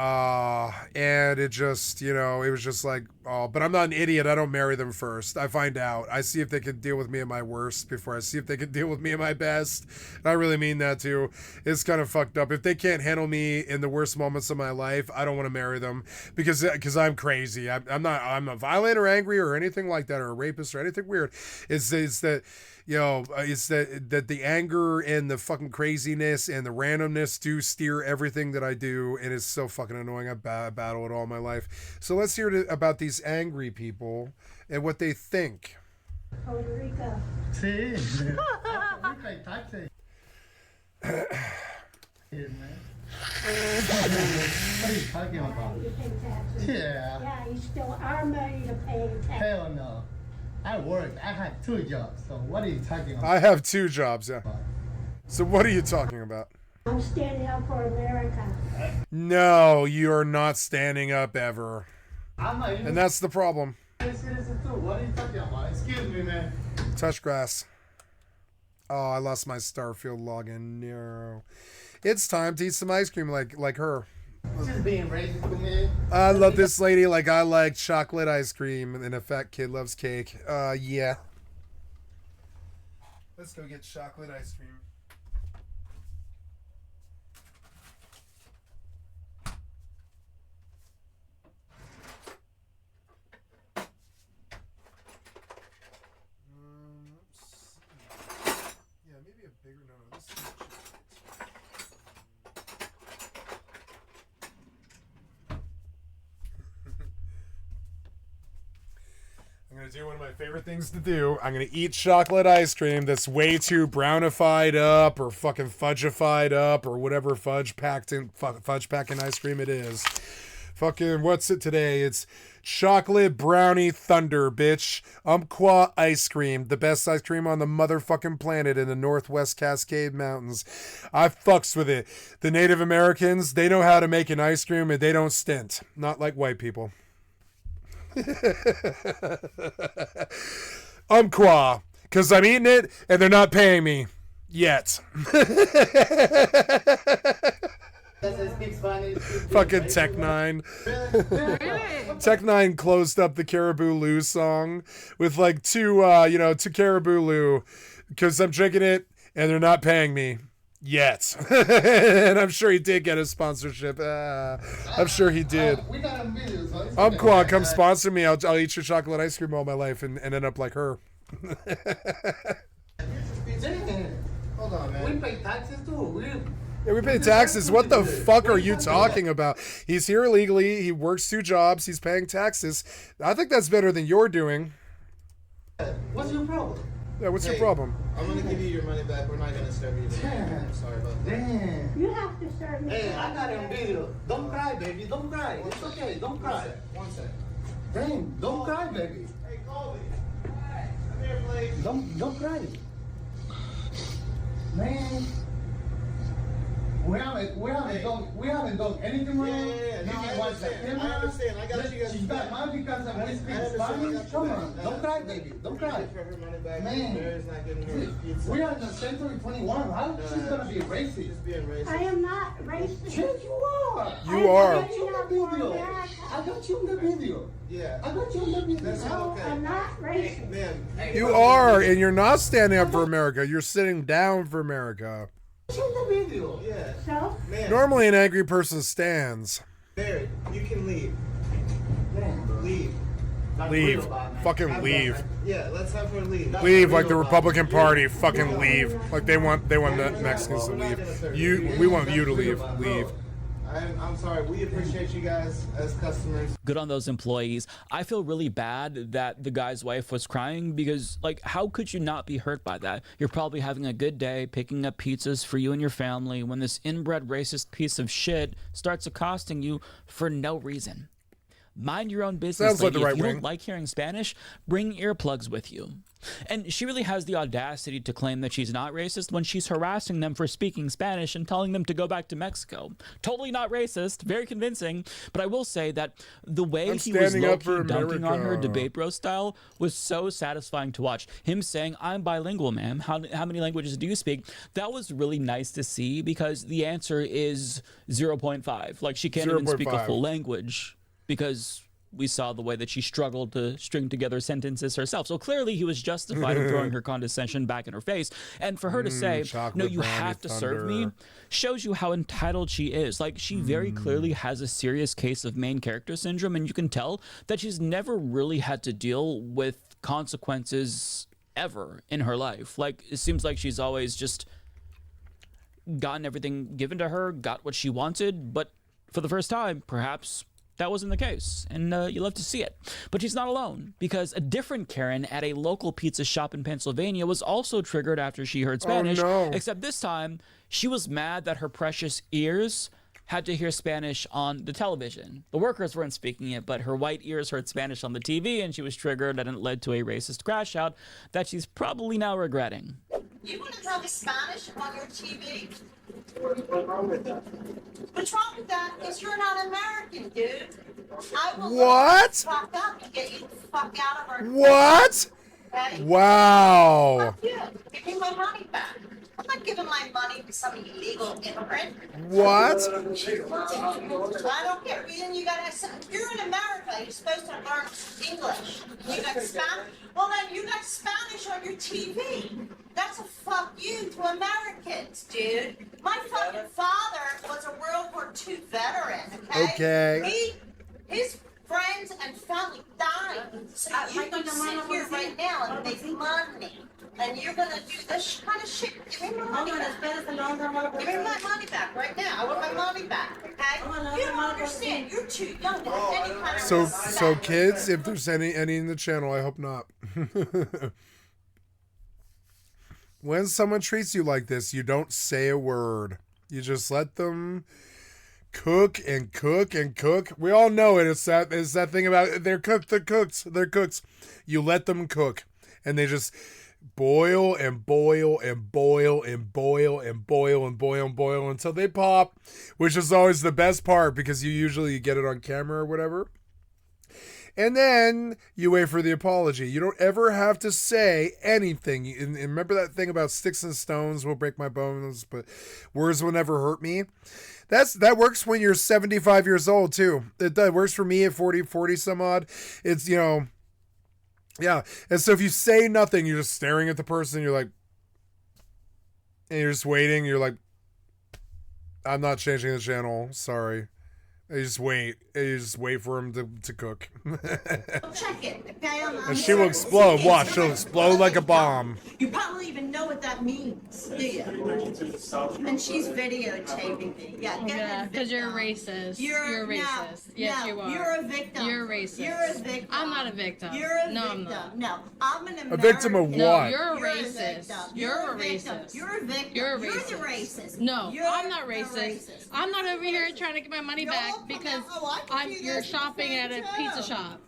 and it just, you know, it was just like, oh, but I'm not an idiot. I don't marry them first. I find out. I see if they can deal with me at my worst before I see if they can deal with me at my best. And I really mean that too. It's kind of fucked up. If they can't handle me in the worst moments of my life, I don't want to marry them because I'm crazy. I'm not violent or angry or anything like that, or a rapist or anything weird. It's that, you know, it's that the anger and the fucking craziness and the randomness do steer everything that I do, and it's so fucking annoying. I battle it all my life. So let's hear about these these angry people and what they think. Puerto Rico. Sí. Puerto Rico y taxes. What are you talking about? You pay taxes. Yeah. Yeah, you still are money to pay taxes. Hell no. I work. I have 2 jobs. So what are you talking about? I have 2 jobs, yeah. So what are you talking about? I'm standing up for America. No, you are not standing up ever. I'm not even And that's the problem. a citizen too. What are you talking about? Excuse me, man. Touch grass. Oh, I lost my Starfield login. No. It's time to eat some ice cream like her. She's being racist to me. I love this lady like I like chocolate ice cream and a fat kid loves cake. Yeah. Let's go get chocolate ice cream. Yeah, maybe a bigger no. This is I'm gonna do one of my favorite things to do. I'm gonna eat chocolate ice cream that's way too brownified up or fucking fudgified up or whatever fudge packing ice cream it is. Fucking what's it today? It's chocolate brownie thunder, bitch. Umpqua ice cream, the best ice cream on the motherfucking planet in the Northwest Cascade Mountains. I fucks with it. The Native Americans, they know how to make an ice cream and they don't stint. Not like white people. Umpqua, because I'm eating it and they're not paying me yet. Fucking Tech 9. Tech 9 closed up the Caribou Lou song with like two Caribou Lou because I'm drinking it and they're not paying me yet. And I'm sure he did get a sponsorship. I'm sure he did. We got a video, so it's Umpqua, come sponsor me. I'll eat your chocolate ice cream all my life and end up like her. Hold on, man. We pay taxes too. Yeah, we pay taxes. What the fuck are you talking about? He's here illegally. He works 2 jobs. He's paying taxes. I think that's better than you're doing. What's your problem? Yeah, what's your problem? I'm gonna give you your money back. We're not gonna serve you. I'm sorry about that. Damn. You have to serve me. Hey, I got it on video. Don't cry, baby. Don't cry. It's okay. Don't cry. One sec. Damn. Don't cry, baby. Hey, Colby. Come here, please. Don't cry. Man. We haven't done anything wrong. Yeah. No, I understand. I got you guys. She's got mad because of we speak Spanish. Come on. Don't cry, baby. Don't cry. Man. We are in the century 21. How she's gonna be racist? I am not racist. Yes, you are. You are. I got you in the video. I got you in the video. Yeah. I got you in the video. That's not okay. I'm not racist. Man. You are, and you're not standing up for America. You're sitting down for America. In the video. Yeah. So? Man. Normally, an angry person stands. Barry, you can leave. Leave. Leave. Fucking leave. Yeah, let's have her leave. Leave like the Republican Party. Fucking leave. Like they want the Mexicans to leave. We want you to leave. Leave. I'm sorry. We appreciate you guys as customers. Good on those employees. I feel really bad that the guy's wife was crying because, like, how could you not be hurt by that? You're probably having a good day picking up pizzas for you and your family when this inbred racist piece of shit starts accosting you for no reason. Mind your own business. Sounds like the right if you wing. don't like hearing Spanish, bring earplugs with you. And she really has the audacity to claim that she's not racist when she's harassing them for speaking Spanish and telling them to go back to Mexico. Totally not racist, very convincing. But I will say that the way he was low-key dunking on her debate bro style was so satisfying to watch. Him saying, "I'm bilingual, ma'am. How many languages do you speak?" That was really nice to see because the answer is 0.5. Like she can't even speak a full language because we saw the way that she struggled to string together sentences herself. So clearly he was justified in throwing her condescension back in her face. And for her to say, no, you have to serve me, shows you how entitled she is. Like, she very clearly has a serious case of main character syndrome, and you can tell that she's never really had to deal with consequences ever in her life. Like, it seems like she's always just gotten everything given to her, got what she wanted, but for the first time, perhaps that wasn't the case, and you love to see it. But she's not alone, because a different Karen at a local pizza shop in Pennsylvania was also triggered after she heard Spanish, except this time she was mad that her precious ears had to hear Spanish on the television. The workers weren't speaking it, but her white ears heard Spanish on the TV, and she was triggered, and it led to a racist crash out that she's probably now regretting. You want to tell me Spanish on your TV? What's wrong with that? What's wrong with that is you're not American, dude. I will What? fuck up and get you the fuck out of our What? Okay? Wow. Fuck you. Give me my money back. I'm not giving my money to some illegal immigrant. What? I don't care. You gotta. You're in America. You're supposed to learn English. You got Spanish. Well, then you got Spanish on your TV. That's a fuck you to Americans, dude. My fucking father was a World War II veteran. Okay. His friends and family died, so you can sit here right now and make money. And you're gonna do this kind of shit. Give me my money back. Give me my money back right now. I want my money back, okay? You don't understand. You're too young to have any kind of So kids, if there's any in the channel, I hope not. When someone treats you like this, you don't say a word. You just let them cook and cook and cook. We all know it. It's that thing about they're cooks. You let them cook, and they just boil and boil and boil and boil and boil and boil and boil until they pop, which is always the best part because you usually get it on camera or whatever. And then you wait for the apology. You don't ever have to say anything. And remember that thing about sticks and stones will break my bones, but words will never hurt me. That works when you're 75 years old too. It works for me at 40 some odd. It's, yeah. And so if you say nothing, you're just staring at the person, you're like, and you're just waiting, you're like, I'm not changing the channel, sorry. You just wait for him to cook. Check it, okay? And she will explode. Watch, she'll explode like a bomb. You probably even know what that means, do you? And she's videotaping me. Yeah, because you're racist. You're racist. Yes, you are. You're a victim. You're racist. You're a victim. I'm not a victim. You're a victim. No, I'm not. No, I'm an American. A victim of what? No, you're a racist. You're a racist. You're a victim. You're a racist. You're the racist. No, I'm not racist. I'm not over here trying to get my money back because you're shopping at a pizza shop.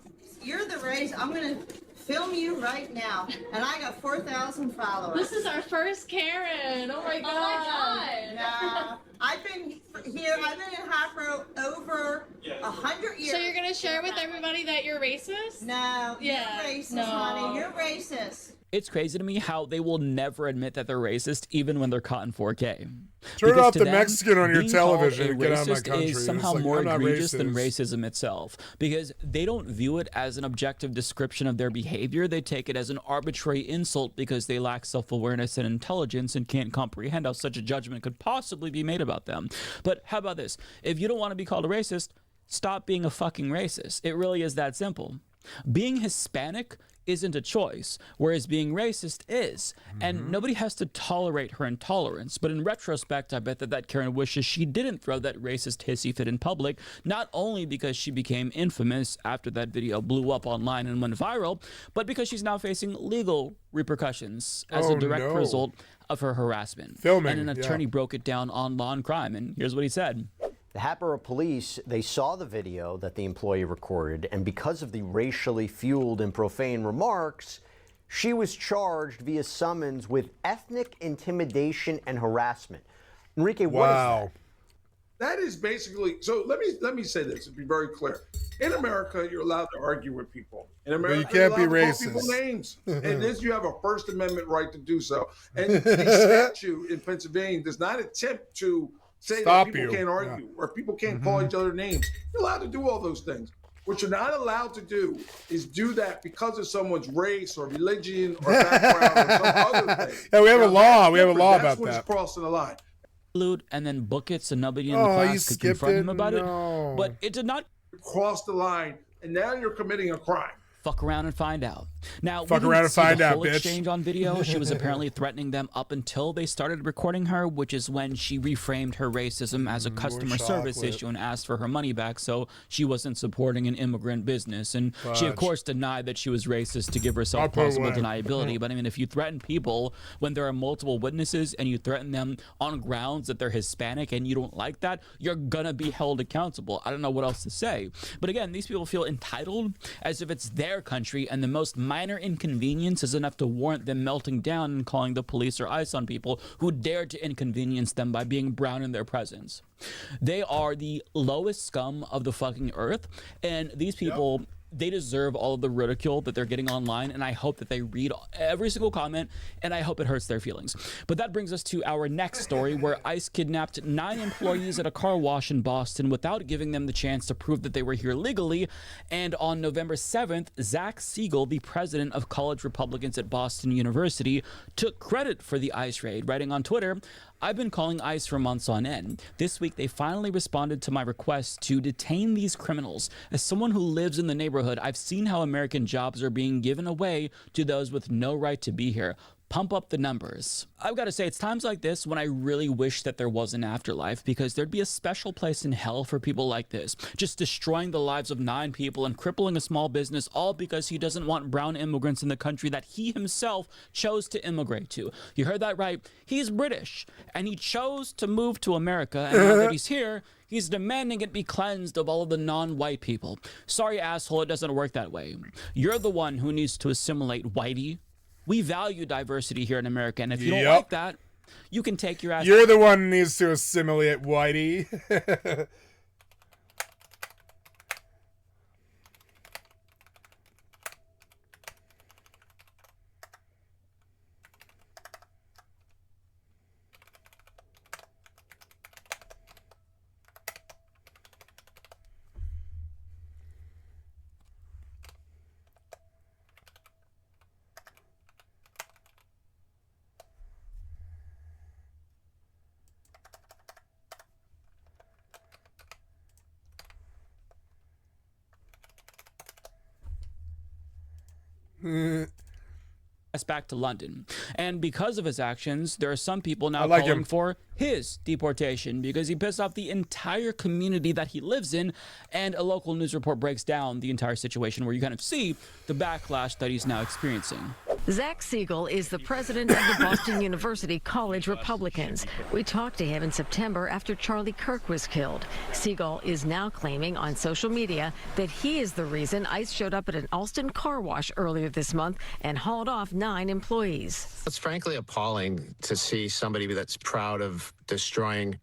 You're the racist. I'm gonna film you right now, and I got 4,000 followers. This is our first Karen. Oh my god. Nah, I've been here. I've been in Hafro over 100 years. So you're gonna share with everybody that you're racist? No. Yeah. You're racist, no. honey. You're racist. It's crazy to me how they will never admit that they're racist, even when they're caught in 4K. Turn Because off to the them, Mexican on your being television called and a get out of my racist country. is somehow It's like, more I'm not egregious than racist. racism itself, because they don't view it as an objective description of their behavior. They take it as an arbitrary insult because they lack self-awareness and intelligence and can't comprehend how such a judgment could possibly be made about them. But how about this? If you don't want to be called a racist, stop being a fucking racist. It really is that simple. Being Hispanic isn't a choice, whereas being racist is. And nobody has to tolerate her intolerance. But in retrospect, I bet that Karen wishes she didn't throw that racist hissy fit in public, not only because she became infamous after that video blew up online and went viral, but because she's now facing legal repercussions as a direct result of her harassment. And an attorney broke it down on Law and Crime, and here's what he said. The Hatboro police, they saw the video that the employee recorded, and because of the racially fueled and profane remarks, she was charged via summons with ethnic intimidation and harassment. Enrique, what is that? That is basically, so let me say this to be very clear. In America, you're allowed to argue with people. In America, but you can't be you're allowed racist. to call people names. And this, you have a First Amendment right to do so. And the statute in Pennsylvania does not attempt to say that people can't argue or people can't call each other names. You're allowed to do all those things. What you're not allowed to do is do that because of someone's race or religion or background or some other thing. Yeah, we have a law. We have a law That's about what's that. crossing the line. And then book it so nobody in the class could confront him about it. But it did not cross the line, and now you're committing a crime. Fuck around and find out. Now, fuck we around didn't and see find the out, whole bitch. exchange on video. She was apparently threatening them up until they started recording her, which is when she reframed her racism as a customer service chocolate. issue and asked for her money back, so she wasn't supporting an immigrant business. And she, of Fudge. course, denied that she was racist to give herself I'll put possible away. deniability. But I mean, if you threaten people when there are multiple witnesses and you threaten them on grounds that they're Hispanic and you don't like that, you're gonna be held accountable. I don't know what else to say. But again, these people feel entitled as if it's their country, and the most minor inconvenience is enough to warrant them melting down and calling the police or ICE on people who dared to inconvenience them by being brown in their presence. They are the lowest scum of the fucking earth, and these people, they deserve all of the ridicule that they're getting online, and I hope that they read every single comment, and I hope it hurts their feelings. But that brings us to our next story, where ICE kidnapped 9 employees at a car wash in Boston without giving them the chance to prove that they were here legally. And on November 7th, Zach Siegel, the president of College Republicans at Boston University, took credit for the ICE raid, writing on Twitter, "I've been calling ICE for months on end. This week, they finally responded to my request to detain these criminals. As someone who lives in the neighborhood, I've seen how American jobs are being given away to those with no right to be here. Pump up the numbers." I've got to say, it's times like this when I really wish that there was an afterlife, because there'd be a special place in hell for people like this, just destroying the lives of 9 people and crippling a small business, all because he doesn't want brown immigrants in the country that he himself chose to immigrate to. You heard that right. He's British, and he chose to move to America, and now that he's here, he's demanding it be cleansed of all of the non-white people. Sorry, asshole, it doesn't work that way. You're the one who needs to assimilate, whitey. We value diversity here in America, and if you don't like that, you can take your ass. You're the one who needs to assimilate, whitey. Back to London. And because of his actions, there are some people now like calling him. for his deportation because he pissed off the entire community that he lives in. And a local news report breaks down the entire situation, where you kind of see the backlash that he's now experiencing. Zach Siegel is the president of the Boston University College Republicans. We talked to him in September after Charlie Kirk was killed. Siegel is now claiming on social media that he is the reason ICE showed up at an Alston car wash earlier this month and hauled off 9 employees. It's frankly appalling to see somebody that's proud of destroying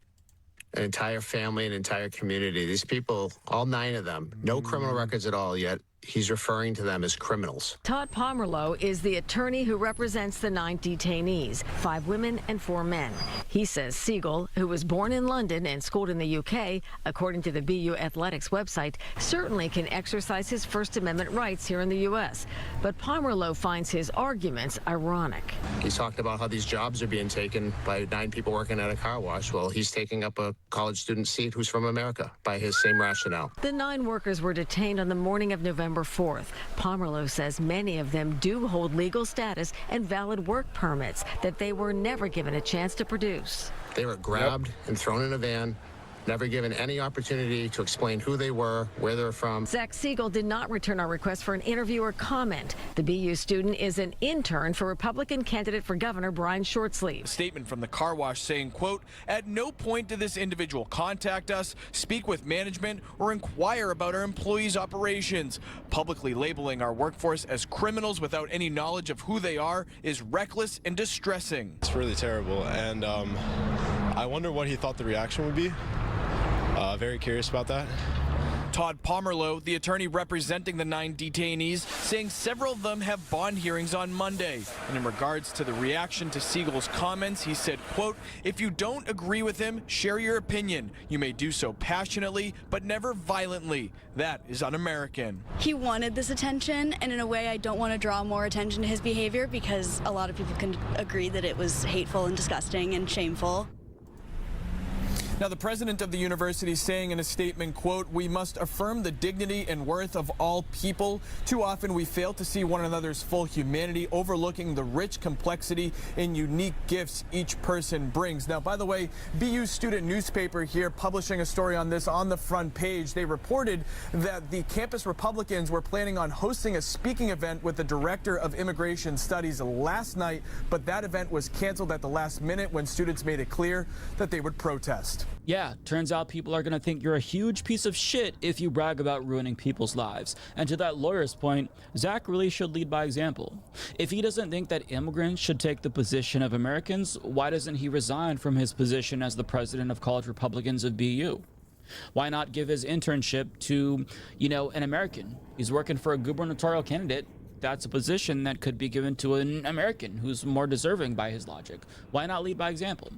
an entire family, an entire community. These people, all 9 of them, no criminal records at all, yet he's referring to them as criminals. Todd Pomerleau is the attorney who represents the 9 detainees, 5 women and 4 men. He says Siegel, who was born in London and schooled in the UK, according to the BU Athletics website, certainly can exercise his First Amendment rights here in the U.S. But Pomerleau finds his arguments ironic. He's talked about how these jobs are being taken by 9 people working at a car wash. Well, he's taking up a college student seat who's from America by his same rationale. The 9 workers were detained on the morning of November 4th. Pomerleau says many of them do hold legal status and valid work permits that they were never given a chance to produce. They were grabbed and thrown in a van, never given any opportunity to explain who they were, where they're from. Zach Siegel did not return our request for an interview or comment. The BU student is an intern for Republican candidate for governor Brian Shortsleeve. A statement from the car wash saying, quote, "At no point did this individual contact us, speak with management, or inquire about our employees' operations. Publicly labeling our workforce as criminals without any knowledge of who they are is reckless and distressing." It's really terrible, and I wonder what he thought the reaction would be. Very curious about that. Todd Pomerleau, the attorney representing the 9 detainees, saying several of them have bond hearings on Monday. And in regards to the reaction to Siegel's comments, he said, quote, "If you don't agree with him, share your opinion. You may do so passionately, but never violently. That is un-American." He wanted this attention, and in a way I don't want to draw more attention to his behavior, because a lot of people can agree that it was hateful and disgusting and shameful. Now, the president of the university saying in a statement, quote, "We must affirm the dignity and worth of all people. Too often we fail to see one another's full humanity, overlooking the rich complexity and unique gifts each person brings." Now, by the way, BU's student newspaper here publishing a story on this on the front page. They reported that the campus Republicans were planning on hosting a speaking event with the director of immigration studies last night, but that event was canceled at the last minute when students made it clear that they would protest. Yeah, turns out people are going to think you're a huge piece of shit if you brag about ruining people's lives. And to that lawyer's point, Zach really should lead by example. If he doesn't think that immigrants should take the position of Americans, why doesn't he resign from his position as the president of College Republicans of BU? Why not give his internship to, an American? He's working for a gubernatorial candidate. That's a position that could be given to an American who's more deserving by his logic. Why not lead by example?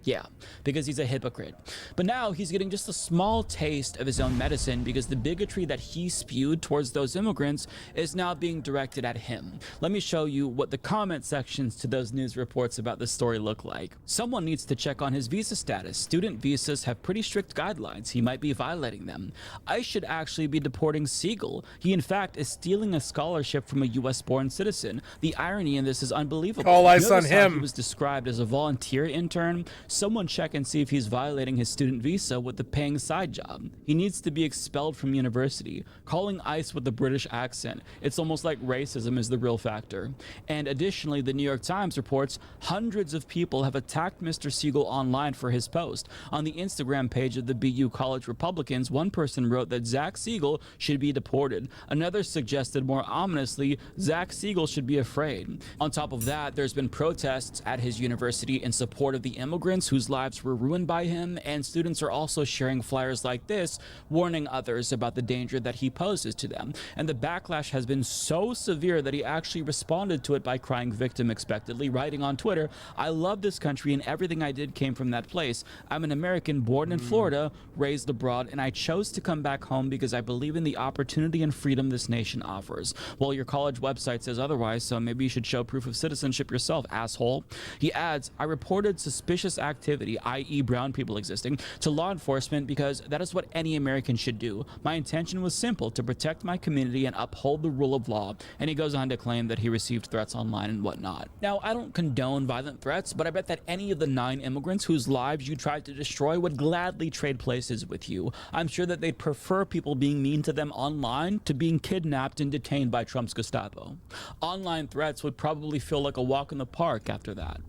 Yeah, because he's a hypocrite. But now he's getting just a small taste of his own medicine because the bigotry that he spewed towards those immigrants is now being directed at him. Let me show you what the comment sections to those news reports about this story look like. Someone needs to check on his visa status. Student visas have pretty strict guidelines. He might be violating them. ICE should actually be deporting Siegel. He in fact is stealing a scholarship from a US-born citizen. The irony in this is unbelievable. Call ICE on Notice how him. He was described as a volunteer intern. Someone check and see if he's violating his student visa with a paying side job. He needs to be expelled from university. Calling ICE with a British accent, it's almost like racism is the real factor. And additionally, the New York Times reports hundreds of people have attacked Mr. Siegel online for his post. On the Instagram page of the BU College Republicans, one person wrote that Zach Siegel should be deported. Another suggested more ominously, Zach Siegel should be afraid. On top of that, there's been protests at his university in support of the immigrants whose lives were ruined by him, and students are also sharing flyers like this, warning others about the danger that he poses to them. And the backlash has been so severe that he actually responded to it by crying victim expectantly, writing on Twitter, "I love this country and everything I did came from that place. I'm an American born in Florida, raised abroad, and I chose to come back home because I believe in the opportunity and freedom this nation offers." Well, your college website says otherwise, so maybe you should show proof of citizenship yourself, asshole. He adds, "I reported suspicious activity, i.e. brown people existing, to law enforcement because that is what any American should do. My intention was simple, to protect my community and uphold the rule of law." And he goes on to claim that he received threats online and whatnot. Now, I don't condone violent threats, but I bet that any of the 9 immigrants whose lives you tried to destroy would gladly trade places with you. I'm sure that they'd prefer people being mean to them online to being kidnapped and detained by Trump's Gestapo. Online threats would probably feel like a walk in the park after that.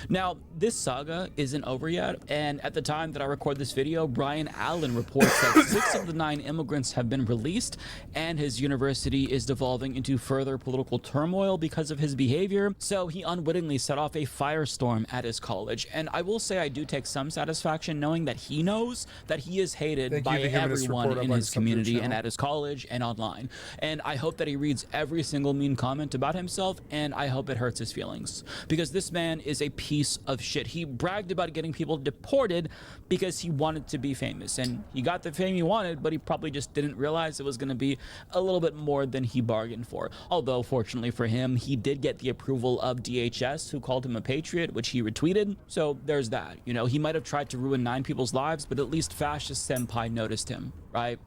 Now, this saga isn't over yet, and at the time that I record this video, Brian Allen reports that 6 of the 9 immigrants have been released, and his university is devolving into further political turmoil because of his behavior, so he unwittingly set off a firestorm at his college. And I will say I do take some satisfaction knowing that he knows that he is hated by everyone in his community and at his college and online. And I hope that he reads every single mean comment about himself, and I hope it hurts his feelings, because this man is a piece of shit. He bragged about getting people deported because he wanted to be famous, and he got the fame he wanted, but he probably just didn't realize it was going to be a little bit more than he bargained for. Although fortunately for him, he did get the approval of DHS, who called him a patriot, which he retweeted. So there's that. He might have tried to ruin 9 people's lives, but at least fascist senpai noticed him, right?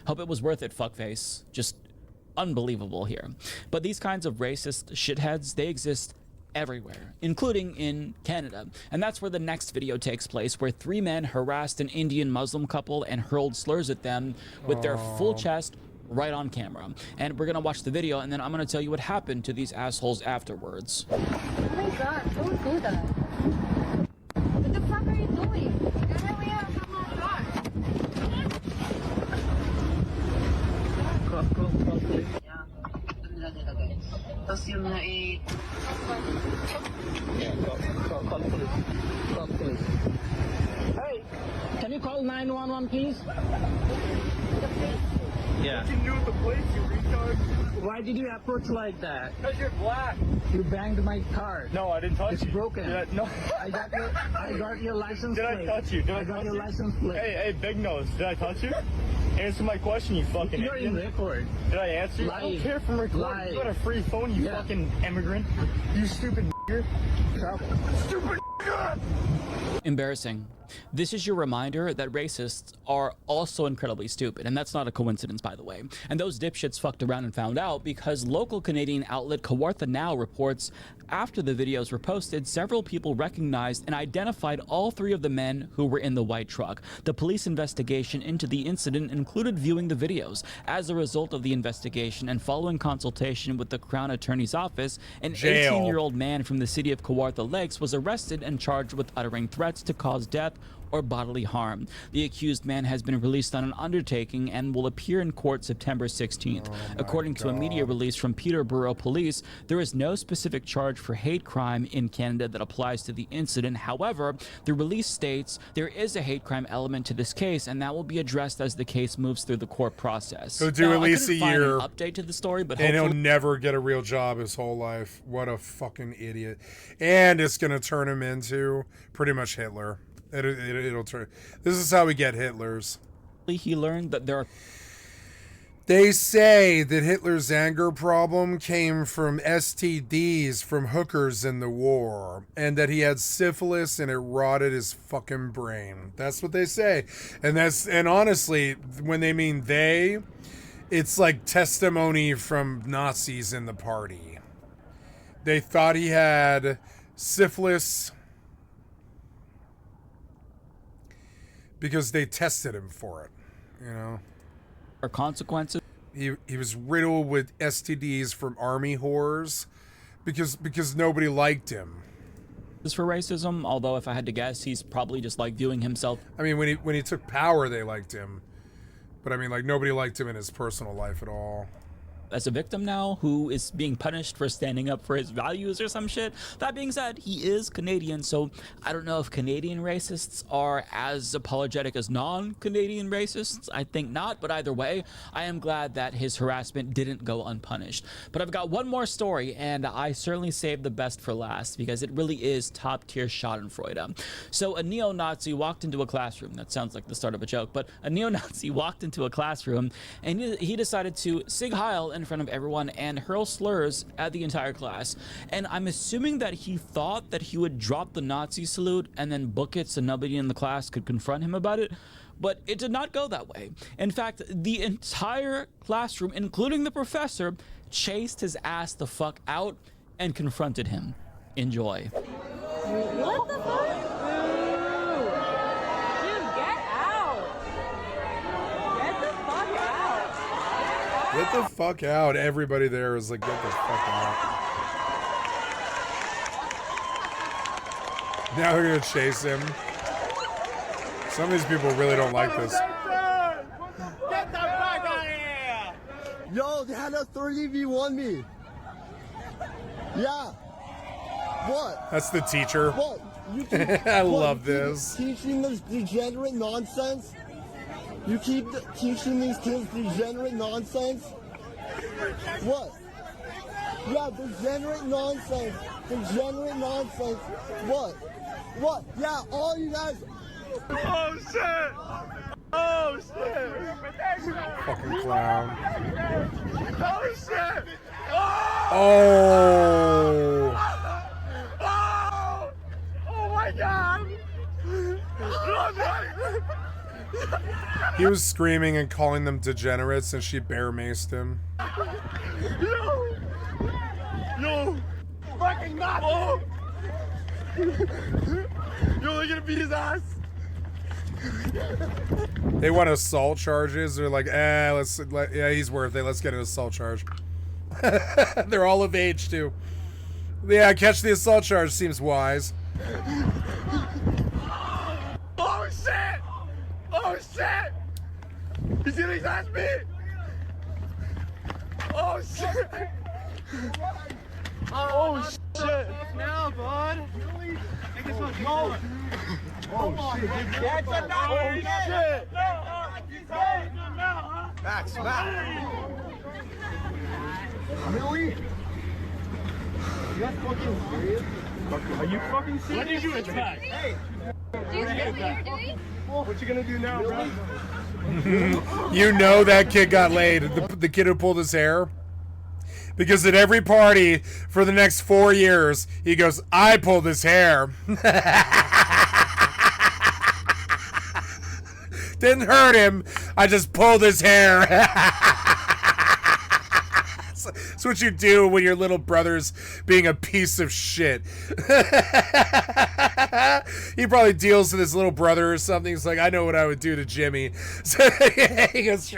Hope it was worth it, fuckface. Just unbelievable here. But these kinds of racist shitheads, they exist everywhere, including in Canada. And that's where the next video takes place, where 3 men harassed an Indian Muslim couple and hurled slurs at them with their full chest right on camera. And we're gonna watch the video, and then I'm gonna tell you what happened to these assholes afterwards. Oh my god, don't do that. What the fuck are you doing? Tapos yung Hey, can you call 911 please? Yeah. What you do with the police, you retard? Why did you approach like that? Because you're black. You banged my car. No, I didn't touch you. It's broken. No. I got your license plate. Did I touch you? I got your license plate. Hey, big nose. Did I touch you? Answer my question, you fucking You're idiot. in record. Did I answer you? I don't care from recording. You got a free phone, you fucking immigrant. You stupid nigger. Stupid Embarrassing. This is your reminder that racists are also incredibly stupid, and that's not a coincidence, by the way. And those dipshits fucked around and found out because local Canadian outlet Kawartha Now reports after the videos were posted, several people recognized and identified all 3 of the men who were in the white truck. The police investigation into the incident included viewing the videos. As a result of the investigation and following consultation with the Crown Attorney's Office, an 18-year-old man from the city of Kawartha Lakes was arrested and charged with uttering threats to cause death or bodily harm. The accused man has been released on an undertaking and will appear in court September 16th. According to a media release from Peterborough Police, there is no specific charge for hate crime in Canada that applies to the incident. However, the release states there is a hate crime element to this case, and that will be addressed as the case moves through the court process. He'll do at least a year. An update to the story, but and he'll never get a real job his whole life. What a fucking idiot! And it's gonna turn him into pretty much Hitler. It'll turn. This is how we get Hitlers. He learned that there are. They say that Hitler's anger problem came from STDs from hookers in the war, and that he had syphilis and it rotted his fucking brain. That's what they say, and honestly, when they mean they, it's like testimony from Nazis in the party. They thought he had syphilis because they tested him for it, you know. Or consequences. He was riddled with STDs from army whores because nobody liked him. This for racism, although if I had to guess, he's probably just like viewing himself. I mean, when he took power, they liked him, but I mean, like nobody liked him in his personal life at all. As a victim now who is being punished for standing up for his values or some shit. That being said, he is Canadian, so I don't know if Canadian racists are as apologetic as non-Canadian racists. I think not, but either way, I am glad that his harassment didn't go unpunished. But I've got one more story, and I certainly saved the best for last because it really is top-tier schadenfreude. So a neo-Nazi walked into a classroom. That sounds like the start of a joke, but a neo-Nazi walked into a classroom and he decided to Sig Heil in front of everyone and hurl slurs at the entire class. And I'm assuming that he thought that he would drop the Nazi salute and then book it so nobody in the class could confront him about it. But it did not go that way. In fact, the entire classroom, including the professor, chased his ass the fuck out and confronted him. Enjoy. What the fuck? Dude, get out. Get the fuck out. Get the fuck out. Everybody there is like, get the fuck out. Now they're gonna chase him. Some of these people really don't like this. Get the fuck out of here! Yo, they had a 30v1 me. Yeah. What? That's the teacher. What? You keep, I love this. Teaching this degenerate nonsense? You keep teaching these kids degenerate nonsense? What? Yeah, degenerate nonsense. Degenerate nonsense. What? What? Yeah, all you guys. Oh shit! Oh shit! Fucking clown. Oh shit! Oh! Oh! Oh my god! He was screaming and calling them degenerates, and she bear-maced him. Yo! Yo! Fucking not! Oh! Yo, they're gonna beat his ass! They want assault charges. They're like, yeah, he's worth it. Let's get an assault charge. They're all of age, too. Yeah, catch the assault charge seems wise. Oh shit! Oh shit! He's getting his ass beat! Oh shit! Oh shit! Now, bud! Make this one smaller! Oh shit! That's enough! Oh shit! Max, Max! Millie? You guys fucking serious? Are you fucking serious? What did you attack? Hey! Do you see what you're doing? What you gonna do now, bro? You know that kid got laid. The kid who pulled his hair. Because at every party for the next 4 years, he goes, I pulled his hair. Didn't hurt him. I just pulled his hair. That's what you do when your little brother's being a piece of shit. He probably deals with his little brother or something. He's like, I know what I would do to Jimmy. So he goes,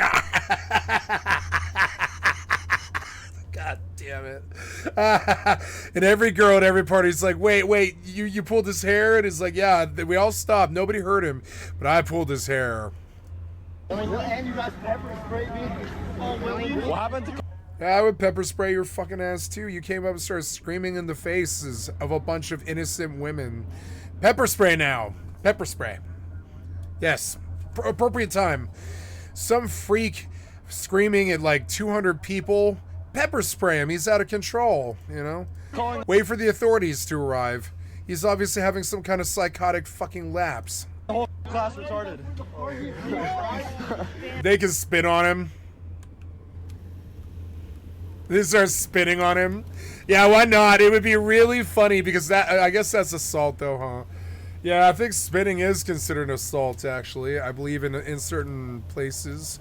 God damn it. And every girl at every party is like, wait, you pulled his hair? And it's like, yeah, we all stopped. Nobody hurt him, but I pulled his hair. And you guys pepper spray me. What happened to... I would pepper spray your fucking ass too. You came up and started screaming in the faces of a bunch of innocent women. Pepper spray now. Pepper spray. Yes. Appropriate time. Some freak screaming at like 200 people. Pepper spray him. He's out of control, you know? Wait for the authorities to arrive. He's obviously having some kind of psychotic fucking lapse. The whole class retarded. They can spit on him. They start spitting on him. Yeah, why not? It would be really funny because that, I guess that's assault though, huh? Yeah, I think spitting is considered assault actually. I believe in certain places.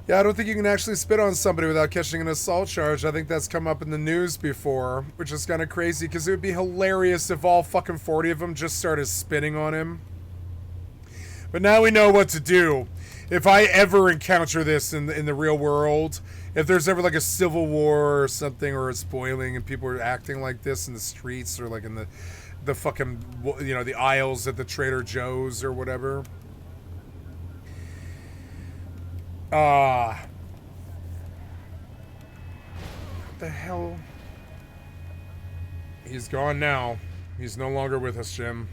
Yeah, I don't think you can actually spit on somebody without catching an assault charge. I think that's come up in the news before, which is kind of crazy because it would be hilarious if all fucking 40 of them just started spitting on him. But now we know what to do. If I ever encounter this in the real world, if there's ever like a civil war or something, or it's boiling and people are acting like this in the streets or like in the fucking, you know, the aisles at the Trader Joe's or whatever. What the hell? He's gone now. He's no longer with us, Jim.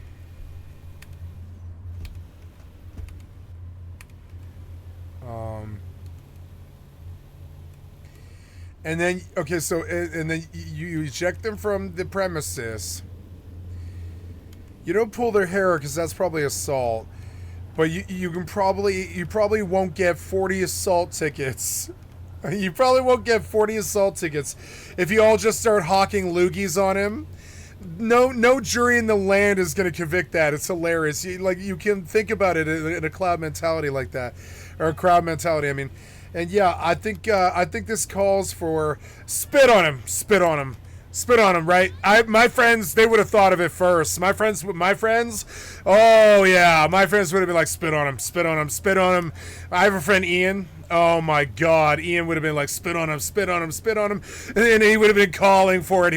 And then, okay, so, and then you eject them from the premises. You don't pull their hair because that's probably assault. But you probably won't get 40 assault tickets. You probably won't get 40 assault tickets if you all just start hawking loogies on him. No jury in the land is going to convict that. It's hilarious. You can think about it in a cloud mentality like that, or a crowd mentality. I mean, and yeah, I think this calls for spit on him, right? My friends, they would have thought of it first. My friends, oh yeah, my friends would have been like, spit on him. I have a friend, Ian. Oh my God, Ian would have been like, spit on him, and he would have been calling for it.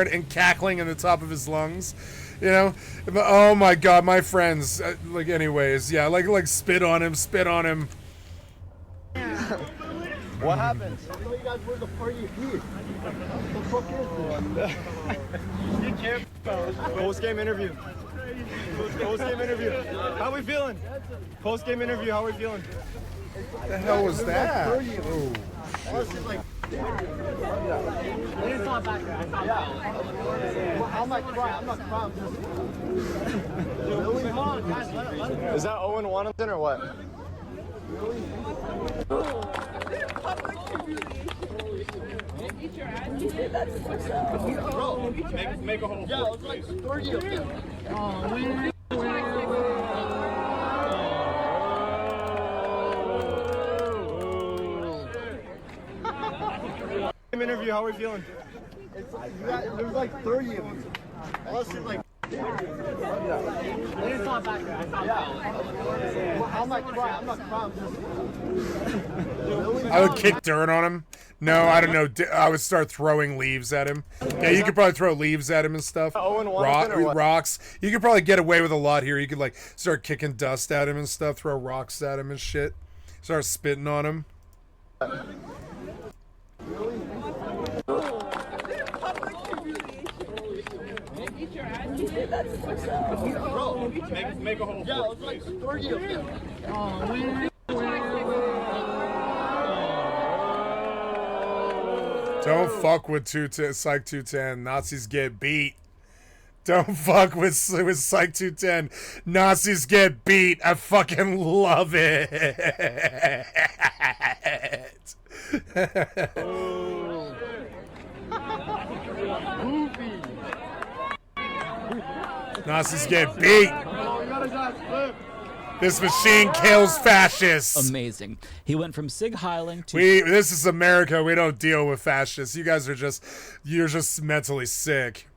And cackling in the top of his lungs, you know. Oh my God, my friends. Like, anyways, yeah, like spit on him. What happened? I know you guys were the party of peace. What the fuck is this? Post-game interview. How we feeling? Post-game interview, how we feeling? What the hell was that? Oh. I'm not crying. Is that Owen Wanton or what? Bro, make a hole. Yeah, it was like 30 of them. Interview, how are we feeling? There's like 30 of them. Unless it's like... I'm not crying. I would kick dirt on him. No, I don't know. I would start throwing leaves at him. Yeah, you could probably throw leaves at him and stuff. Rocks. You could probably get away with a lot here. You could like start kicking dust at him and stuff, throw rocks at him and shit. Start spitting on him. Bro, make a hole. Yeah, it was like 30 of them. Don't fuck with Psych 210. Nazis get beat. Don't fuck with Psych 210. Nazis get beat. I fucking love it. Nazis get beat. This machine kills fascists. Amazing. He went from Sig Heiling to... This is America. We don't deal with fascists. You guys are you're just mentally sick.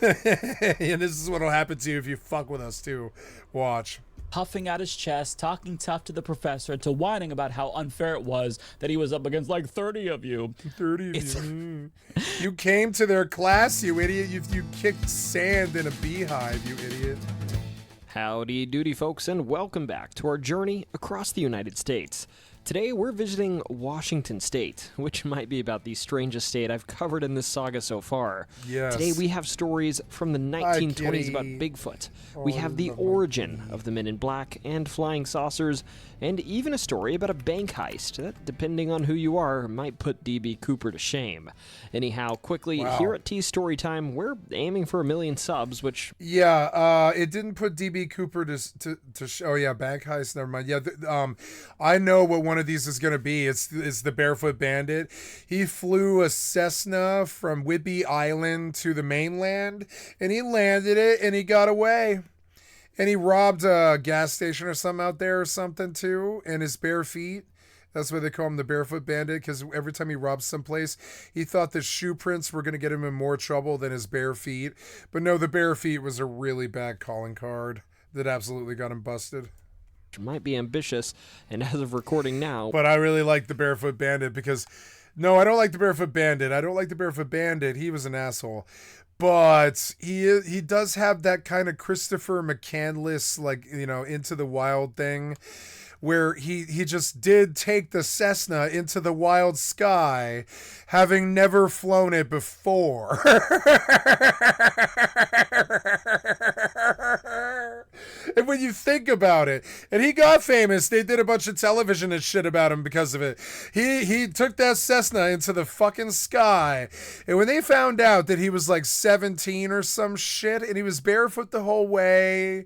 And this is what'll happen to you if you fuck with us too. Watch. Puffing out his chest, talking tough to the professor, to whining about how unfair it was that he was up against like 30 of you. 30 of you. You came to their class, you idiot. You kicked sand in a beehive, you idiot. Howdy doody, folks, and welcome back to our journey across the United States. Today, we're visiting Washington State, which might be about the strangest state I've covered in this saga so far. Yes. Today, we have stories from the 1920s about Bigfoot. We have the origin of the Men in Black and flying saucers, and even a story about a bank heist that, depending on who you are, might put D.B. Cooper to shame. Anyhow, quickly, here at T Storytime, we're aiming for 1 million subs, which... Yeah, it didn't put D.B. Cooper to show. Oh, yeah, bank heist, never mind. Yeah, I know what one of these is going to be. It's the Barefoot Bandit. He flew a Cessna from Whidbey Island to the mainland, and he landed it, and he got away. And he robbed a gas station or something out there or something, too, in his bare feet. That's why they call him the Barefoot Bandit, because every time he robs someplace, he thought the shoe prints were going to get him in more trouble than his bare feet. But no, the bare feet was a really bad calling card that absolutely got him busted. Might be ambitious, and as of recording now... But I really like the Barefoot Bandit because... No, I don't like the Barefoot Bandit. I don't like the Barefoot Bandit. He was an asshole. But he does have that kind of Christopher McCandless, like, you know, Into the Wild thing, where he just did take the Cessna into the wild sky, having never flown it before. And when you think about it, and he got famous, they did a bunch of television and shit about him because of it. He took that Cessna into the fucking sky, and when they found out that he was like 17 or some shit, and he was barefoot the whole way.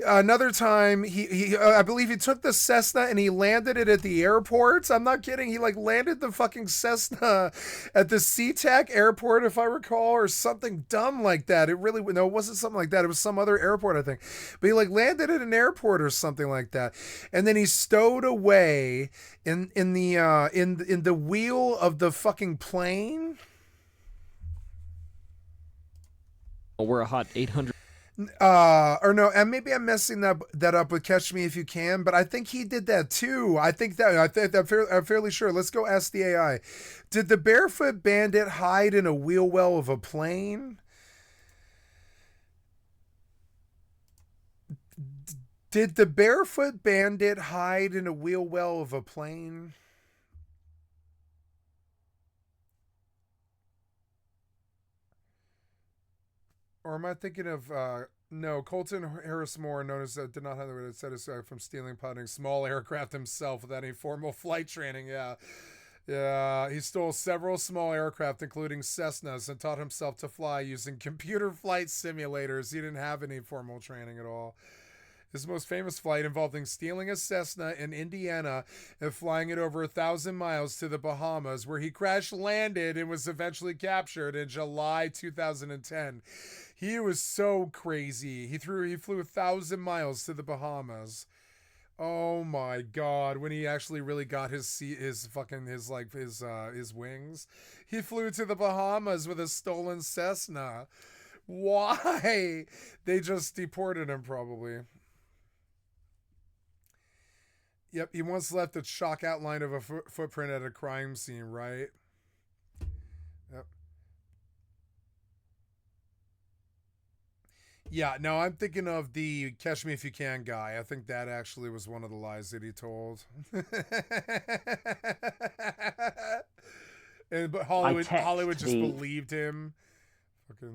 Another time, I believe he took the Cessna and he landed it at the airport. I'm not kidding. He like landed the fucking Cessna at the SeaTac airport, if I recall, or something dumb like that. It wasn't something like that. It was some other airport, I think. But he like landed at an airport or something like that, and then he stowed away in the wheel of the fucking plane. We're a hot 800. Or no, and maybe I'm messing that up with Catch Me If You Can, but I think he did that too. I'm fairly sure. Let's go ask the AI. Did the Barefoot Bandit hide in a wheel well of a plane? Did the Barefoot Bandit hide in a wheel well of a plane? Or am I thinking of, no, Colton Harris Moore noticed that did not have the satisfied from stealing, piloting small aircraft himself without any formal flight training. Yeah, he stole several small aircraft, including Cessnas, and taught himself to fly using computer flight simulators. He didn't have any formal training at all. His most famous flight involving stealing a Cessna in Indiana and flying it over 1,000 miles to the Bahamas, where he crash-landed and was eventually captured in July 2010. He was so crazy. He flew 1,000 miles to the Bahamas. Oh my God! When he actually really got his wings, he flew to the Bahamas with a stolen Cessna. Why? They just deported him probably. Yep, he once left a chalk outline of a footprint at a crime scene, right? Yep. Yeah, no, I'm thinking of the Catch Me If You Can guy. I think that actually was one of the lies that he told. But Hollywood just believed him.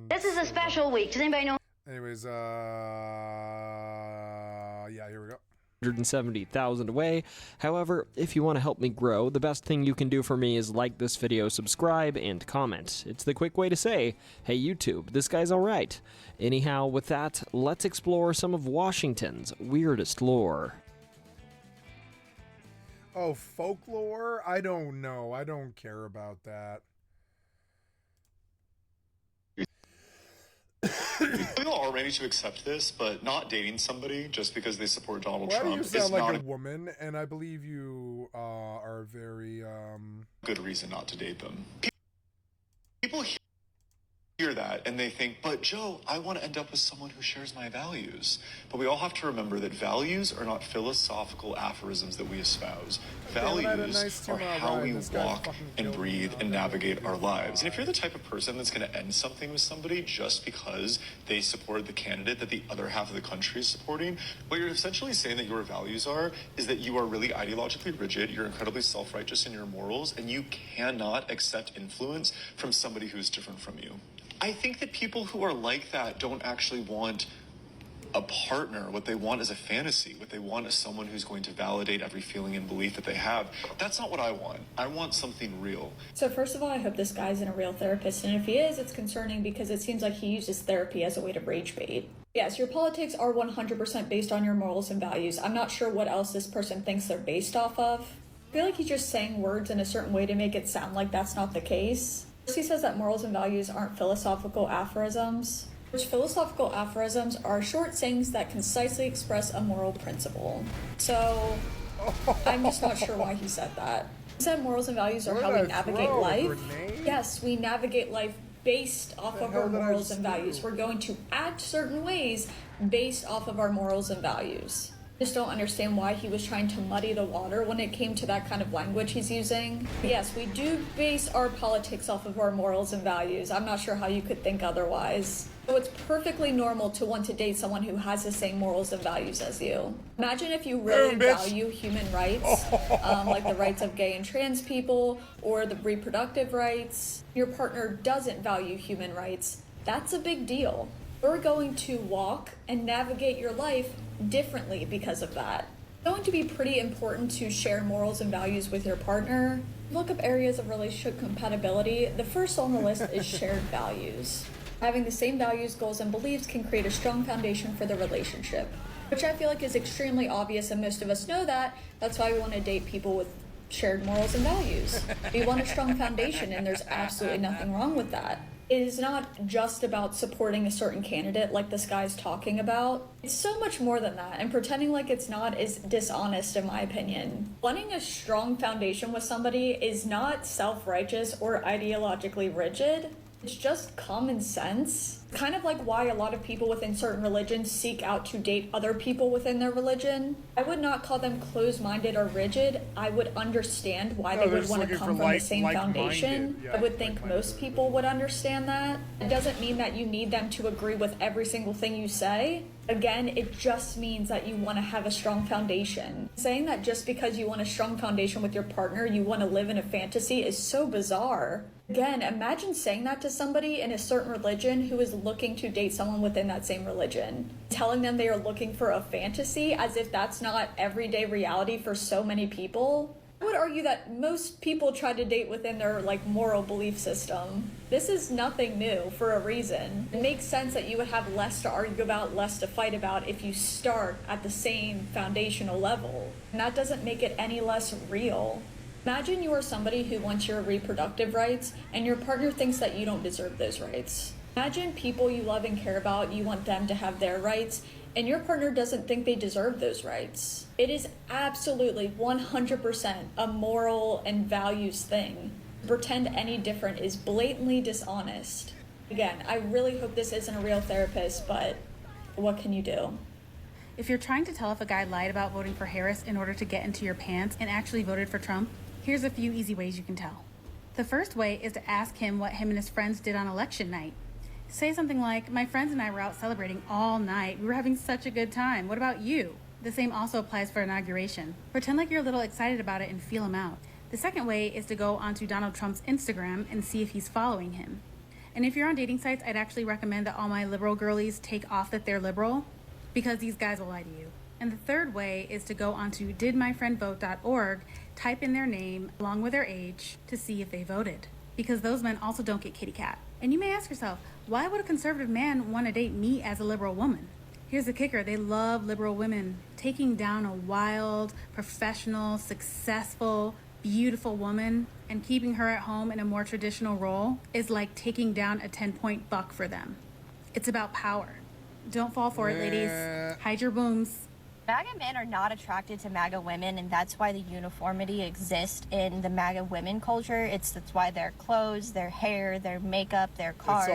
This is a special week. Does anybody know? Anyways, yeah, here we go. 170,000 away. However, if you want to help me grow, the best thing you can do for me is like this video, subscribe, and comment. It's the quick way to say, hey YouTube, this guy's alright. Anyhow, with that, let's explore some of Washington's weirdest lore. Oh, folklore? I don't know. I don't care about that. We all are ready to accept this, but not dating somebody just because they support Donald Why Trump do you is sound like not a woman? And I believe you are very good reason not to date them. People hear that and they think, but Joe, I want to end up with someone who shares my values. But we all have to remember that values are not philosophical aphorisms that we espouse. Values are how we walk and breathe and navigate our lives. And if you're the type of person that's going to end something with somebody just because they support the candidate that the other half of the country is supporting, what you're essentially saying that your values are is that you are really ideologically rigid, you're incredibly self-righteous in your morals, and you cannot accept influence from somebody who's different from you. I think that people who are like that don't actually want a partner. What they want is a fantasy. What they want is someone who's going to validate every feeling and belief that they have. That's not what I want. I want something real. So first of all, I hope this guy isn't a real therapist. And if he is, it's concerning because it seems like he uses therapy as a way to rage bait. Yes, your politics are 100% based on your morals and values. I'm not sure what else this person thinks they're based off of. I feel like he's just saying words in a certain way to make it sound like that's not the case. He says that morals and values aren't philosophical aphorisms, which philosophical aphorisms are short sayings that concisely express a moral principle. So I'm just not sure why he said that. He said morals and values are how we navigate life. Yes, we navigate life based off of our morals and values. We're going to act certain ways based off of our morals and values. Just don't understand why he was trying to muddy the water when it came to that kind of language he's using. Yes, we do base our politics off of our morals and values. I'm not sure how you could think otherwise. So it's perfectly normal to want to date someone who has the same morals and values as you. Imagine if you really value human rights, like the rights of gay and trans people, or the reproductive rights. Your partner doesn't value human rights. That's a big deal. You're going to walk and navigate your life differently because of that. It's going to be pretty important to share morals and values with your partner. Look up areas of relationship compatibility. The first on the list is shared values. Having the same values, goals, and beliefs can create a strong foundation for the relationship, which I feel like is extremely obvious and most of us know that. That's why we want to date people with shared morals and values. We want a strong foundation and there's absolutely nothing wrong with that. It is not just about supporting a certain candidate like this guy's talking about. It's so much more than that, and pretending like it's not is dishonest in my opinion. Wanting a strong foundation with somebody is not self-righteous or ideologically rigid. It's just common sense. Kind of like why a lot of people within certain religions seek out to date other people within their religion. I would not call them closed-minded or rigid. I would understand why they would want to come from the same foundation. I would think most people would understand that. It doesn't mean that you need them to agree with every single thing you say. Again, it just means that you want to have a strong foundation. Saying that just because you want a strong foundation with your partner, you want to live in a fantasy is so bizarre. Again, imagine saying that to somebody in a certain religion who is looking to date someone within that same religion. Telling them they are looking for a fantasy as if that's not everyday reality for so many people. I would argue that most people try to date within their moral belief system. This is nothing new for a reason. It makes sense that you would have less to argue about, less to fight about if you start at the same foundational level. And that doesn't make it any less real. Imagine you are somebody who wants your reproductive rights and your partner thinks that you don't deserve those rights. Imagine people you love and care about, you want them to have their rights, and your partner doesn't think they deserve those rights. It is absolutely 100% a moral and values thing. To pretend any different is blatantly dishonest. Again, I really hope this isn't a real therapist, but what can you do? If you're trying to tell if a guy lied about voting for Harris in order to get into your pants and actually voted for Trump, here's a few easy ways you can tell. The first way is to ask him what him and his friends did on election night. Say something like, "My friends and I were out celebrating all night. We were having such a good time. What about you?" The same also applies for inauguration. Pretend like you're a little excited about it and feel him out. The second way is to go onto Donald Trump's Instagram and see if he's following him. And if you're on dating sites, I'd actually recommend that all my liberal girlies take off that they're liberal, because these guys will lie to you. And the third way is to go onto didmyfriendvote.org, type in their name along with their age to see if they voted, because those men also don't get kitty cat. And you may ask yourself, why would a conservative man want to date me as a liberal woman? Here's the kicker, they love liberal women. Taking down a wild, professional, successful, beautiful woman and keeping her at home in a more traditional role is like taking down a 10-point buck for them. It's about power. Don't fall for it, ladies. Hide your booms. MAGA men are not attracted to MAGA women, and that's why the uniformity exists in the MAGA women culture. That's why their clothes, their hair, their makeup, their cars,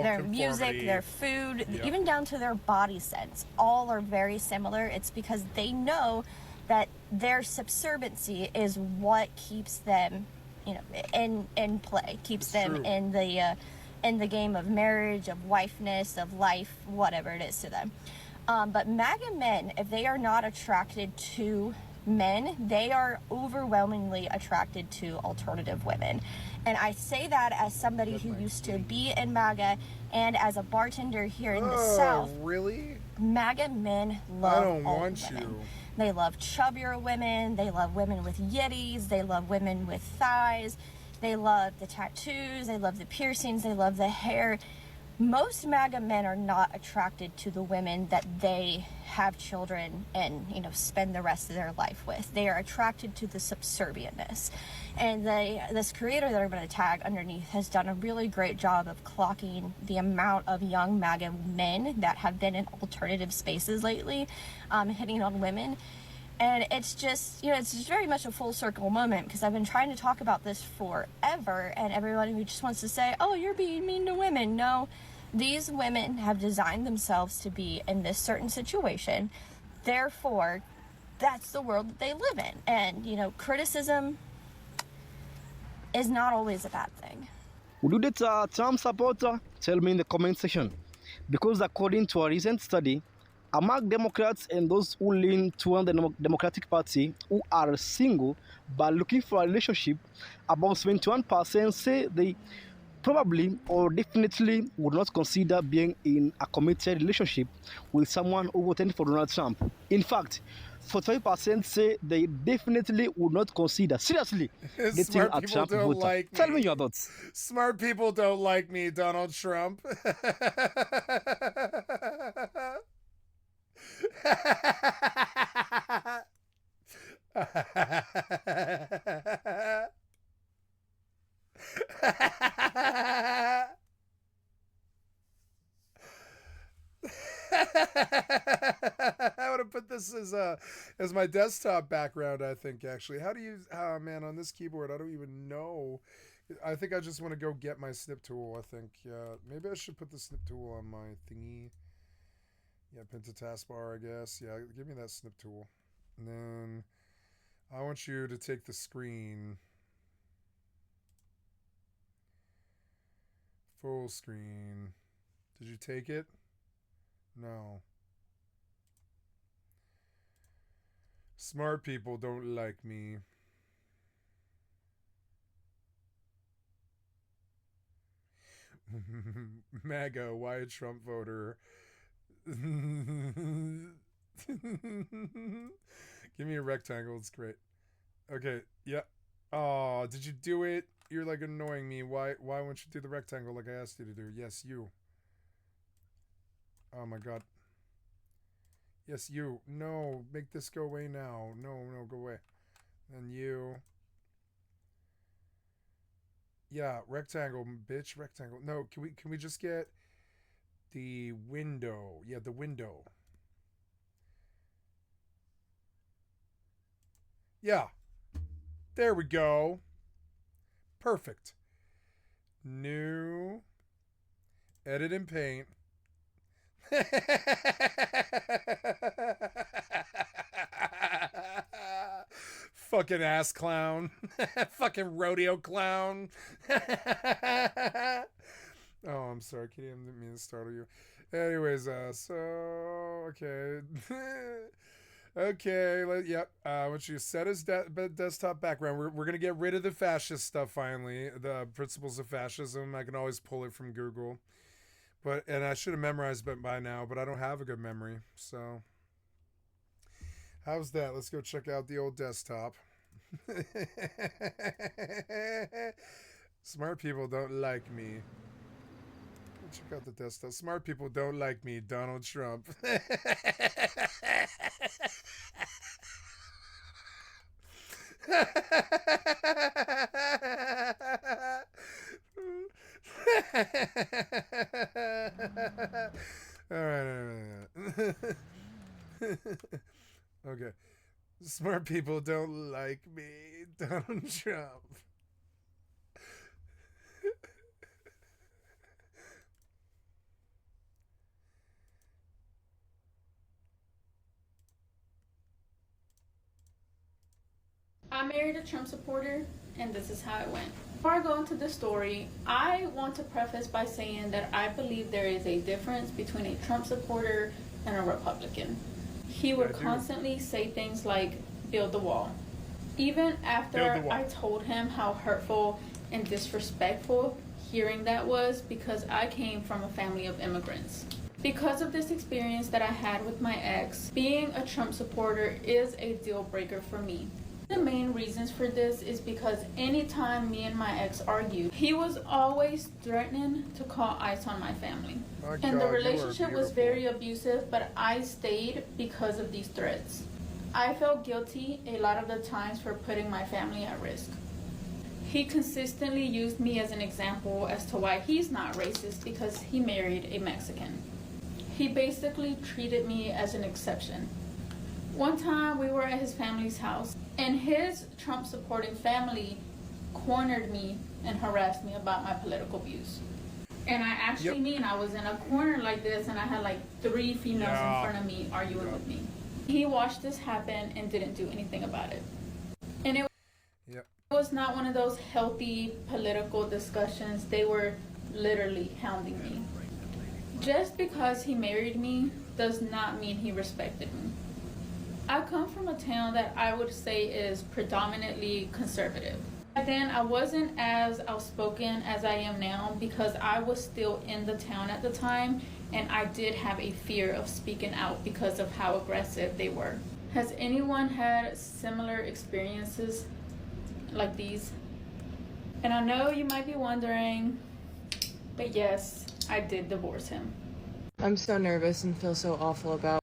their music, their food, even down to their body sense, all are very similar. It's because they know that their subserviency is what keeps them, in play, keeps them in the game of marriage, of wifeness, of life, whatever it is to them. But MAGA men, if they are not attracted to men, they are overwhelmingly attracted to alternative women. And I say that as somebody who used to be in MAGA and as a bartender here in the South. Really? MAGA men love all women. They love chubbier women. They love women with yitties. They love women with thighs. They love the tattoos. They love the piercings. They love the hair. Most MAGA men are not attracted to the women that they have children and, spend the rest of their life with. They are attracted to the subservientness. And this creator that I'm going to tag underneath has done a really great job of clocking the amount of young MAGA men that have been in alternative spaces lately, hitting on women. And it's just, it's just very much a full circle moment, because I've been trying to talk about this forever, and everyone who just wants to say, oh, you're being mean to women. No, these women have designed themselves to be in this certain situation. Therefore, that's the world that they live in. And, criticism is not always a bad thing. Would you date a Trump supporter? Tell me in the comment section. Because according to a recent study, among Democrats and those who lean toward the Democratic Party who are single but looking for a relationship, about 71% say they probably or definitely would not consider being in a committed relationship with someone who voted for Donald Trump. In fact, 45% say they definitely would not consider seriously dating a Trump voter. Like Tell me your thoughts. Smart people don't like me, Donald Trump. I want to put this as my desktop background, I think, actually. How do you... Oh, man, on this keyboard, I don't even know. I think I just want to go get my snip tool, I think. Yeah, maybe I should put the snip tool on my thingy. Yeah, pin to taskbar, I guess. Yeah, give me that snip tool. And then I want you to take the screen. Full screen. Did you take it? No. Smart people don't like me. MAGA, why a Trump voter? Give me a rectangle, it's great. Okay, yeah. Oh, did you do it? You're like annoying me. Why won't you do the rectangle like I asked you to do? Yes, you. Oh my god. Yes, you. No, make this go away now. No, go away. And you. Yeah, rectangle, bitch, rectangle. No, can we just get the window? Yeah, the window. Yeah. There we go. Perfect. New. Edit in Paint. Fucking ass clown. Fucking rodeo clown. Oh, I'm sorry, Kitty. I didn't mean to startle you. Anyways, okay. Okay, yep. I want you to set his desktop background. We're going to get rid of the fascist stuff finally. The principles of fascism. I can always pull it from Google. And I should have memorized it by now, but I don't have a good memory. So, how's that? Let's go check out the old desktop. Smart people don't like me. Check out the desktop. Smart people don't like me, Donald Trump. Smart people don't like me. Donald Trump. I married a Trump supporter, and this is how it went. Before I go into the story, I want to preface by saying that I believe there is a difference between a Trump supporter and a Republican. He would constantly say things like, build the wall. Even after I told him how hurtful and disrespectful hearing that was, because I came from a family of immigrants. Because of this experience that I had with my ex, being a Trump supporter is a deal breaker for me. The main reasons for this is because anytime me and my ex argued, he was always threatening to call ICE on my family. And the relationship was very abusive, but I stayed because of these threats. I felt guilty a lot of the times for putting my family at risk. He consistently used me as an example as to why he's not racist because he married a Mexican. He basically treated me as an exception. One time we were at his family's house, and his Trump-supporting family cornered me and harassed me about my political views. And I actually mean I was in a corner like this, and I had like 3 females in front of me arguing with me. He watched this happen and didn't do anything about it. And it was not one of those healthy political discussions. They were literally hounding me. Just because he married me does not mean he respected me. I come from a town that I would say is predominantly conservative. Back then, I wasn't as outspoken as I am now because I was still in the town at the time, and I did have a fear of speaking out because of how aggressive they were. Has anyone had similar experiences like these? And I know you might be wondering, but yes, I did divorce him. I'm so nervous and feel so awful about.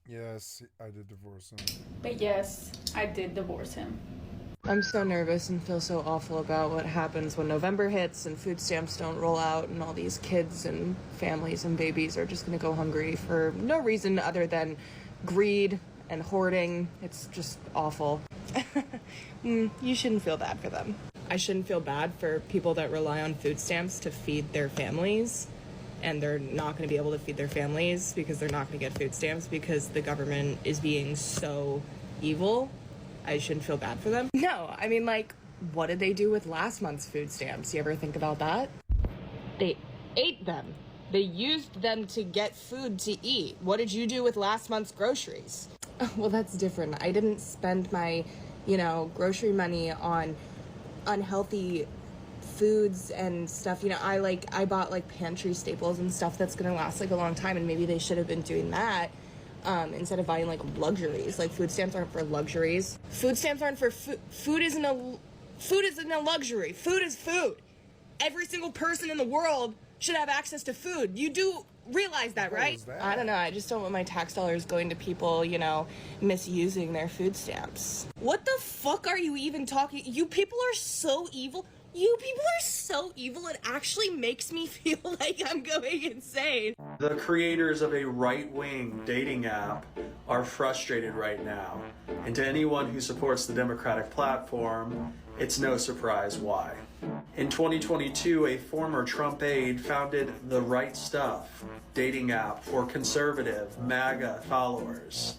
Yes, I did divorce him. But yes, I did divorce him. I'm so nervous and feel so awful about what happens when November hits and food stamps don't roll out and all these kids and families and babies are just going to go hungry for no reason other than greed and hoarding. It's just awful. You shouldn't feel bad for them. I shouldn't feel bad for people that rely on food stamps to feed their families, and they're not going to be able to feed their families because they're not going to get food stamps because the government is being so evil. I shouldn't feel bad for them. No, I mean, like, what did they do with last month's food stamps? You ever think about that? They ate them. They used them to get food to eat. What did you do with last month's groceries? Well, that's different. I didn't spend my, grocery money on unhealthy foods and stuff. I bought like pantry staples and stuff that's gonna last like a long time, and maybe they should have been doing that instead of buying like luxuries. Like, food stamps aren't for luxuries. Food stamps aren't for food. Food isn't a luxury. Food is food. Every single person in the world should have access to food. You do realize that, right? I don't know. I just don't want my tax dollars going to people, misusing their food stamps. What the fuck are you even talking? You people are so evil. You people are so evil, it actually makes me feel like I'm going insane. The creators of a right-wing dating app are frustrated right now. And to anyone who supports the Democratic platform, it's no surprise why. In 2022, a former Trump aide founded The Right Stuff, dating app for conservative MAGA followers.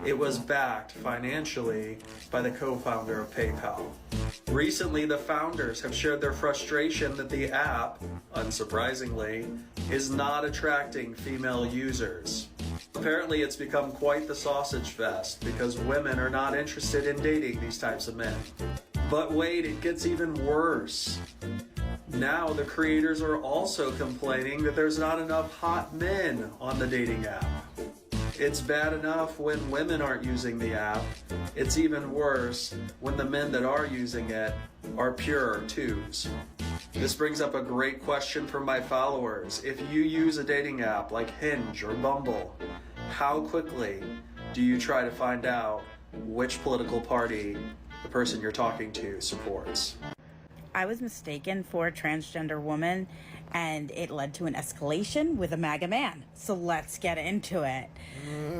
It was backed financially by the co-founder of PayPal. Recently, the founders have shared their frustration that the app, unsurprisingly, is not attracting female users. Apparently, it's become quite the sausage fest because women are not interested in dating these types of men. But wait, it gets even worse. Now the creators are also complaining that there's not enough hot men on the dating app. It's bad enough when women aren't using the app. It's even worse when the men that are using it are pure twos. This brings up a great question from my followers. If you use a dating app like Hinge or Bumble, how quickly do you try to find out which political party the person you're talking to supports? I was mistaken for a transgender woman, and it led to an escalation with a MAGA man. So let's get into it.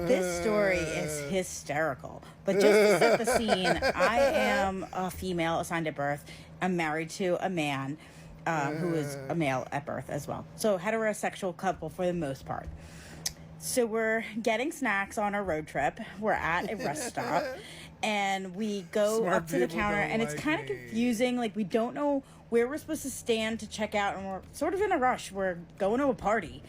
This story is hysterical. But just to set the scene, I am a female assigned at birth. I'm married to a man who is a male at birth as well. So heterosexual couple for the most part. So we're getting snacks on our road trip. We're at a rest stop. And we go up to the counter, and it's kind of confusing. Like, we don't know where we're supposed to stand to check out, and we're sort of in a rush. We're going to a party.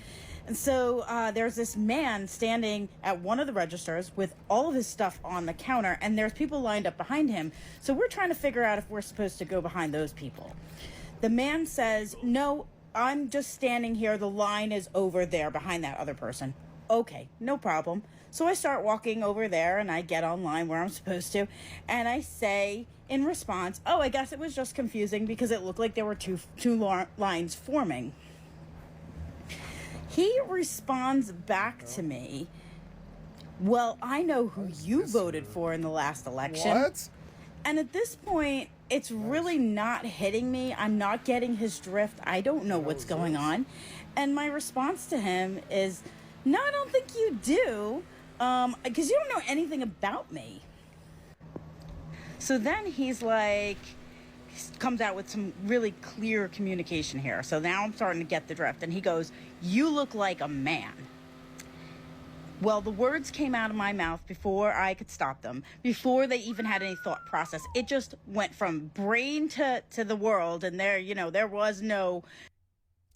And so there's this man standing at one of the registers with all of his stuff on the counter, and there's people lined up behind him. So we're trying to figure out if we're supposed to go behind those people. The man says, "No, I'm just standing here. The line is over there behind that other person." Okay, no problem. So I start walking over there, and I get online where I'm supposed to, and I say in response, "Oh, I guess it was just confusing because it looked like there were two lines forming." He responds back to me, "Well, I know who you voted for in the last election." What? And at this point, it's really not hitting me. I'm not getting his drift. I don't know what's going on. And my response to him is, "No, I don't think you do. Because you don't know anything about me." So then he's like, comes out with some really clear communication here. So now I'm starting to get the drift. And he goes, "You look like a man." Well, the words came out of my mouth before I could stop them, before they even had any thought process. It just went from brain to the world. And there, you know, there was no...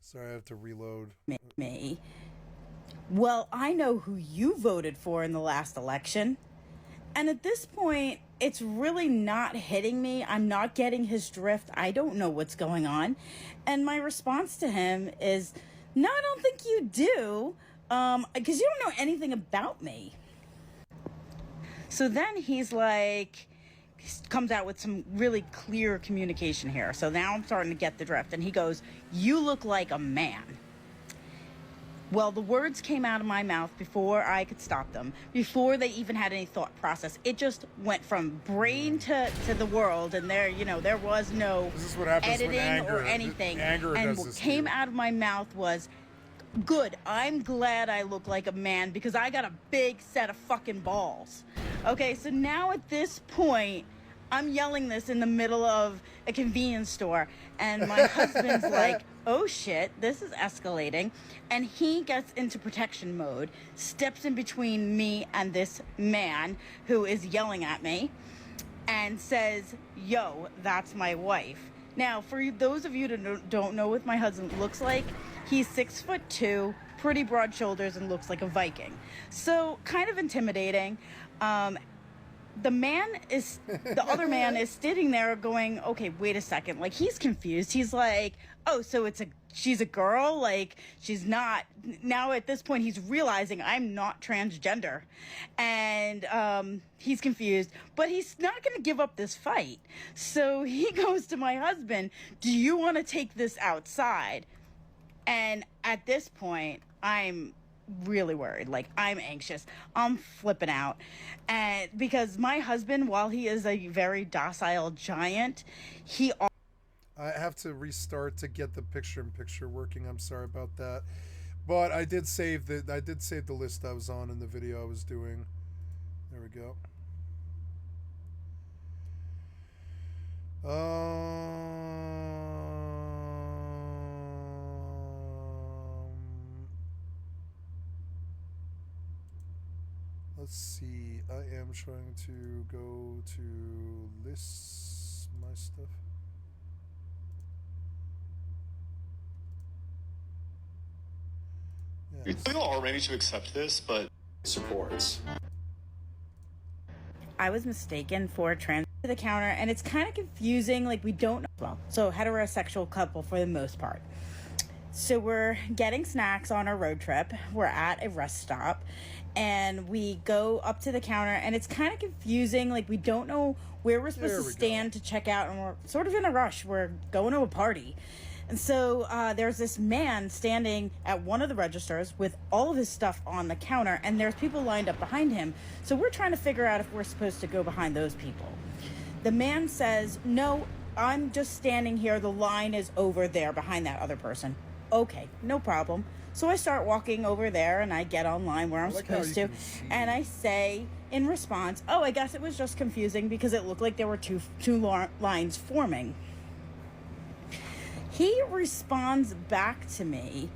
Sorry, I have to reload. Me. "Well, I know who you voted for in the last election." And at this point, it's really not hitting me. I'm not getting his drift. I don't know what's going on. And my response to him is, "No, I don't think you do. Because you don't know anything about me." So then he's like, comes out with some really clear communication here. So now I'm starting to get the drift. And he goes, "You look like a man." Well, the words came out of my mouth before I could stop them, before they even had any thought process. It just went from brain to the world, and there, you know, there was no editing or anything. And what came out of my mouth was, "Good, I'm glad I look like a man because I got a big set of fucking balls." Okay, so now at this point, I'm yelling this in the middle of a convenience store, and my husband's like, "Oh shit, this is escalating." And he gets into protection mode, steps in between me and this man who is yelling at me, and says, "Yo, that's my wife." Now, for those of you that don't know what my husband looks like, he's 6'2", pretty broad shoulders, and looks like a Viking. So, kind of intimidating. The other man is sitting there going, "Okay, wait a second." Like, he's confused. He's like, "Oh, so she's a girl? Like, she's not." Now at this point, he's realizing I'm not transgender. And he's confused, but he's not going to give up this fight. So he goes to my husband, "Do you want to take this outside?" And at this point, I'm really worried. Like, I'm anxious. I'm flipping out. And because my husband, while he is a very docile giant, I have to restart to get the picture-in-picture working. I'm sorry about that. But I did save the list I was on in the video I was doing. There we go. Let's see. I am trying to go to lists, my stuff. Yes. We all are ready to accept this, but supports. I was mistaken for a trans to the counter, and it's kind of confusing. Like, we don't know. Well, so heterosexual couple for the most part. So we're getting snacks on our road trip. We're at a rest stop, and we go up to the counter, and it's kind of confusing. Like, we don't know where we're supposed to stand to check out, and we're sort of in a rush. We're going to a party. And so there's this man standing at one of the registers with all of his stuff on the counter, and there's people lined up behind him. So we're trying to figure out if we're supposed to go behind those people. The man says, "No, I'm just standing here. The line is over there behind that other person." okay, no problem. So I start walking over there and I get online where I'm supposed to, and I say in response, oh, I guess it was just confusing because it looked like there were two lines forming. He responds back to me,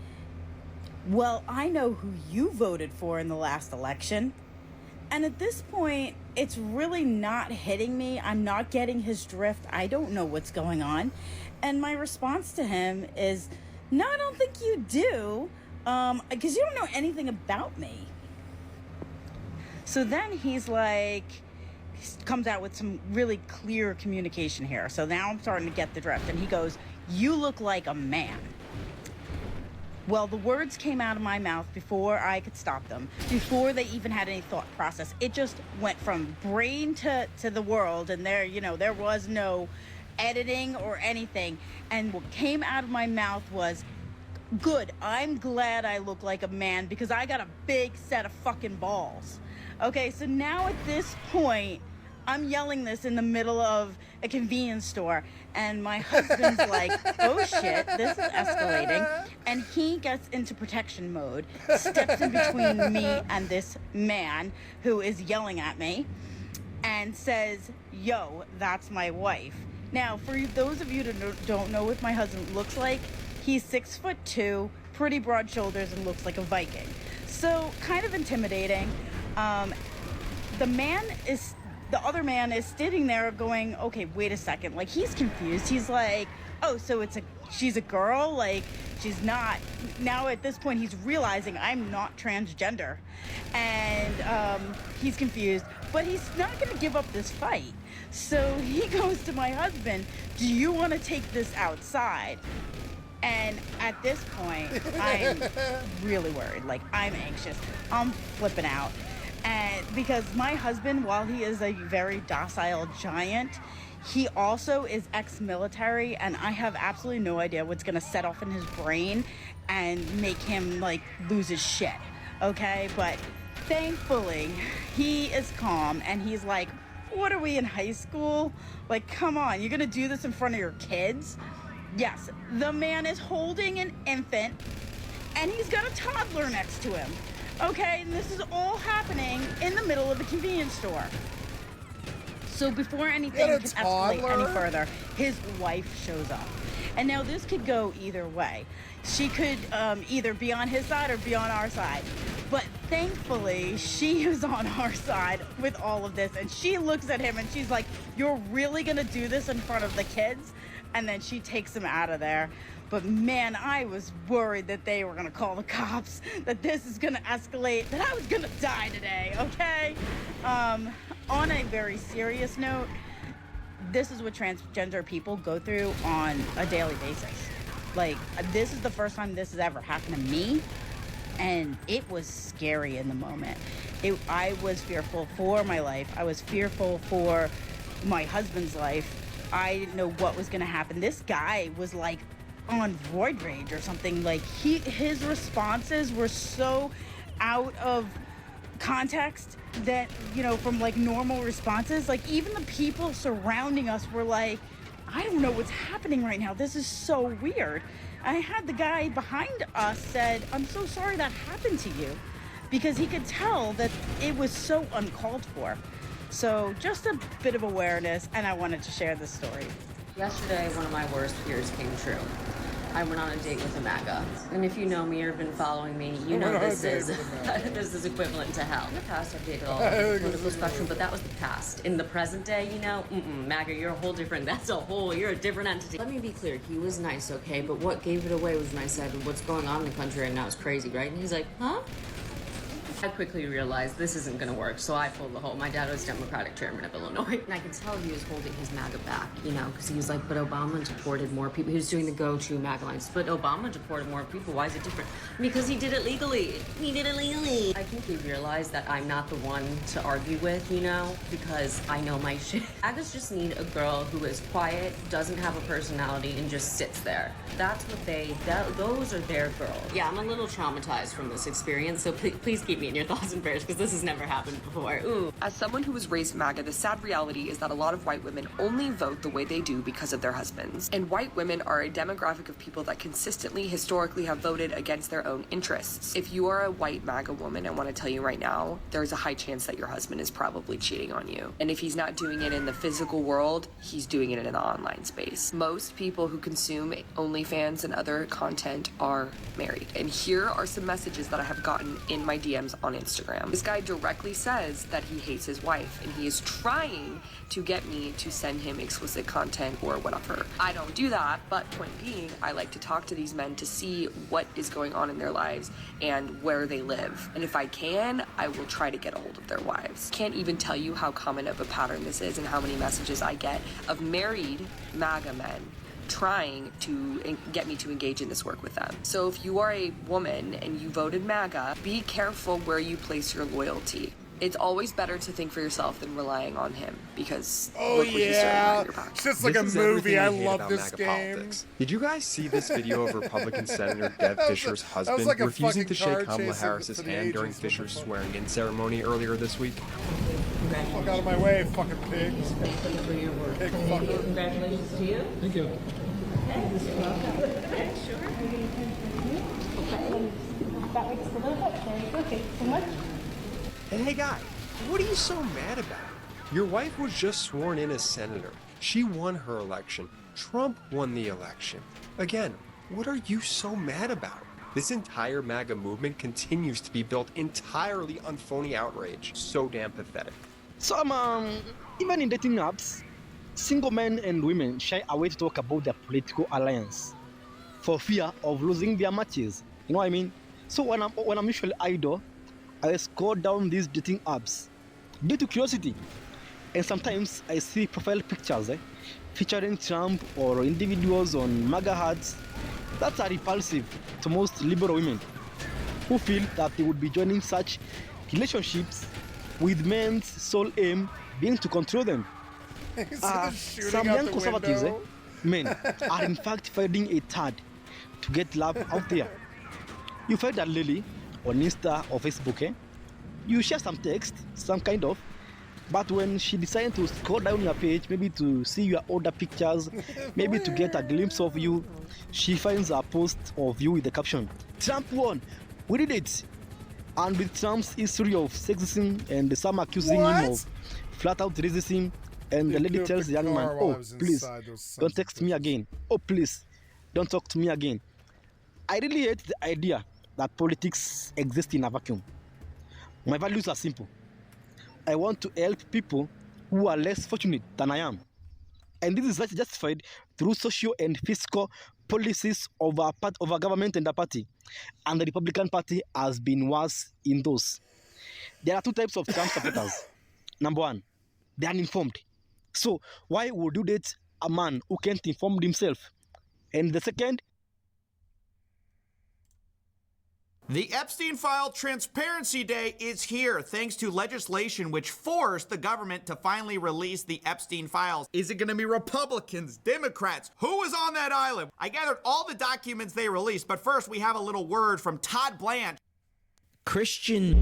well, I know who you voted for in the last election. And at this point, it's really not hitting me. I'm not getting his drift. I don't know what's going on. And my response to him is, no, I don't think you do, because you don't know anything about me. So then he's like, comes out with some really clear communication here. So now I'm starting to get the drift. And he goes, you look like a man. Well, the words came out of my mouth before I could stop them, before they even had any thought process. It just went from brain to the world, and there was no editing or anything. And what came out of my mouth was, good, I'm glad I look like a man because I got a big set of fucking balls. Okay, so now at this point, I'm yelling this in the middle of a convenience store, and my husband's like, oh shit, this is escalating. And he gets into protection mode, steps in between me and this man who is yelling at me, and says, yo, that's my wife. Now, for those of you that don't know what my husband looks like, he's 6'2", pretty broad shoulders, and looks like a Viking. So, kind of intimidating. The other man is sitting there going, okay, wait a second. Like, he's confused. He's like, oh, so she's a girl? Like, she's not. Now at this point, he's realizing I'm not transgender. And he's confused, but he's not going to give up this fight. So he goes to my husband, do you want to take this outside? And at this point, I'm really worried. Like, I'm anxious. I'm flipping out. And because my husband, while he is a very docile giant, he also is ex-military, and I have absolutely no idea what's going to set off in his brain and make him, like, lose his shit, okay? But thankfully, he is calm, and he's like, what are we in high school? Like, come on, you're going to do this in front of your kids? Yes, the man is holding an infant, and he's got a toddler next to him. Okay, and this is all happening in the middle of a convenience store. So before anything can escalate any further, his wife shows up. And now this could go either way. She could either be on his side or be on our side. But thankfully, she is on our side with all of this. And she looks at him and she's like, you're really gonna do this in front of the kids? And then she takes him out of there. But man, I was worried that they were gonna call the cops, that this is gonna escalate, that I was gonna die today, okay? On a very serious note, this is what transgender people go through on a daily basis. Like, this is the first time this has ever happened to me, and it was scary in the moment. I was fearful for my life. I was fearful for my husband's life. I didn't know what was gonna happen. This guy was like on void rage or something. Like, his responses were so out of context that, from like normal responses, like even the people surrounding us were like, I don't know what's happening right now. This is so weird. I had the guy behind us said, I'm so sorry that happened to you, because he could tell that it was so uncalled for. So just a bit of awareness, and I wanted to share this story. Yesterday, one of my worst fears came true. I went on a date with a MAGA. And if you know me or have been following me, you know this is equivalent to hell. In the past, I've dated all over the political spectrum, but that was the past. In the present day, MAGA, you're you're a different entity. Let me be clear, he was nice, okay? But what gave it away was when I said, what's going on in the country right now is crazy, right? And he's like, huh? I quickly realized this isn't gonna work, so I pulled the whole. My dad was Democratic chairman of Illinois, and I could tell he was holding his MAGA back, because he was like, but Obama deported more people. He was doing the go-to MAGA lines, but Obama deported more people. Why is it different? Because he did it legally. I think he realized that I'm not the one to argue with, because I know my shit. MAGAs just need a girl who is quiet, doesn't have a personality, and just sits there. That's what those are their girls. Yeah, I'm a little traumatized from this experience, so please keep me me in your thoughts and prayers, because this has never happened before. Ooh. As someone who was raised MAGA, the sad reality is that a lot of white women only vote the way they do because of their husbands. And white women are a demographic of people that consistently, historically have voted against their own interests. If you are a white MAGA woman, I want to tell you right now, there's a high chance that your husband is probably cheating on you. And if he's not doing it in the physical world, he's doing it in the online space. Most people who consume OnlyFans and other content are married. And here are some messages that I have gotten in my DMs on Instagram. This guy directly says that he hates his wife, and he is trying to get me to send him explicit content or whatever. I don't do that, but point being, I like to talk to these men to see what is going on in their lives and where they live. And if I can, I will try to get a hold of their wives. Can't even tell you how common of a pattern this is and how many messages I get of married MAGA men trying to get me to engage in this work with them. So if you are a woman and you voted MAGA, be careful where you place your loyalty. It's always better to think for yourself than relying on him, because oh yeah, it's just like a movie. I love this game. Politics. Did you guys see this video of Republican Senator Deb Fischer's husband like refusing to shake Kamala Harris's hand during Fischer's swearing-in ceremony earlier this week? Fuck out of my way, fucking pigs. For your work. Pig fucker. Congratulations to you. Thank you. Okay, sure. That makes a little bit. There you go. Thank you so much. And hey guy, what are you so mad about? Your wife was just sworn in as senator. She won her election. Trump won the election. Again, what are you so mad about? This entire MAGA movement continues to be built entirely on phony outrage. So damn pathetic. So, even in dating apps, single men and women shy away to talk about their political alliance for fear of losing their matches. You know what I mean? So when I'm usually idle, I scroll down these dating apps due to curiosity, and sometimes I see profile pictures featuring Trump or individuals on MAGA hats that are repulsive to most liberal women who feel that they would be joining such relationships with men's sole aim being to control them. Some young conservatives men are in fact finding it hard to get love out there. You find a lady on Insta or Facebook, you share some text, some kind of, but when she decides to scroll down your page, maybe to see your older pictures, maybe to get a glimpse of you, she finds a post of you with the caption, "Trump won, we did it." And with Trump's history of sexism and some accusing him of flat-out racism, and the lady tells the young man, "Oh, please, don't text me again. Oh, please, don't talk to me again." I really hate the idea that politics exist in a vacuum. My values are simple. I want to help people who are less fortunate than I am. And this is justified through social and fiscal policies of a government and a party. And the Republican Party has been worse in those. There are two types of Trump supporters. Number one, they are uninformed. So why would you date a man who can't inform himself? And the second, the Epstein File Transparency Day is here, thanks to legislation which forced the government to finally release the Epstein files. Is it going to be Republicans, Democrats? Who is on that island? I gathered all the documents they released, but first we have a little word from Todd Blanche. Christian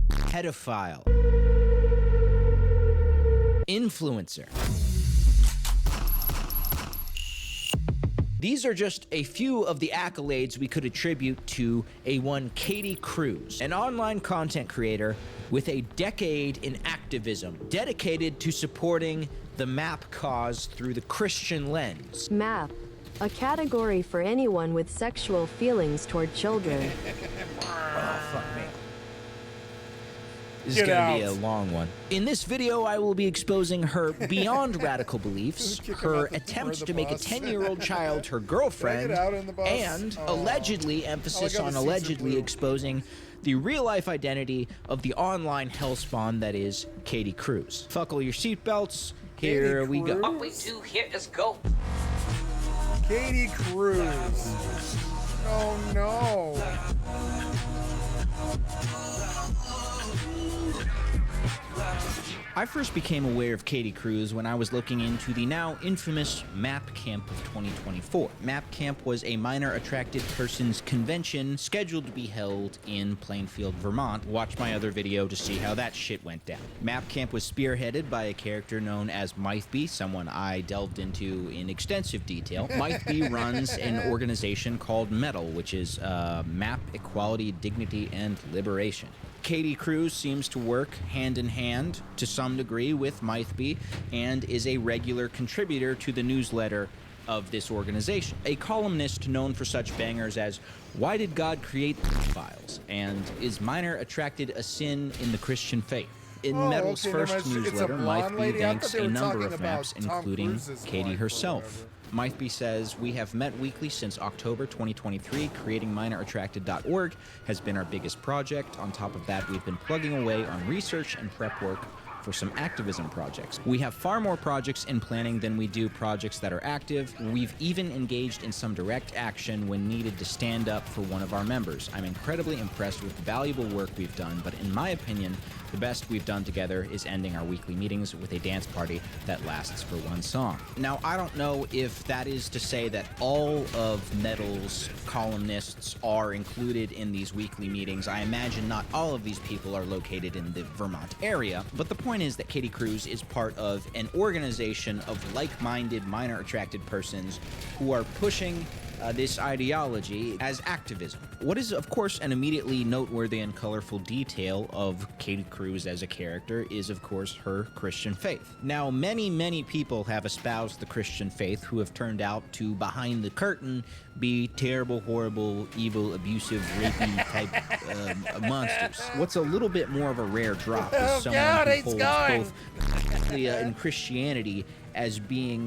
pedophile. Influencer. These are just a few of the accolades we could attribute to a one Katie Cruz, an online content creator with a decade in activism, dedicated to supporting the MAP cause through the Christian lens. MAP, a category for anyone with sexual feelings toward children. Oh, fuck me. This is going to be a long one. In this video, I will be exposing her beyond radical beliefs, her attempts to make a 10-year-old child her girlfriend, and allegedly, emphasis on allegedly, exposing the real-life identity of the online hellspawn that is Katie Cruz. Buckle your seatbelts. Here we go. What we do here is go. Katie Cruz. Oh no. I I first became aware of Katie Cruz when I was looking into the now infamous MAP Camp of 2024. MAP Camp was a minor attracted persons convention scheduled to be held in Plainfield, Vermont. Watch my other video to see how that shit went down. MAP Camp was spearheaded by a character known as Mythby, someone I delved into in extensive detail. Mythby runs an organization called METAL, which is Map Equality, Dignity, and Liberation. Katie Cruz seems to work hand in hand to some degree with Mythby and is a regular contributor to the newsletter of this organization. A columnist known for such bangers as "Why Did God Create Files?" and "Is Minor Attracted a Sin in the Christian Faith?" In Metal's first newsletter, Mythby thanks a number of maps, including Katie herself. Mythby says, "We have met weekly since October 2023. Creating minorattracted.org has been our biggest project. On top of that, we've been plugging away on research and prep work for some activism projects. We have far more projects in planning than we do projects that are active. We've even engaged in some direct action when needed to stand up for one of our members. I'm incredibly impressed with the valuable work we've done, but in my opinion, the best we've done together is ending our weekly meetings with a dance party that lasts for one song." Now, I don't know if that is to say that all of Metal's columnists are included in these weekly meetings. I imagine not all of these people are located in the Vermont area, but the point is that Katie Cruz is part of an organization of like-minded, minor-attracted persons who are pushing this ideology as activism. What is, of course, an immediately noteworthy and colorful detail of Katie Cruz as a character is, of course, her Christian faith. Now, many people have espoused the Christian faith who have turned out to, behind the curtain, be terrible, horrible, evil, abusive, rapey type monsters. What's a little bit more of a rare drop is someone who holds both in Christianity as being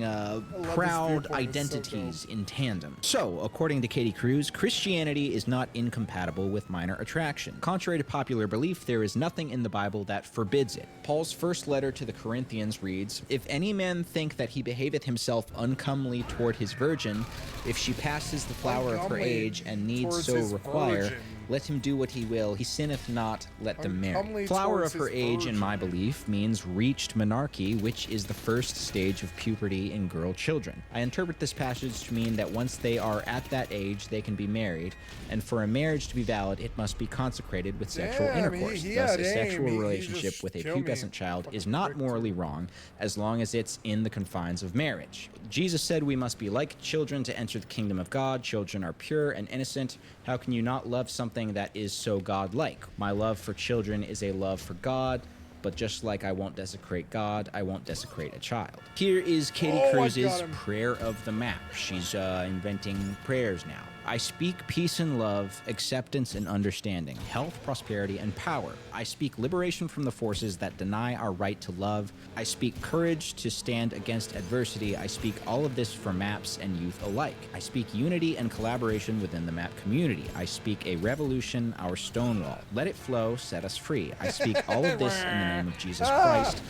proud identities in tandem. So, according to Katie Cruz, Christianity is not incompatible with minor attraction. Contrary to popular belief, there is nothing in the Bible that forbids it. Paul's first letter to the Corinthians reads, "If any man think that he behaveth himself uncomely toward his virgin, if she passes the flower of her age and needs so require, let him do what he will, he sinneth not, let them marry." Flower of her age, in my belief, means reached menarche, which is the first stage of puberty in girl children. I interpret this passage to mean that once they are at that age, they can be married, and for a marriage to be valid, it must be consecrated with sexual intercourse. Thus, a sexual relationship with a pubescent child is not morally wrong, as long as it's in the confines of marriage. Jesus said we must be like children to enter the kingdom of God. Children are pure and innocent. How can you not love something that is so God-like? My love for children is a love for God, but just like I won't desecrate God, I won't desecrate a child. Here is Katie Cruz's prayer of the map. She's inventing prayers now. I speak peace and love, acceptance and understanding, health, prosperity, and power. I speak liberation from the forces that deny our right to love. I speak courage to stand against adversity. I speak all of this for maps and youth alike. I speak unity and collaboration within the map community. I speak a revolution, our Stonewall. Let it flow, set us free. I speak all of this in the name of Jesus Christ.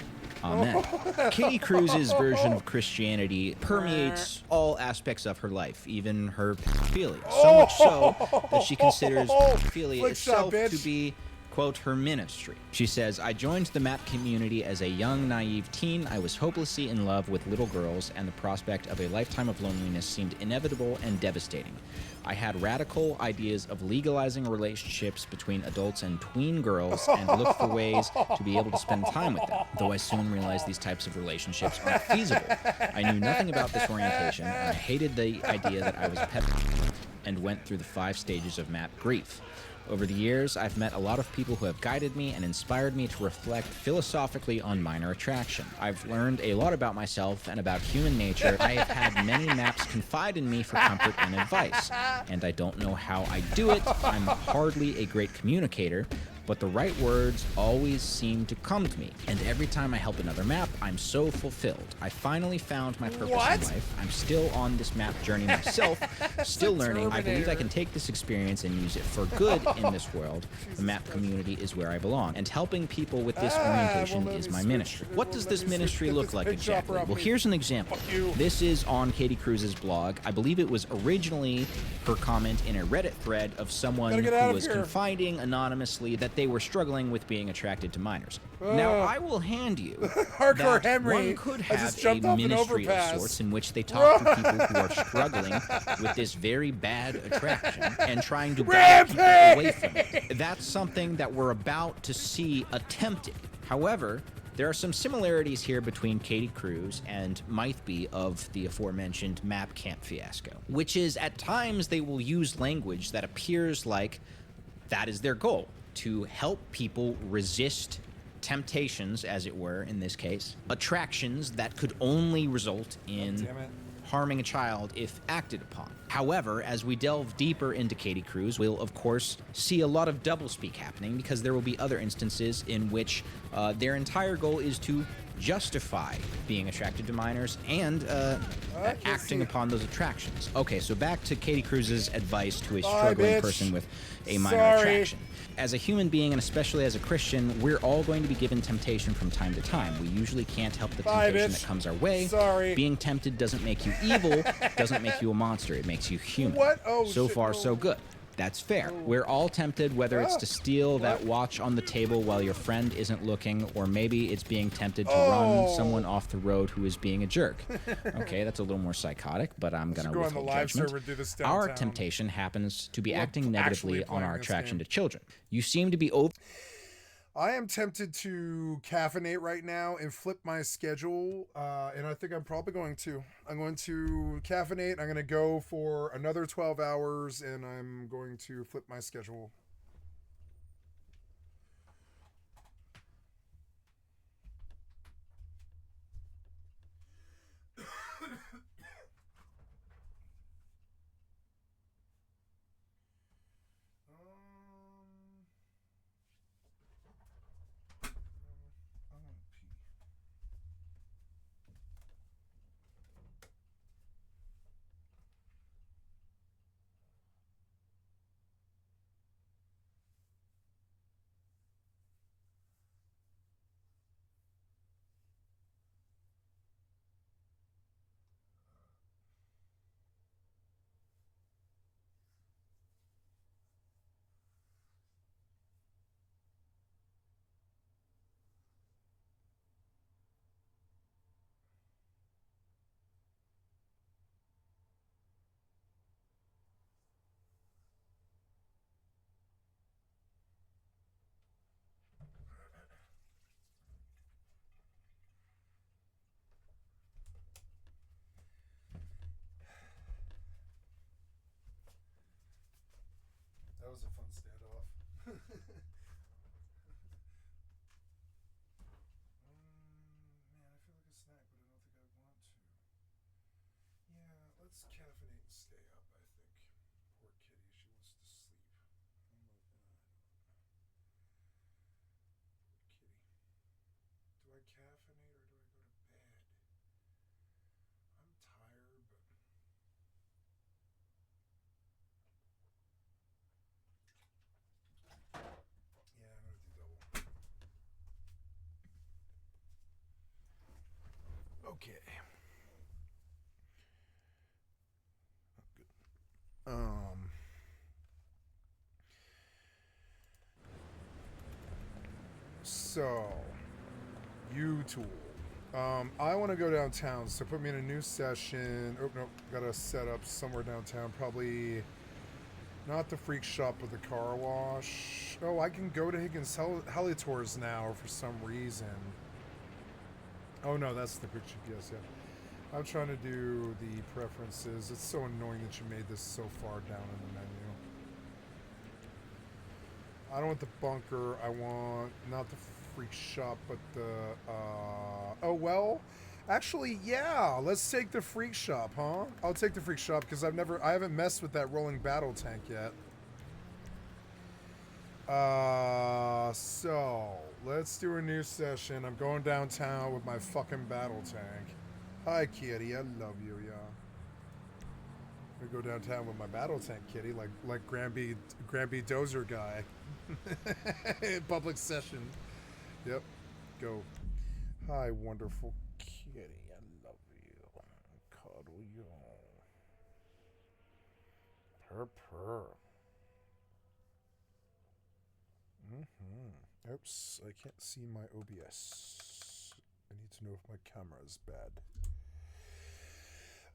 Amen. Katie Cruz's version of Christianity permeates all aspects of her life, even her pedophilia. So much so that she considers pedophilia itself to be, quote, her ministry. She says, "I joined the MAP community as a young, naive teen. I was hopelessly in love with little girls, and the prospect of a lifetime of loneliness seemed inevitable and devastating. I had radical ideas of legalizing relationships between adults and tween girls and looked for ways to be able to spend time with them, though I soon realized these types of relationships aren't feasible. I knew nothing about this orientation, and I hated the idea that I was a pedophile, and went through the 5 stages of MAP grief. Over the years, I've met a lot of people who have guided me and inspired me to reflect philosophically on minor attraction. I've learned a lot about myself and about human nature. I have had many maps confide in me for comfort and advice, and I don't know how I do it. I'm hardly a great communicator, but the right words always seem to come to me. And every time I help another map, I'm so fulfilled. I finally found my purpose in life. I'm still on this map journey myself, still learning. I believe I can take this experience and use it for good in this world. The map community is where I belong, and helping people with this orientation is my ministry. What does this ministry look like exactly? Well, here's an example. This is on Katie Cruz's blog. I believe it was originally her comment in a Reddit thread of someone who was confiding anonymously that they were struggling with being attracted to minors. Now, I will hand you Hardcore that Henry. one could I just have jumped a off an ministry of overpass. sorts in which they talk to people who are struggling with this very bad attraction and trying to guide people away from it. That's something that we're about to see attempted. However, there are some similarities here between Katie Cruz and Mitheby of the aforementioned map camp fiasco, which is at times they will use language that appears like that is their goal, to help people resist temptations, as it were, in this case, attractions that could only result in harming a child if acted upon. However, as we delve deeper into Katie Cruz, we'll of course see a lot of doublespeak happening, because there will be other instances in which their entire goal is to justify being attracted to minors and acting upon those attractions. Okay, so back to Katie Cruz's advice to a struggling person with a minor attraction. As a human being, and especially as a Christian, we're all going to be given temptation from time to time. We usually can't help the temptation that comes our way. Being tempted doesn't make you evil, doesn't make you a monster. It makes you human. What? Oh, so far, so good. That's fair. We're all tempted, whether it's to steal that watch on the table while your friend isn't looking, or maybe it's being tempted to run someone off the road who is being a jerk. Okay, that's a little more psychotic, but I'm going to withhold judgment. Our temptation happens to be acting negatively on our attraction to children. You seem to be over... I am tempted to caffeinate right now and flip my schedule, and I think I'm probably going to. I'm going to caffeinate. I'm going to go for another 12 hours, and I'm going to flip my schedule. That was a fun standoff. Man, I feel like a snack, but I don't think I want to. Yeah, let's caffeinate and stay up, I think. Poor kitty, she wants to sleep. Poor kitty. Do I caffeinate or do I go to bed? I'm tired, but... Yeah, I'm gonna do double. Okay. So, U-Tool. I want to go downtown, so put me in a new session. Oh, no, gotta set up somewhere downtown. Probably not the freak shop with the car wash. Oh, I can go to Higgins Heli-Tours now for some reason. Oh, no, that's the quick GPS, yeah. I'm trying to do the preferences. It's so annoying that you made this so far down in the menu. I don't want the bunker. I want not the freak shop, but the... oh, well, actually, yeah. Let's take the freak shop, huh? I'll take the freak shop because I haven't messed with that rolling battle tank yet. So, let's do a new session. I'm going downtown with my fucking battle tank. Hi, kitty. I love you, yeah. I'm gonna go downtown with my battle tank, kitty, like Granby Dozer guy. Public session. Yep. Go. Hi, wonderful kitty. I love you. Cuddle you. Purr, purr. Mm-hmm. Oops, I can't see my OBS. I need to know if my camera is bad.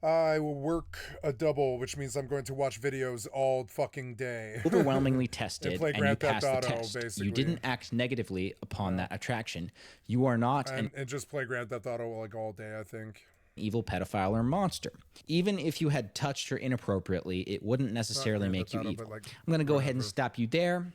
I will work a double, which means I'm going to watch videos all fucking day. Overwhelmingly tested, and you passed the test. Basically. You didn't act negatively upon that attraction. You are not and just play Grand Theft Auto like all day, I think. Evil pedophile or monster. Even if you had touched her inappropriately, it wouldn't necessarily make you evil. I'm going to go ahead and stop you there.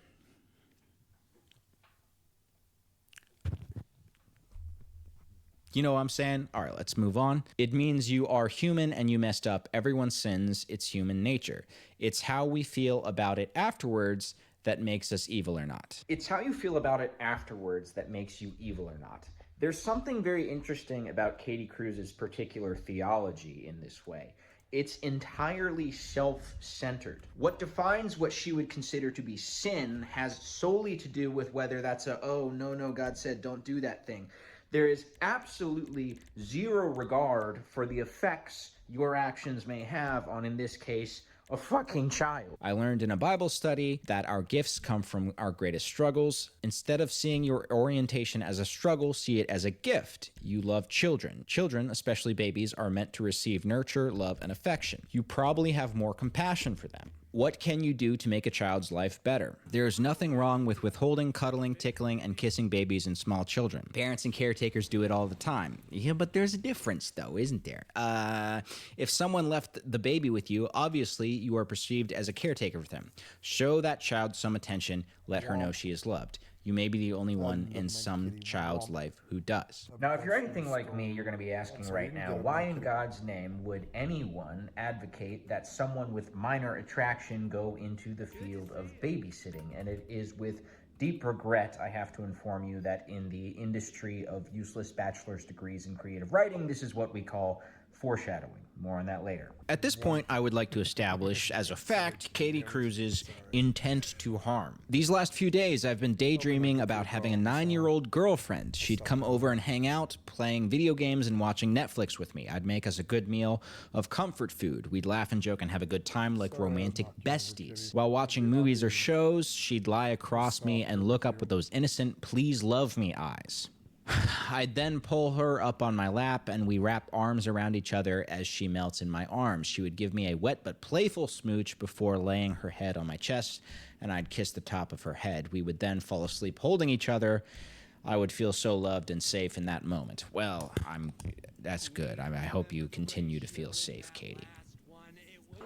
You know what I'm saying? All right, let's move on. It means you are human and you messed up. Everyone sins. It's human nature. It's how we feel about it afterwards that makes us evil or not. It's how you feel about it afterwards that makes you evil or not. There's something very interesting about Katie Cruz's particular theology in this way. It's entirely self-centered. What defines what she would consider to be sin has solely to do with whether that's a, oh, no, God said don't do that thing. There is absolutely zero regard for the effects your actions may have on, in this case, a fucking child. I learned in a Bible study that our gifts come from our greatest struggles. Instead of seeing your orientation as a struggle, see it as a gift. You love children. Children, especially babies, are meant to receive nurture, love, and affection. You probably have more compassion for them. What can you do to make a child's life better? There is nothing wrong with withholding, cuddling, tickling, and kissing babies and small children. Parents and caretakers do it all the time. Yeah, but there's a difference, though, isn't there? If someone left the baby with you, obviously you are perceived as a caretaker for them. Show that child some attention. Let her know she is loved. You may be the only one in some child's life who does. Now, if you're anything like me, you're going to be asking right now, why in God's name would anyone advocate that someone with minor attraction go into the field of babysitting? And it is with deep regret I have to inform you that in the industry of useless bachelor's degrees in creative writing, this is what we call foreshadowing. More on that later. At this point, I would like to establish as a fact Katie Cruz's intent to harm. These last few days, I've been daydreaming about having a 9-year-old girlfriend. She'd come over and hang out, playing video games and watching Netflix with me. I'd make us a good meal of comfort food. We'd laugh and joke and have a good time like romantic besties. While watching movies or shows, she'd lie across me and look up with those innocent, please love me eyes. I'd then pull her up on my lap and we wrap arms around each other as she melts in my arms. She would give me a wet but playful smooch before laying her head on my chest, and I'd kiss the top of her head. We would then fall asleep holding each other. I would feel so loved and safe in that moment. Well, that's good. I hope you continue to feel safe, Katie.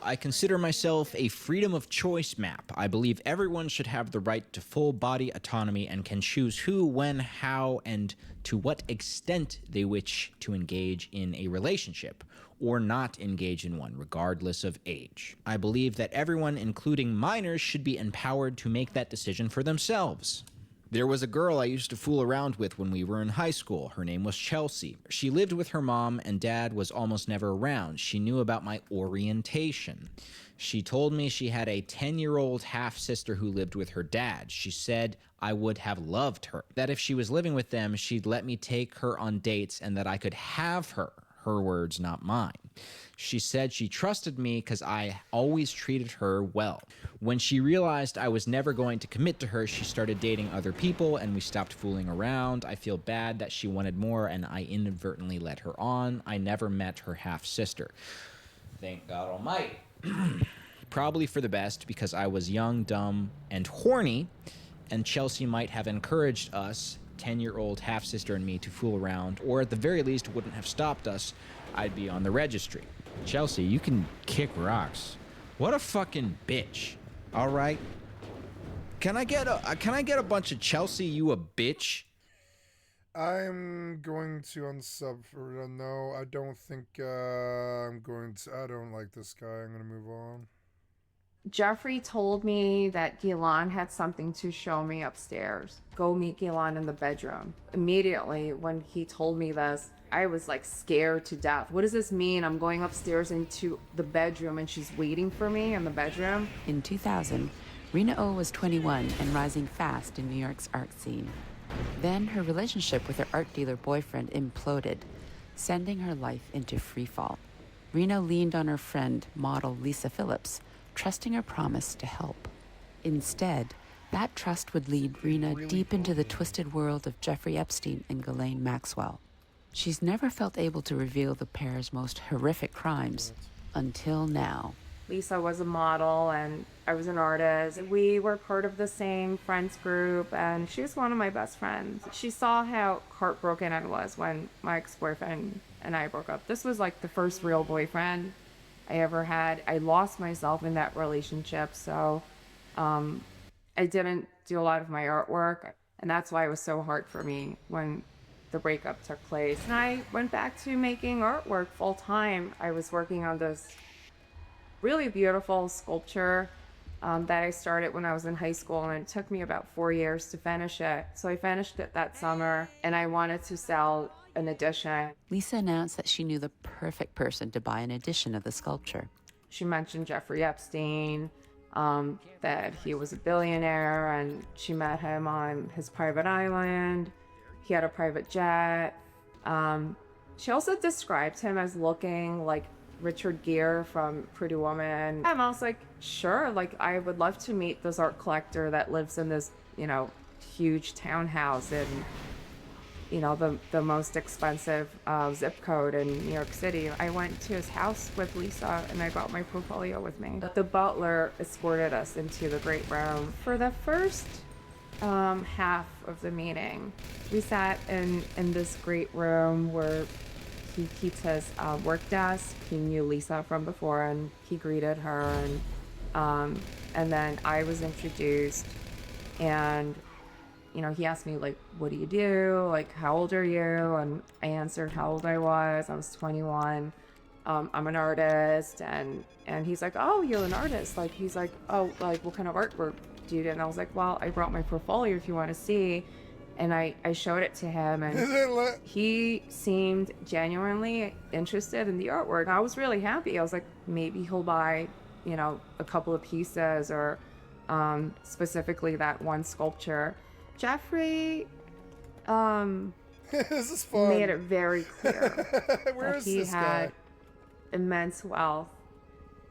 I consider myself a freedom of choice map. I believe everyone should have the right to full body autonomy and can choose who, when, how, and to what extent they wish to engage in a relationship or not engage in one, regardless of age. I believe that everyone, including minors, should be empowered to make that decision for themselves. There was a girl I used to fool around with when we were in high school. Her name was Chelsea. She lived with her mom, and dad was almost never around. She knew about my orientation. She told me she had a 10-year-old half-sister who lived with her dad. She said I would have loved her. That if she was living with them, she'd let me take her on dates and that I could have her. Her words, not mine. She said she trusted me because I always treated her well. When she realized I was never going to commit to her, she started dating other people and we stopped fooling around. I feel bad that she wanted more and I inadvertently let her on. I never met her half-sister. Thank God Almighty. Probably for the best because I was young, dumb, and horny, and Chelsea might have encouraged us, 10-year-old half-sister and me, to fool around, or at the very least wouldn't have stopped us. I'd be on the registry. Chelsea, you can kick rocks. What a fucking bitch. All right. Can I get a bunch of Chelsea, you a bitch? I'm going to unsub for no. I don't think I'm going to. I don't like this guy. I'm going to move on. Jeffrey told me that Ghislaine had something to show me upstairs. Go meet Ghislaine in the bedroom. Immediately when he told me this, I was like scared to death. What does this mean? I'm going upstairs into the bedroom and she's waiting for me in the bedroom? In 2000, Rena O was 21 and rising fast in New York's art scene. Then her relationship with her art dealer boyfriend imploded, sending her life into freefall. Rena leaned on her friend, model Lisa Phillips, trusting her promise to help. Instead, That trust would lead Rena deep into the twisted world of Jeffrey Epstein and Ghislaine Maxwell. She's never felt able to reveal the pair's most horrific crimes until now. Lisa was a model and I was an artist. We were part of the same friends group and she was one of my best friends. She saw how heartbroken I was when my ex-boyfriend and I broke up. This was like the first real boyfriend I ever had. I lost myself in that relationship, so I didn't do a lot of my artwork, and that's why it was so hard for me when the breakup took place. And I went back to making artwork full time. I was working on this really beautiful sculpture that I started when I was in high school, and it took me about 4 years to finish it. So I finished it that summer, and I wanted to sell an edition. Lisa announced that she knew the perfect person to buy an edition of the sculpture. She mentioned Jeffrey Epstein, that he was a billionaire, and she met him on his private island. He had a private jet. She also described him as looking like Richard Gere from Pretty Woman. And I was like, sure, like I would love to meet this art collector that lives in this, you know, huge townhouse in, you know, the most expensive zip code in New York City. I went to his house with Lisa and I brought my portfolio with me. The butler escorted us into the great room. For the first half of the meeting, we sat in this great room where he keeps his work desk. He knew Lisa from before and he greeted her, and then I was introduced, and you know, he asked me, like, what do you do? Like, how old are you? And I answered how old I was. I was 21. I'm an artist. And he's like, oh, you're an artist. Like, he's like, oh, like, what kind of artwork do you do? And I was like, well, I brought my portfolio if you want to see. And I showed it to him, and he seemed genuinely interested in the artwork. I was really happy. I was like, maybe he'll buy, you know, a couple of pieces, or specifically that one sculpture. Jeffrey this is fun. Made it very clear Where that is he this had guy? immense wealth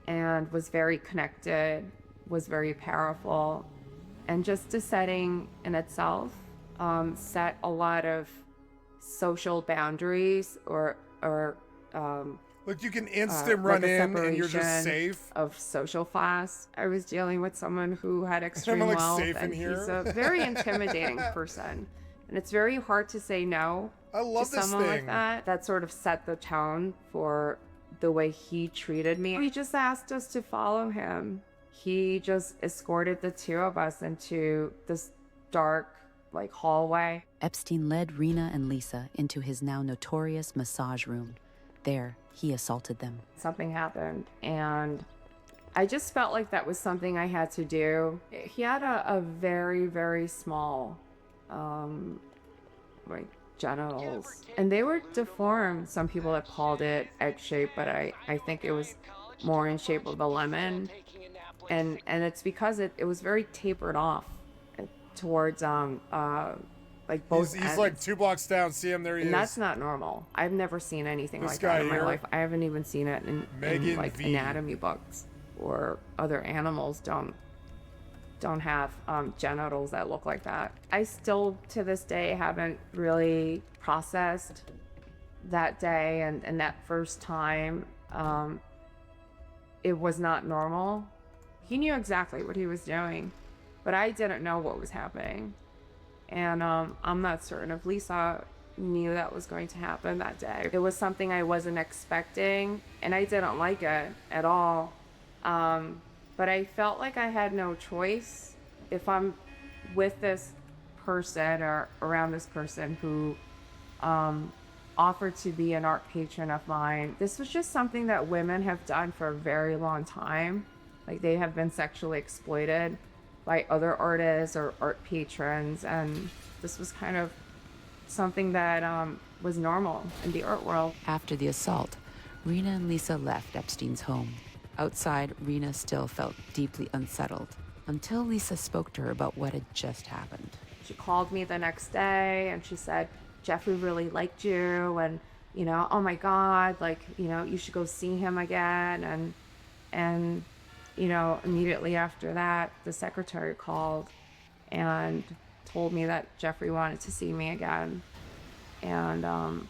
and was very connected, was very powerful, and just the setting in itself set a lot of social boundaries, or look, you can instant run like a in and you're just separation safe. of social class. I was dealing with someone who had extreme like wealth, safe in and here. he's a very intimidating person, and it's very hard to say no I love to this someone thing. like that. That sort of set the tone for the way he treated me. He just asked us to follow him. He just escorted the two of us into this dark, like, hallway. Epstein led Rena and Lisa into his now notorious massage room. There, he assaulted them. Something happened, and I just felt like that was something I had to do. He had a very, very small, like, genitals, and they were deformed. Some people have called it egg-shaped, but I think it was more in shape of a lemon, and it's because it was very tapered off towards like both He's ends. like 2 blocks down. See him there. He And is. that's not normal. I've never seen anything This like guy that in my here, life. I haven't even seen it in Megan like V. anatomy books, or other animals don't have genitals that look like that. I still to this day haven't really processed that day and that first time. It was not normal. He knew exactly what he was doing, but I didn't know what was happening. And I'm not certain if Lisa knew that was going to happen that day. It was something I wasn't expecting, and I didn't like it at all. But I felt like I had no choice. If I'm with this person or around this person who offered to be an art patron of mine, this was just something that women have done for a very long time. Like, they have been sexually exploited by other artists or art patrons, and this was kind of something that was normal in the art world. After the assault, Rena and Lisa left Epstein's home. Outside, Rena still felt deeply unsettled until Lisa spoke to her about what had just happened. She called me the next day and she said, Jeffrey really liked you, and, you know, oh my God, like, you know, you should go see him again. And you know, immediately after that, the secretary called and told me that Jeffrey wanted to see me again. And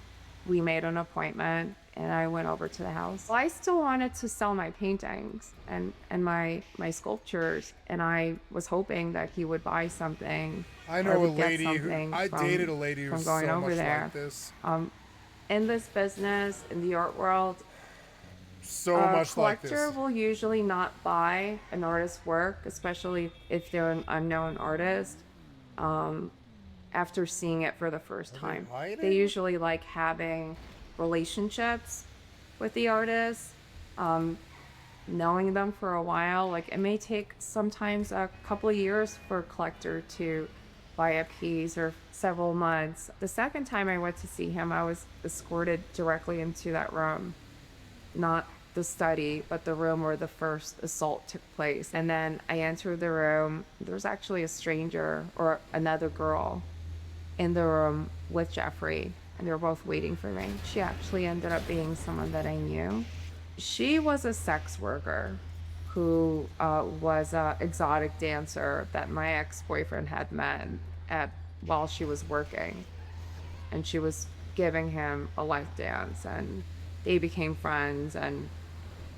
we made an appointment, and I went over to the house. Well, I still wanted to sell my paintings and my sculptures, and I was hoping that he would buy something. I know a lady I dated a lady who was so much like this. In this business, in the art world, so much like this. A collector will usually not buy an artist's work, especially if they're an unknown artist, after seeing it for the first time. They usually like having relationships with the artist, knowing them for a while. Like, it may take sometimes a couple of years for a collector to buy a piece, or several months. The second time I went to see him, I was escorted directly into that room. Not the study, but the room where the first assault took place. And then I entered the room. There was actually a stranger, or another girl, in the room with Jeffrey, and they were both waiting for me. She actually ended up being someone that I knew. She was a sex worker who was an exotic dancer that my ex-boyfriend had met while she was working. And she was giving him a life dance, and they became friends. And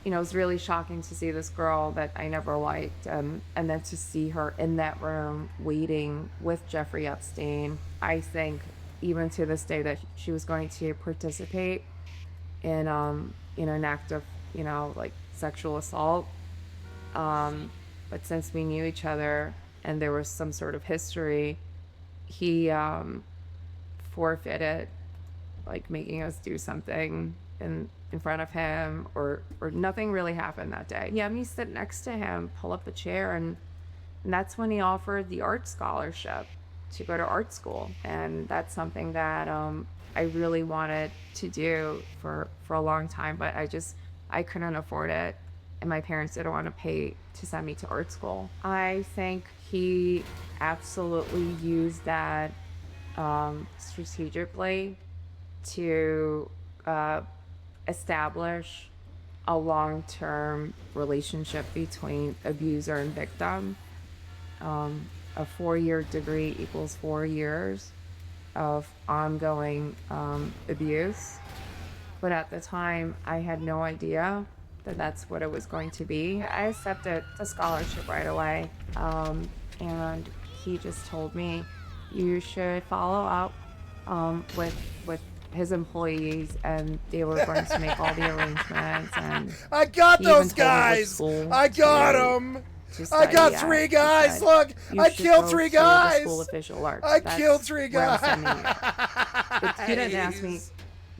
you know, it was really shocking to see this girl that I never liked, and then to see her in that room waiting with Jeffrey Epstein. I think even to this day that she was going to participate in an act of, like, sexual assault. But since we knew each other and there was some sort of history, he forfeited, like, making us do something in front of him, or nothing really happened that day. He had me sit next to him, pull up the chair, and that's when he offered the art scholarship to go to art school. And that's something that I really wanted to do for a long time, but I couldn't afford it, and my parents didn't want to pay to send me to art school. I think he absolutely used that strategically to establish a long-term relationship between abuser and victim. A 4-year degree equals 4 years of ongoing abuse. But at the time, I had no idea that that's what it was going to be. I accepted the scholarship right away, and he just told me, you should follow up with his employees, and they were going to make all the arrangements. And I got those guys. I got them. I got 3 guys. Look, I killed 3 guys. I killed 3 guys. But he didn't ask me,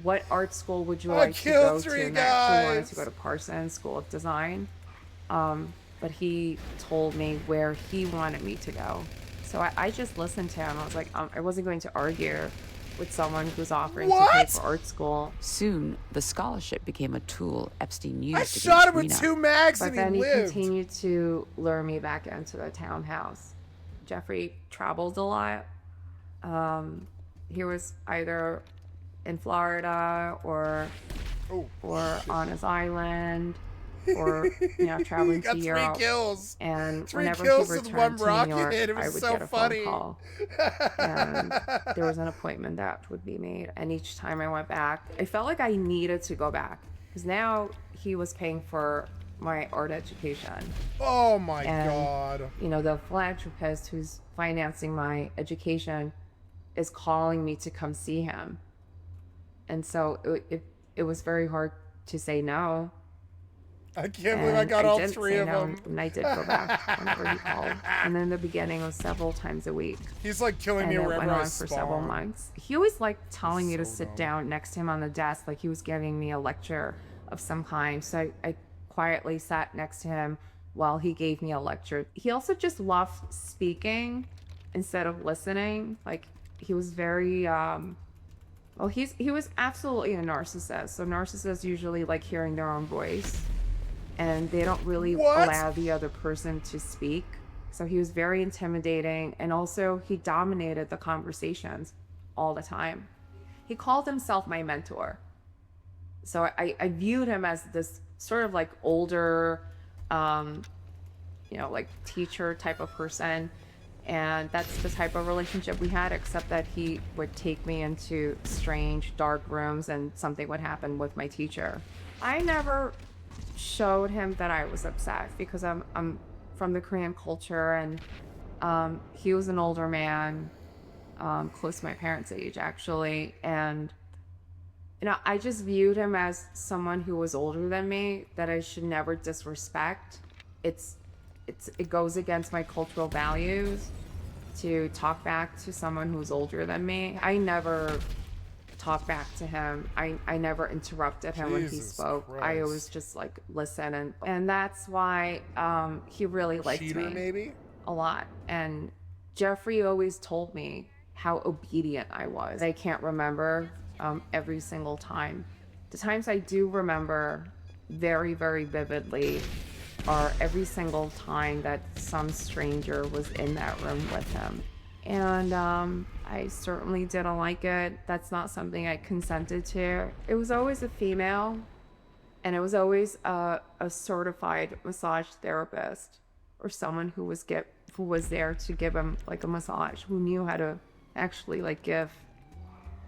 what art school would you like to go to? And I actually wanted to go to Parsons School of Design. But he told me where he wanted me to go. So I just listened to him. I was like, I wasn't going to argue with someone who's offering to pay for art school. Soon, the scholarship became a tool Epstein used I shot him with Rena. 2 mags, But and then he he lived. continued to lure me back into the townhouse. Jeffrey traveled a lot. He was either in Florida or on his island, or traveling to Europe. 3 kills. And 3 whenever kills he with returned 1 to rocket. New York, It was I would so get a funny. phone call, and there was an appointment that would be made. And each time I went back, I felt like I needed to go back, because now he was paying for my art education. Oh my God. The philanthropist who's financing my education is calling me to come see him. And so it was very hard to say no. I can't believe I got all 3 of them. And I did go back whenever he called. And in the beginning, it was several times a week. He's like killing me wherever I And it went on spawn. for several months. He always liked telling me to sit down next to him on the desk, like he was giving me a lecture of some kind. So I quietly sat next to him while he gave me a lecture. He also just loved speaking instead of listening. Like, he was very he was absolutely a narcissist. So narcissists usually like hearing their own voice, and they don't really allow the other person to speak. So he was very intimidating, and also he dominated the conversations all the time. He called himself my mentor. So I viewed him as this sort of like older, like teacher type of person. And that's the type of relationship we had, except that he would take me into strange, dark rooms and something would happen with my teacher. I never showed him that I was upset because I'm from the Korean culture, and he was an older man, close to my parents' age, actually. And, you know, I just viewed him as someone who was older than me that I should never disrespect. It goes against my cultural values to talk back to someone who's older than me. I never talked back to him. I never interrupted him when he spoke. Christ. I always just like listen, and that's why he really liked Cheater, me maybe? a lot. And Jeffrey always told me how obedient I was. I can't remember every single time. The times I do remember very, very vividly are every single time that some stranger was in that room with him. And I certainly didn't like it. That's not something I consented to. It was always a female, and it was always a certified massage therapist or someone who was there to give him like a massage, who knew how to actually like give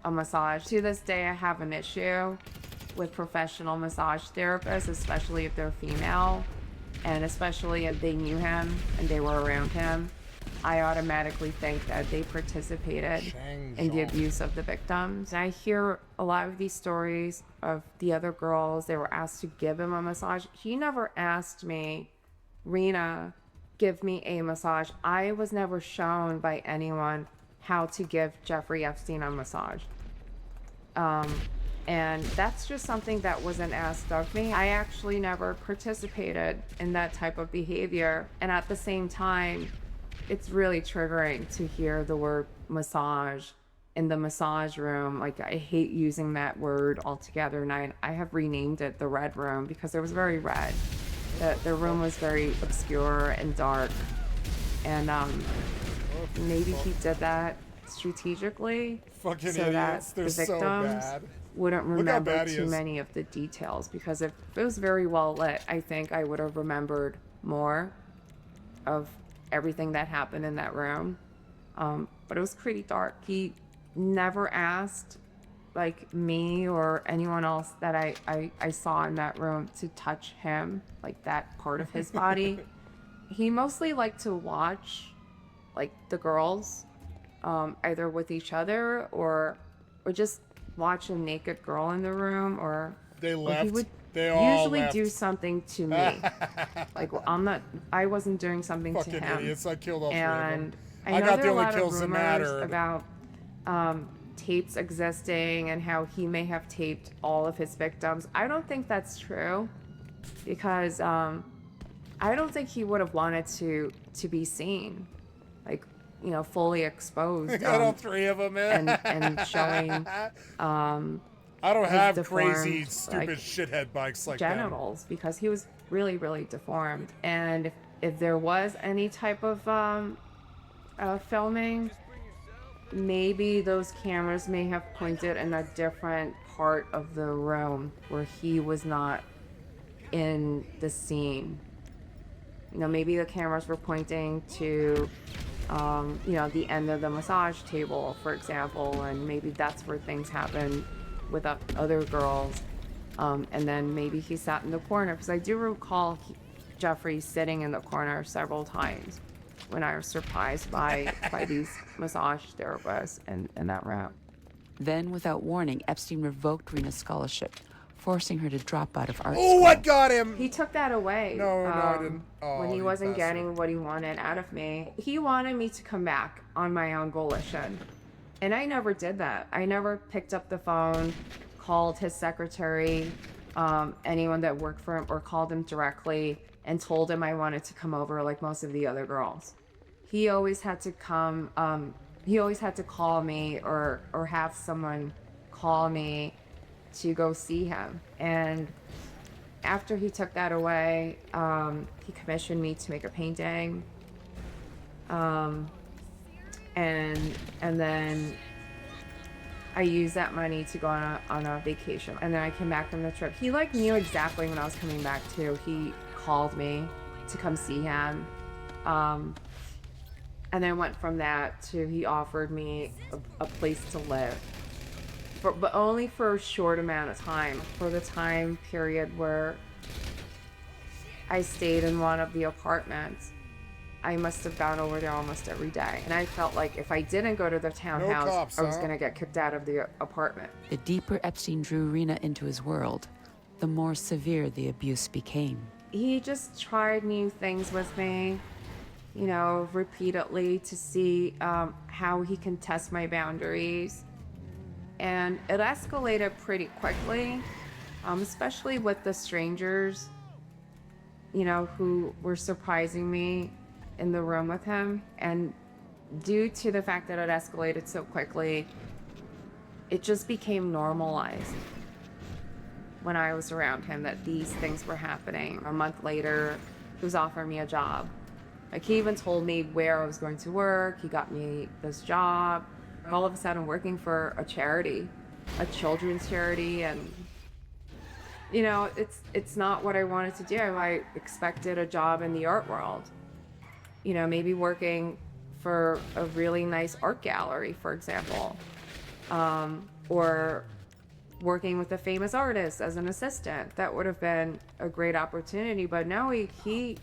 a massage. To this day, I have an issue with professional massage therapists, especially if they're female. And especially if they knew him and they were around him, I automatically think that they participated in the abuse of the victims. I hear a lot of these stories of the other girls. They were asked to give him a massage. He never asked me, Rena, give me a massage. I was never shown by anyone how to give Jeffrey Epstein a massage. And that's just something that wasn't asked of me. I actually never participated in that type of behavior. And at the same time, it's really triggering to hear the word massage in the massage room. Like, I hate using that word altogether. And I have renamed it the Red Room because it was very red. The room was very obscure and dark. And maybe he did that strategically Fucking so idiots. that They're the so victims bad. wouldn't Look how remember bad he too is. many of the details, because if it was very well lit, I think I would have remembered more of everything that happened in that room. But it was pretty dark. He never asked like me or anyone else that I saw in that room to touch him, like that part of his body. He mostly liked to watch like the girls either with each other or just watch a naked girl in the room, or They or left. he would They all usually left. do something to me. Like, I wasn't doing something Fucking to him. idiots. I killed all three of them. And I I know got there the are a only lot of kills that rumors mattered. about tapes existing and how he may have taped all of his victims. I don't think that's true, because I don't think he would have wanted to be seen, like, you know, fully exposed. I got all three of them in. and showing I don't his have deformed, crazy, stupid like, shithead bikes like genitals, because he was really, really deformed. And if there was any type of filming, maybe those cameras may have pointed in a different part of the room where he was not in the scene. You know, maybe the cameras were pointing to you know, the end of the massage table, for example, and maybe that's where things happened with other girls. And then maybe he sat in the corner, because I do recall Jeffrey sitting in the corner several times when I was surprised by these massage therapists in that room. Then, without warning, Epstein revoked Rena's scholarship, forcing her to drop out of art Oh, school. I got him! He took that away. No, I didn't. Oh, when he you wasn't bastard. getting what he wanted out of me. He wanted me to come back on my own volition. And I never did that. I never picked up the phone, called his secretary, anyone that worked for him, or called him directly and told him I wanted to come over like most of the other girls. He always had to come, he always had to call me or have someone call me to go see him. And after he took that away, he commissioned me to make a painting. And then I used that money to go on a vacation. And then I came back from the trip. He like knew exactly when I was coming back too. He called me to come see him. And And then went from that to he offered me a place to live. But only for a short amount of time, for the time period where I stayed in one of the apartments. I must have gone over there almost every day. And I felt like if I didn't go to the townhouse, I was going to get kicked out of the apartment. The deeper Epstein drew Rena into his world, the more severe the abuse became. He just tried new things with me, you know, repeatedly to see how he can test my boundaries. And it escalated pretty quickly, especially with the strangers, you know, who were surprising me in the room with him. And due to the fact that it escalated so quickly, it just became normalized when I was around him that these things were happening. A month later, he was offering me a job. Like, he even told me where I was going to work. He got me this job. All of a sudden, working for a charity, a children's charity, and you know, it's not what I wanted to do. I expected a job in the art world. You know, maybe working for a really nice art gallery, for example, or working with a famous artist as an assistant. That would have been a great opportunity. But no, he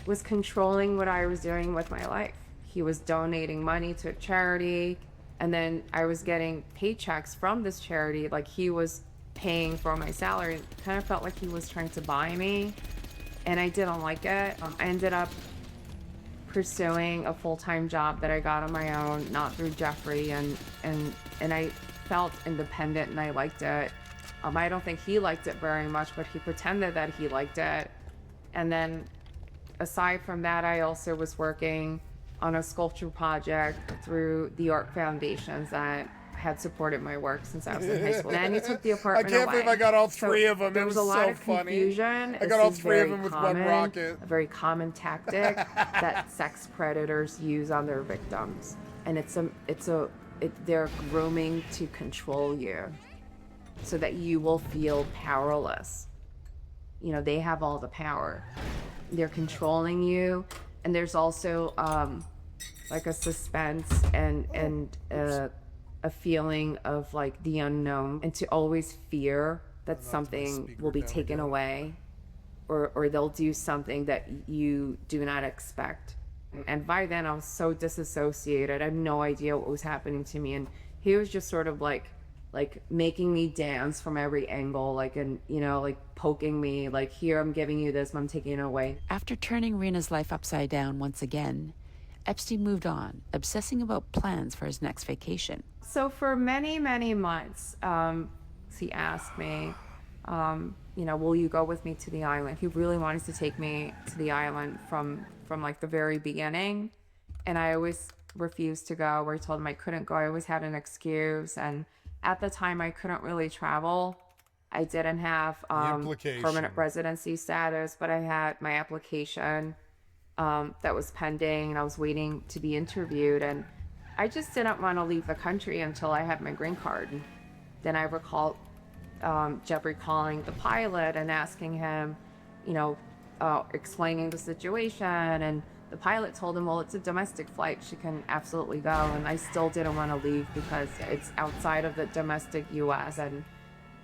was controlling what I was doing with my life. He was donating money to a charity. And then I was getting paychecks from this charity, like he was paying for my salary. It kind of felt like he was trying to buy me, and I didn't like it. I ended up pursuing a full-time job that I got on my own, not through Jeffrey, and I felt independent and I liked it. I don't think he liked it very much, but he pretended that he liked it. And then aside from that, I also was working on a sculpture project through the art foundations that had supported my work since I was in high school. Then he took the apartment away. I can't believe I got all three of them. There was a lot of confusion. I got all three of them with one rocket. A very common tactic that sex predators use on their victims, and they're grooming to control you, so that you will feel powerless. You know, they have all the power. They're controlling you. And there's also like a suspense and a feeling of like the unknown, and to always fear that something will be taken away, or they'll do something that you do not expect. And by then I was so disassociated. I had no idea what was happening to me, and he was just sort of like making me dance from every angle, like, and you know, like poking me, like, here, I'm giving you this, I'm taking it away. After turning Rena's life upside down once again, Epstein moved on, obsessing about plans for his next vacation. So for many, many months, he asked me, you know, will you go with me to the island? He really wanted to take me to the island from like the very beginning, and I always refused to go, or I told him I couldn't go. I always had an excuse, and at the time, I couldn't really travel. I didn't have permanent residency status, but I had my application that was pending, and I was waiting to be interviewed. And I just didn't want to leave the country until I had my green card. And then I recall Jeffrey calling the pilot and asking him, you know, explaining the situation. And the pilot told him, well, it's a domestic flight. She can absolutely go. And I still didn't want to leave because it's outside of the domestic U.S. And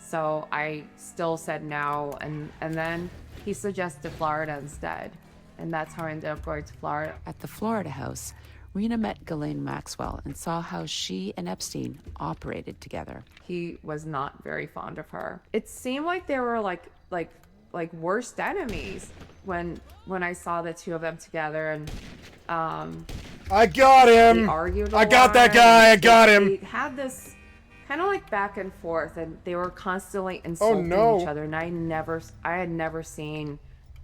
so I still said no. And then he suggested Florida instead. And that's how I ended up going to Florida. At the Florida house, Rena met Ghislaine Maxwell and saw how she and Epstein operated together. He was not very fond of her. It seemed like they were like worst enemies when I saw the two of them together, and I got him. I got that guy. I got him. They had this kind of like back and forth, and they were constantly insulting each other. And I had never seen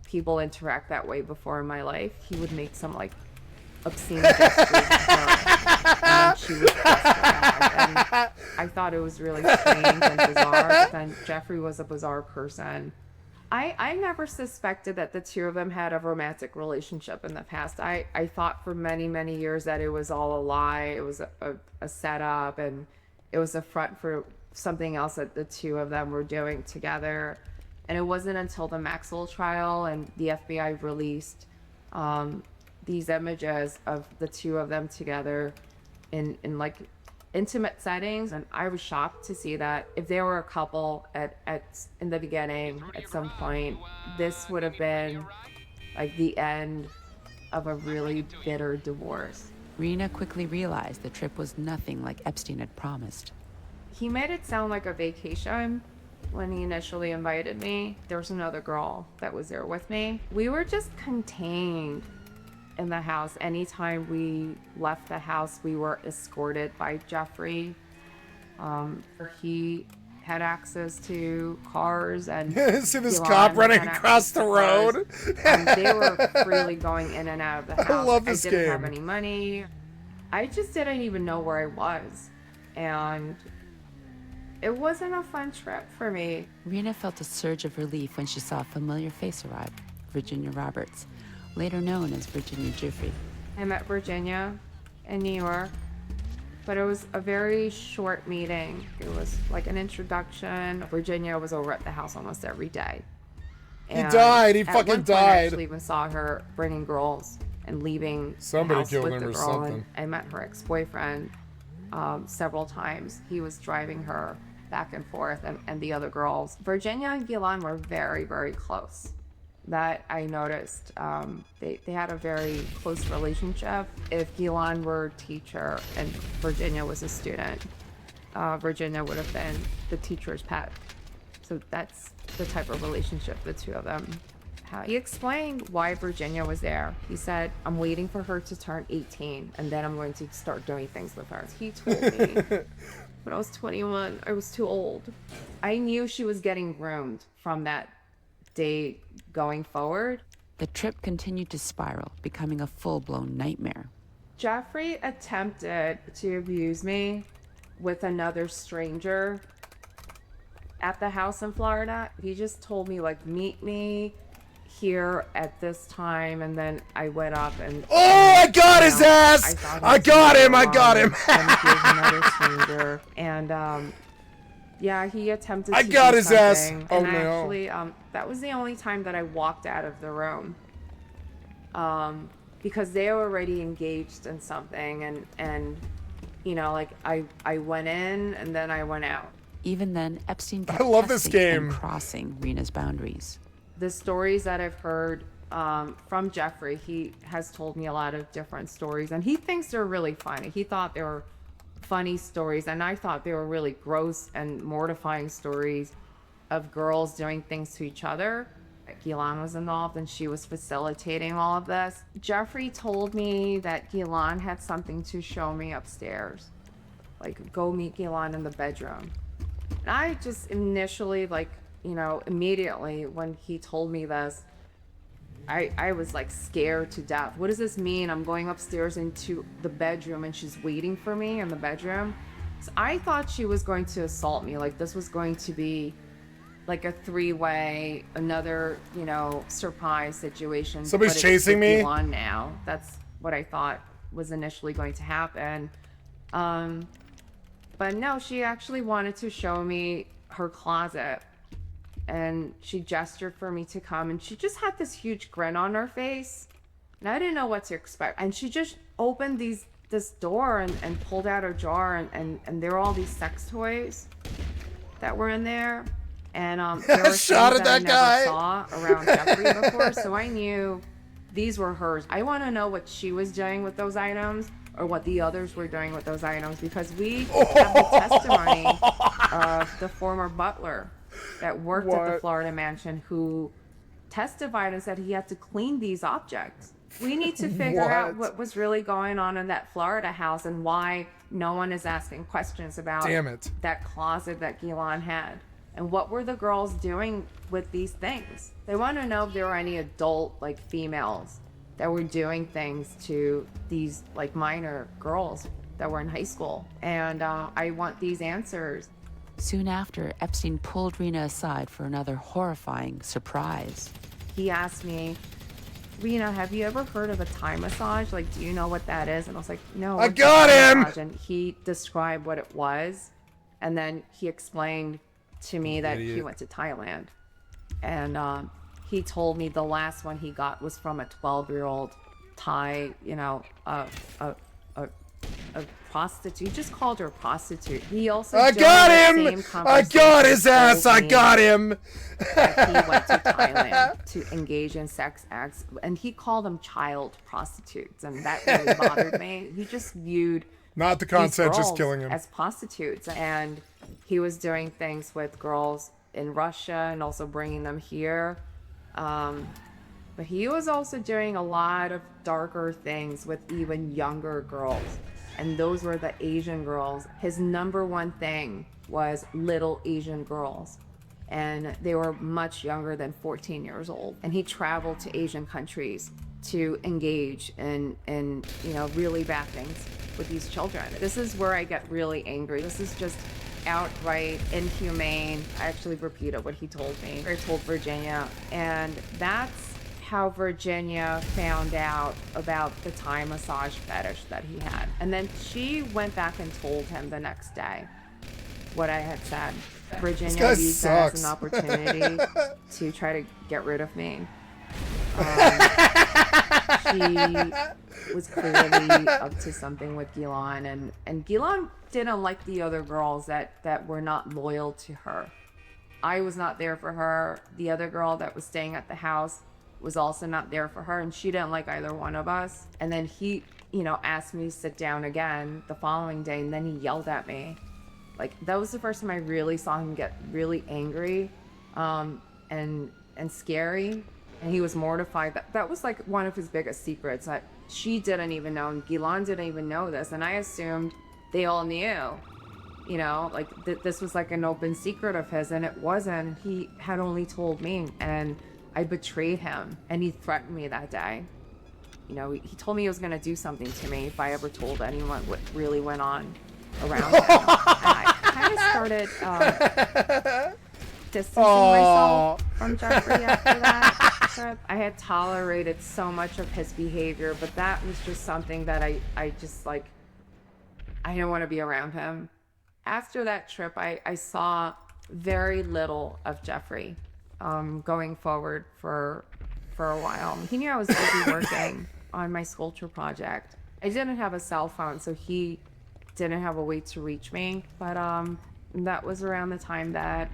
people interact that way before in my life. He would make some like obscene gestures to her, and then she would and I thought it was really strange and bizarre. But then Jeffrey was a bizarre person. I never suspected that the two of them had a romantic relationship in the past. I thought for many, many years that it was all a lie. It was a setup, and it was a front for something else that the two of them were doing together. And it wasn't until the Maxwell trial and the FBI released these images of the two of them together in like intimate settings, and I was shocked to see that if they were a couple in the beginning at some point, this would have been like the end of a really bitter divorce. Rena quickly realized the trip was nothing like Epstein had promised. He made it sound like a vacation when he initially invited me. There was another girl that was there with me. We were just contained in the house. Anytime we left the house, we were escorted by Jeffrey. He had access to cars and see this cop running across the road. They were freely going in and out of the house. I love this I didn't game. have any money. I just didn't even know where I was, and it wasn't a fun trip for me. Rena felt a surge of relief when she saw a familiar face arrive, Virginia Roberts, later known as Virginia Giuffre. I met Virginia in New York, but it was a very short meeting. It was like an introduction. Virginia was over at the house almost every day. He died. He at fucking one point, died. I actually even saw her bringing girls and leaving Somebody the house killed with him the or girl. something. And I met her ex-boyfriend several times. He was driving her back and forth, and the other girls. Virginia and Ghislaine were very, very close. That I noticed. They had a very close relationship. If Ghislaine were a teacher and Virginia was a student, Virginia would have been the teacher's pet. So that's the type of relationship the two of them had. He explained why Virginia was there. He said, I'm waiting for her to turn 18, and then I'm going to start doing things with her. He told me when I was 21, I was too old. I knew she was getting groomed from that day going forward. The trip continued to spiral, becoming a full-blown nightmare. Jeffrey attempted to abuse me with another stranger at the house in Florida. He just told me, like, meet me here at this time, and then I went up and I got his ass! I got him! Another stranger. And yeah, he attempted to got do his ass. something. Oh, and no. actually, that was the only time that I walked out of the room. Because they were already engaged in something, and you know, like I went in and then I went out. Even then, Epstein kept I love this testing game. and crossing Rena's boundaries. The stories that I've heard from Jeffrey, he has told me a lot of different stories, and he thinks they're really funny. He thought they were funny stories, and I thought they were really gross and mortifying stories of girls doing things to each other. Ghislaine was involved, and she was facilitating all of this. Jeffrey told me that Ghislaine had something to show me upstairs, like go meet Ghislaine in the bedroom. And I just initially, like, you know, immediately when he told me this, I was like scared to death. What does this mean? I'm going upstairs into the bedroom and she's waiting for me in the bedroom. So I thought she was going to assault me. Like this was going to be like a three-way, another, you know, surprise situation. Somebody's But chasing me? It's on now. That's what I thought was initially going to happen. But no, she actually wanted to show me her closet. And she gestured for me to come, and she just had this huge grin on her face, and I didn't know what to expect. And she just opened this door and pulled out a jar, and there were all these sex toys that were in there, and there were Shot things at that that I guy. never saw around Jeffrey before, so I knew these were hers. I want to know what she was doing with those items, or what the others were doing with those items, because we have the testimony of the former butler that worked at the Florida mansion who testified and said he had to clean these objects. We need to figure out what was really going on in that Florida house and why no one is asking questions about that closet that Ghislaine had. And what were the girls doing with these things? They want to know if there were any adult, like, females that were doing things to these, like, minor girls that were in high school. And I want these answers. Soon after, Epstein pulled Rena aside for another horrifying surprise. He asked me, Rena, have you ever heard of a Thai massage? Like, do you know what that is? And I was like, no. I got him! And he described what it was. And then he explained to me that he went to Thailand. And he told me the last one he got was from a 12-year-old tie, you know, a prostitute. He just called her a prostitute. He also I got him! I got his ass! I got him! That he went to Thailand to engage in sex acts, and he called them child prostitutes, and that really bothered me. He just viewed not the these concept, just girls killing him as prostitutes, and he was doing things with girls in Russia and also bringing them here. But he was also doing a lot of darker things with even younger girls. And those were the Asian girls. His number one thing was little Asian girls. And they were much younger than 14 years old. And he traveled to Asian countries to engage in you know, really bad things with these children. This is where I get really angry. This is just outright inhumane. I actually repeated what he told me. I told Virginia, and that's how Virginia found out about the Thai massage fetish that he had. And then she went back and told him the next day what I had said. Virginia used that as an opportunity to try to get rid of me. She was clearly up to something with Gilan, and Gilan didn't like the other girls that were not loyal to her. I was not there for her. The other girl that was staying at the house was also not there for her, and she didn't like either one of us. And then he, you know, asked me to sit down again the following day, and then he yelled at me. Like, that was the first time I really saw him get really angry and scary. And he was mortified. That was like one of his biggest secrets that she didn't even know, and Gilan didn't even know this. And I assumed they all knew, you know, like this was like an open secret of his, and it wasn't. He had only told me, and I betrayed him, and he threatened me that day. You know, he told me he was going to do something to me if I ever told anyone what really went on around him. And I kind of started distancing myself from Jeffrey after that trip. I had tolerated so much of his behavior, but that was just something that I just, like, I didn't want to be around him. After that trip, I saw very little of Jeffrey going forward for a while. He knew I was busy working on my sculpture project. I didn't have a cell phone, so he didn't have a way to reach me. But that was around the time that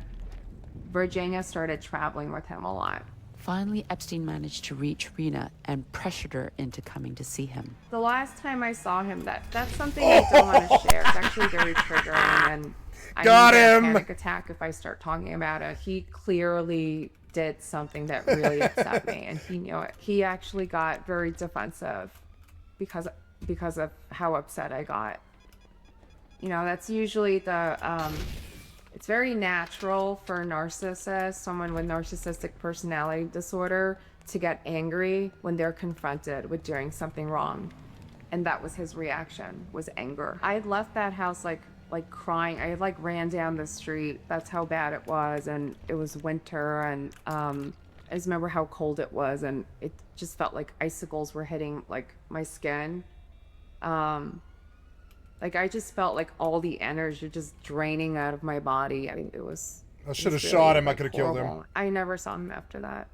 Virginia started traveling with him a lot. Finally, Epstein managed to reach Rena and pressured her into coming to see him. The last time I saw him, that's something I don't want to share. It's actually very triggering, and I get a panic attack if I start talking about it. He clearly did something that really upset me, and he knew it. He actually got very defensive because of how upset I got. You know, that's usually the it's very natural for a narcissist, someone with narcissistic personality disorder, to get angry when they're confronted with doing something wrong. And that was his reaction, was anger. I had left that house like crying. I like ran down the street. That's how bad it was. And it was winter, and I just remember how cold it was, and it just felt like icicles were hitting like my skin. Like, I just felt like all the energy just draining out of my body. I mean, it was... I should have shot him. I could have killed him. I never saw him after that.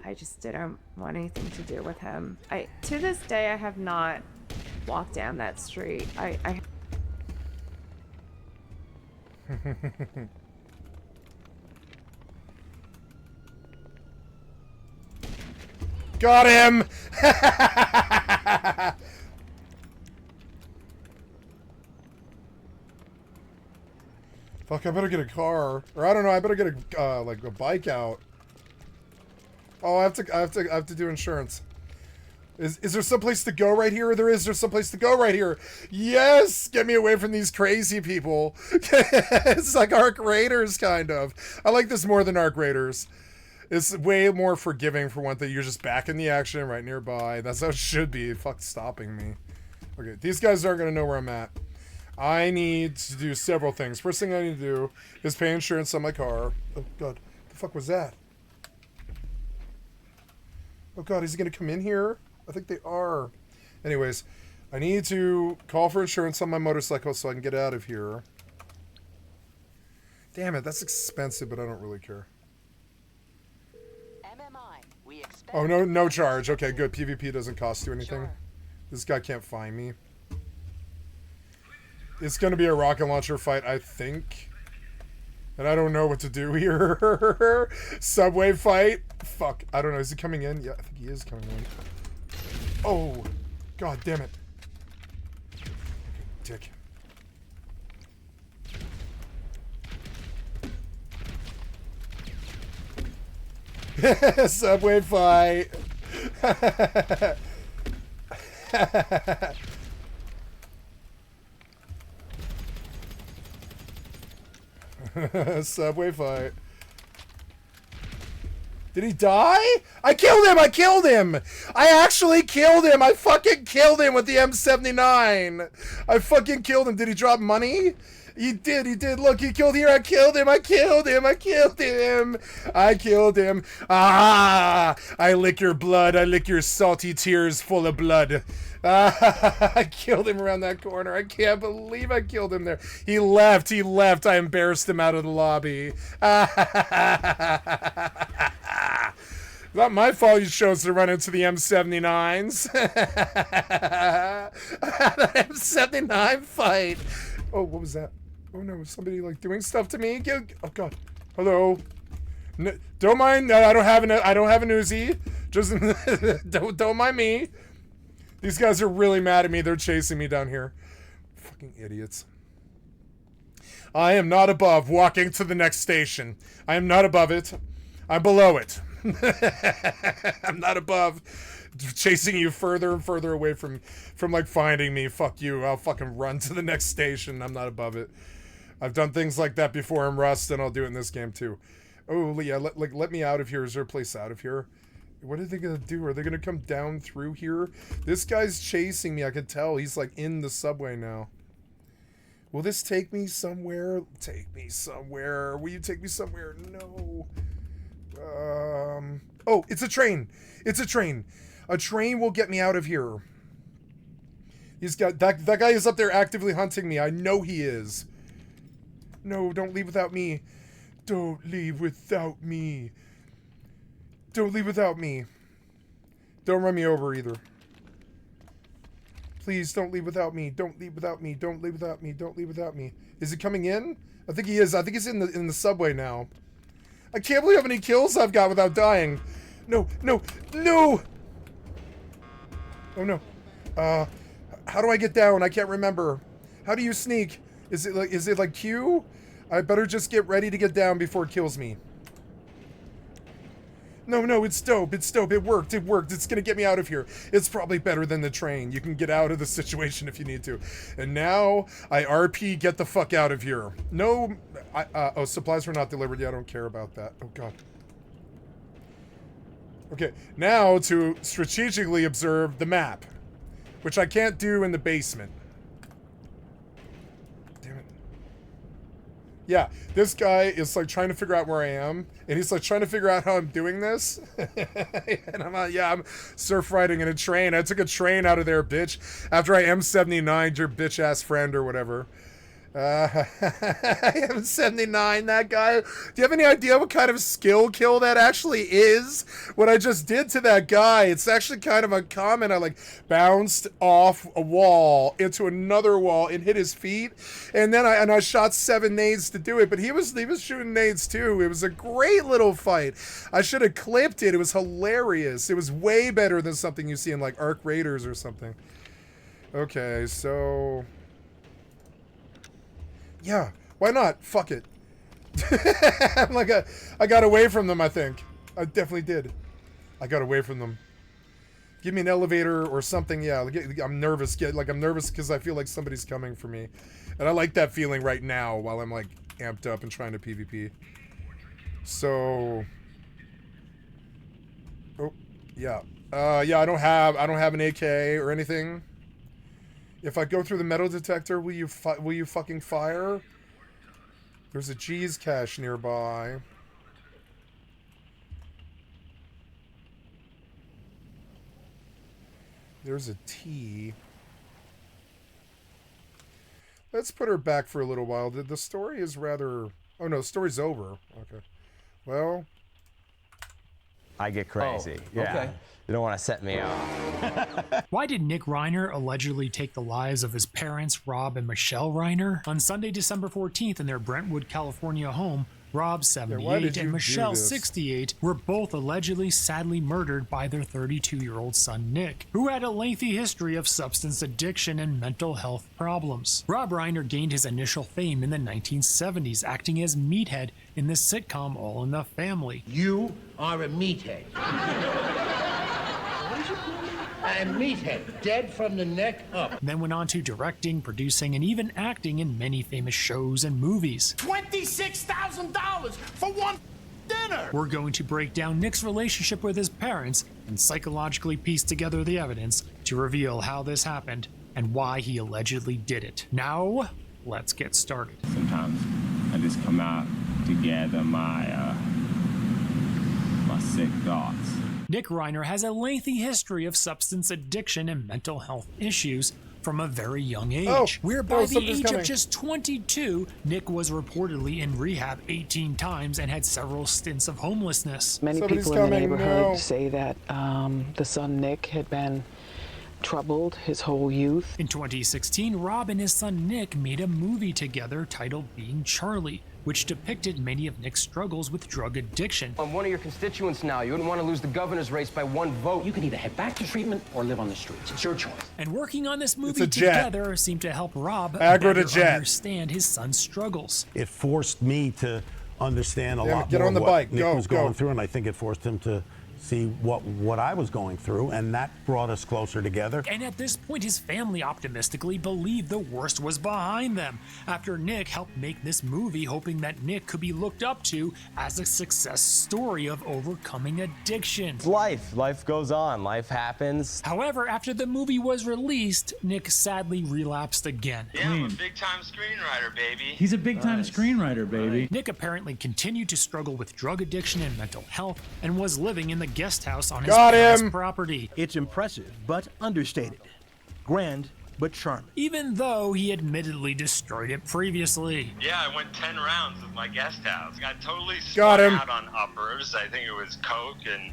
I just didn't want anything to do with him. To this day, I have not walked down that street. Got him! Fuck, I better get a car. Or I don't know, I better get a like a bike out. Oh, I have to do insurance. Is there someplace to go right here? There's someplace to go right here. Yes! Get me away from these crazy people. It's like Arc Raiders, kind of. I like this more than Arc Raiders. It's way more forgiving for one thing. You're just back in the action right nearby. That's how it should be. Fuck stopping me. Okay, these guys aren't going to know where I'm at. I need to do several things. First thing I need to do is pay insurance on my car. Oh, God. The fuck was that? Oh, God. Is he going to come in here? I think they are. Anyways, I need to call for insurance on my motorcycle so I can get out of here. Damn it. That's expensive, but I don't really care. MMI, we Oh, no charge. Okay, good. PvP doesn't cost you anything. This guy can't find me. It's going to be a rocket launcher fight, I think. And I don't know what to do here. Subway fight? Fuck. I don't know. Is he coming in? Yeah, I think he is coming in. Oh. God damn it. Dick. Subway fight. Subway fight. Did he die? I killed him! I killed him! I actually killed him! I fucking killed him with the M79! I fucking killed him. Did he drop money? He did, he did. Look, he killed here. I killed him. I killed him. I killed him. I killed him. Ah! I lick your blood. I lick your salty tears full of blood. Ah, I killed him around that corner. I can't believe I killed him there. He left. He left. I embarrassed him out of the lobby. Not my fault you chose to run into the M79s. That M79 fight. Oh, what was that? Oh no, was somebody like doing stuff to me? Oh god. Hello. No, don't mind. I don't have an Uzi. Just don't mind me. These guys are really mad at me. They're chasing me down here. Fucking idiots. I am not above walking to the next station. I am not above it. I'm below it. I'm not above chasing you further and further away from like finding me. Fuck you. I'll fucking run to the next station. I'm not above it. I've done things like that before in Rust, and I'll do it in this game too. Oh yeah, let me out of here. Is there a place out of here? What are they gonna do? Are they gonna come down through here? This guy's chasing me. I can tell he's like in the subway now. Will this take me somewhere? Take me somewhere. Will you take me somewhere? No. Oh, it's a train. It's a train. A train will get me out of here. He's got that guy is up there actively hunting me. I know he is. No, don't leave without me. Don't leave without me. Don't leave without me. Don't run me over either. Please don't leave without me. Don't leave without me. Don't leave without me. Don't leave without me. Is he coming in? I think he is. I think he's in the subway now. I can't believe how many kills I've got without dying. No, no, no! Oh no. How do I get down? I can't remember. How do you sneak? Is it like Q? I better just get ready to get down before it kills me. No, it's dope. It's dope. It worked. It worked. It's gonna get me out of here. It's probably better than the train. You can get out of the situation if you need to. And now, I RP get the fuck out of here. No, oh, supplies were not delivered. Yeah, I don't care about that. Oh, God. Okay, now to strategically observe the map, which I can't do in the basement. Damn it. Yeah, this guy is like trying to figure out where I am, and he's like trying to figure out how I'm doing this. And I'm like, yeah, I'm surf riding in a train. I took a train out of there, bitch, after I M79'd your bitch ass friend or whatever. M79, that guy. Do you have any idea what kind of skill kill that actually is? What I just did to that guy, it's actually kind of uncommon. I like bounced off a wall into another wall and hit his feet, and then I shot 7 nades to do it. But he was shooting nades too. It was a great little fight. I should have clipped it. It was hilarious. It was way better than something you see in like Arc Raiders or something. Okay, so. Yeah, why not? Fuck it. I'm like I got away from them, I think. I definitely did. I got away from them. Give me an elevator or something. Yeah, I'm nervous. I'm nervous because I feel like somebody's coming for me. And I like that feeling right now while I'm like amped up and trying to PvP. So. Oh, yeah. Yeah, I don't have an AK or anything. If I go through the metal detector, will you fucking fire? There's a G's cache nearby. There's a T. Let's put her back for a little while. The story is rather... Oh no, the story's over. Okay. Well... I get crazy. Oh, yeah. okay. You don't want to set me off. Why did Nick Reiner allegedly take the lives of his parents, Rob and Michelle Reiner? On Sunday, December 14th, in their Brentwood, California home, Rob, 78, and Michelle, 68, were both allegedly sadly murdered by their 32-year-old son, Nick, who had a lengthy history of substance addiction and mental health problems. Rob Reiner gained his initial fame in the 1970s, acting as Meathead in the sitcom All in the Family. You are a meathead. A meathead, dead from the neck up. Then went on to directing, producing, and even acting in many famous shows and movies. $26,000 for one dinner! We're going to break down Nick's relationship with his parents and psychologically piece together the evidence to reveal how this happened and why he allegedly did it. Now, let's get started. Sometimes I just come out to gather my sick thoughts. Nick Reiner has a lengthy history of substance addiction and mental health issues from a very young age, where by the age of just 22, Nick was reportedly in rehab 18 times and had several stints of homelessness. Many people in the neighborhood say that the son Nick had been troubled his whole youth. In 2016, Rob and his son Nick made a movie together titled Being Charlie, which depicted many of Nick's struggles with drug addiction. I'm one of your constituents now. You wouldn't want to lose the governor's race by one vote. You can either head back to treatment or live on the streets. It's your choice. And working on this movie together seemed to help Rob better understand his son's struggles. It forced me to understand a lot get more on the what bike. Nick was going through, and I think it forced him to see what I was going through, and that brought us closer together. And at this point, his family optimistically believed the worst was behind them, after Nick helped make this movie, hoping that Nick could be looked up to as a success story of overcoming addiction. It's life goes on, life happens. However, after the movie was released, Nick sadly relapsed again. Yeah, I'm a big-time screenwriter, baby. He's a big-time screenwriter, baby. Nick apparently continued to struggle with drug addiction and mental health, and was living in the guest house on his parents' property. It's impressive, but understated. Grand, but charming. Even though he admittedly destroyed it previously. Yeah, I went 10 rounds with my guest house. Got totally spun out on uppers. I think it was coke and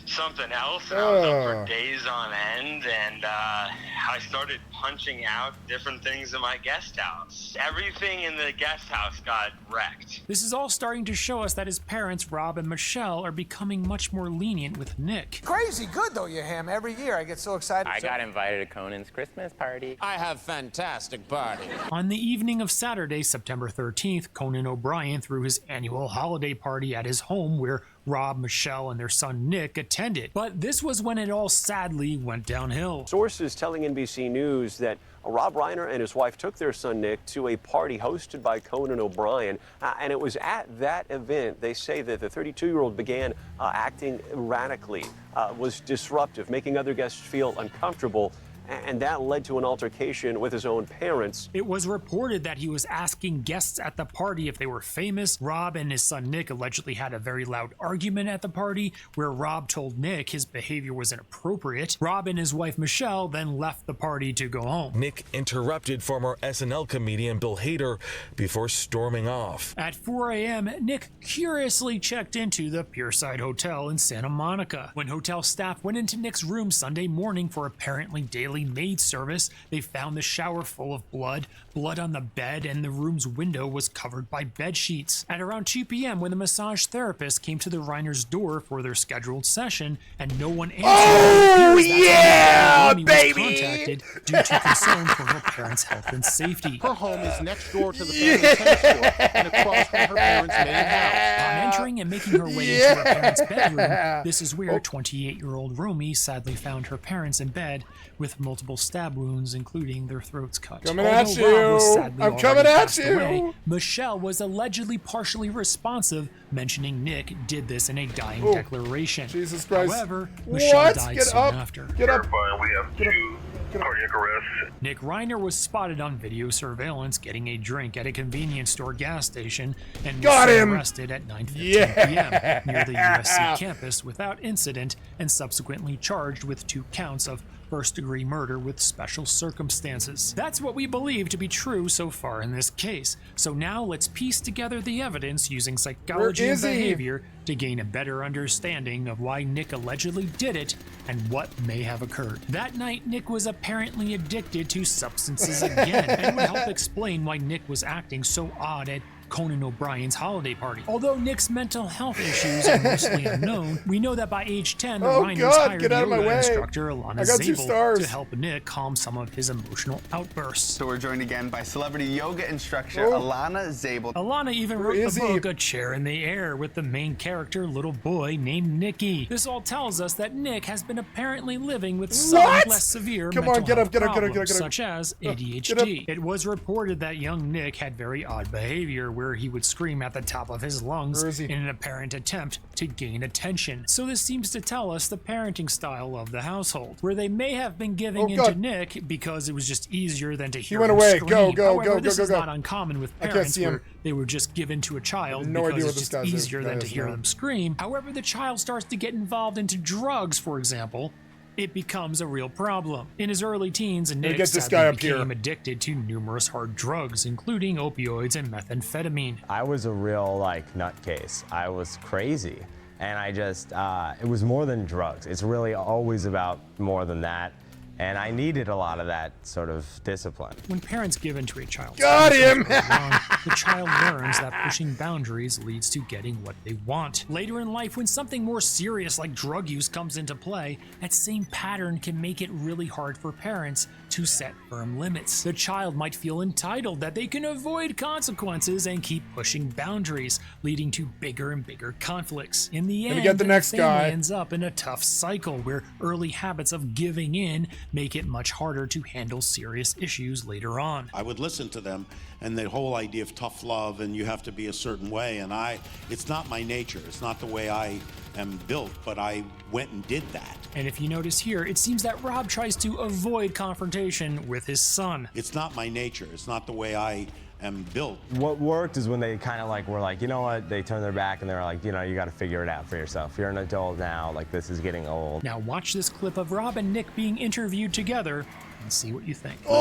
something else, and I was up for days on end, and I started punching out different things in my guest house. Everything in the guest house got wrecked. This is all starting to show us that his parents, Rob and Michelle, are becoming much more lenient with Nick. Crazy good, though, you ham. Every year I get so excited. I got invited to Conan's Christmas party. I have fantastic party. On the evening of Saturday, September 13th, Conan O'Brien threw his annual holiday party at his home where Rob, Michelle, and their son Nick attended. But this was when it all sadly went downhill. Sources telling NBC News that Rob Reiner and his wife took their son Nick to a party hosted by Conan O'Brien, and it was at that event, they say, that the 32-year-old began acting erratically, was disruptive, making other guests feel uncomfortable, and that led to an altercation with his own parents. It was reported that he was asking guests at the party if they were famous. Rob and his son Nick allegedly had a very loud argument at the party where Rob told Nick his behavior was inappropriate. Rob and his wife Michelle then left the party to go home. Nick interrupted former SNL comedian Bill Hader before storming off. At 4 a.m., Nick curiously checked into the Pierside Hotel in Santa Monica. When hotel staff went into Nick's room Sunday morning for apparently daily maid service, they found the shower full of blood on the bed, and the room's window was covered by bed sheets. At around 2 p.m., when the massage therapist came to the Reiner's door for their scheduled session and no one answered, baby! Was contacted due to concern for her parents' health and safety. Her home is next door to the family tennis court and across from her parents' main house. On entering and making her way into her parents' bedroom, this is where 28-year-old Romy sadly found her parents in bed with multiple stab wounds, including their throats cut. Coming at you! I'm coming at you! Michelle was allegedly partially responsive, mentioning Nick did this in a dying declaration. Jesus Christ. However, Michelle died soon after. Get up! We have two cardiac arrests. Nick Reiner was spotted on video surveillance getting a drink at a convenience store gas station and was arrested at 9:15 p.m. near the USC campus without incident and subsequently charged with 2 counts of first-degree murder with special circumstances. That's what we believe to be true so far in this case. So now let's piece together the evidence using psychology and behavior to gain a better understanding of why Nick allegedly did it and what may have occurred. That night, Nick was apparently addicted to substances again, and would help explain why Nick was acting so odd at Conan O'Brien's holiday party. Although Nick's mental health issues are mostly unknown, we know that by age 10, the Reiners hired yoga instructor Alana Zabel to help Nick calm some of his emotional outbursts. So we're joined again by celebrity yoga instructor Alana Zabel. Alana even wrote the book A Chair in the Air with the main character, little boy named Nicky. This all tells us that Nick has been apparently living with some less severe mental health problems, such as ADHD. It was reported that young Nick had very odd behavior, where he would scream at the top of his lungs in an apparent attempt to gain attention. So this seems to tell us the parenting style of the household, where they may have been giving into Nick because it was just easier than to hear him scream. However, this is not uncommon with parents where they were just given to a child because it's just easier than to hear them scream. However, the child starts to get involved into drugs, for example, it becomes a real problem. In his early teens, Nick sadly became addicted to numerous hard drugs, including opioids and methamphetamine. I was a real, nutcase. I was crazy. And I just, it was more than drugs. It's really always about more than that. And I needed a lot of that sort of discipline. When parents give in to a child, the child learns that pushing boundaries leads to getting what they want. Later in life, when something more serious like drug use comes into play, that same pattern can make it really hard for parents to set firm limits. The child might feel entitled that they can avoid consequences and keep pushing boundaries, leading to bigger and bigger conflicts. In the end, the family ends up in a tough cycle where early habits of giving in make it much harder to handle serious issues later on. I would listen to them, and the whole idea of tough love and you have to be a certain way, and it's not my nature. It's not the way I am built, but I went and did that. And if you notice here, it seems that Rob tries to avoid confrontation with his son. It's not my nature. It's not the way I am built. What worked is when they kind of were like, you know what, they turned their back and they're like, you got to figure it out for yourself. You're an adult now, this is getting old. Now watch this clip of Rob and Nick being interviewed together and see what you think.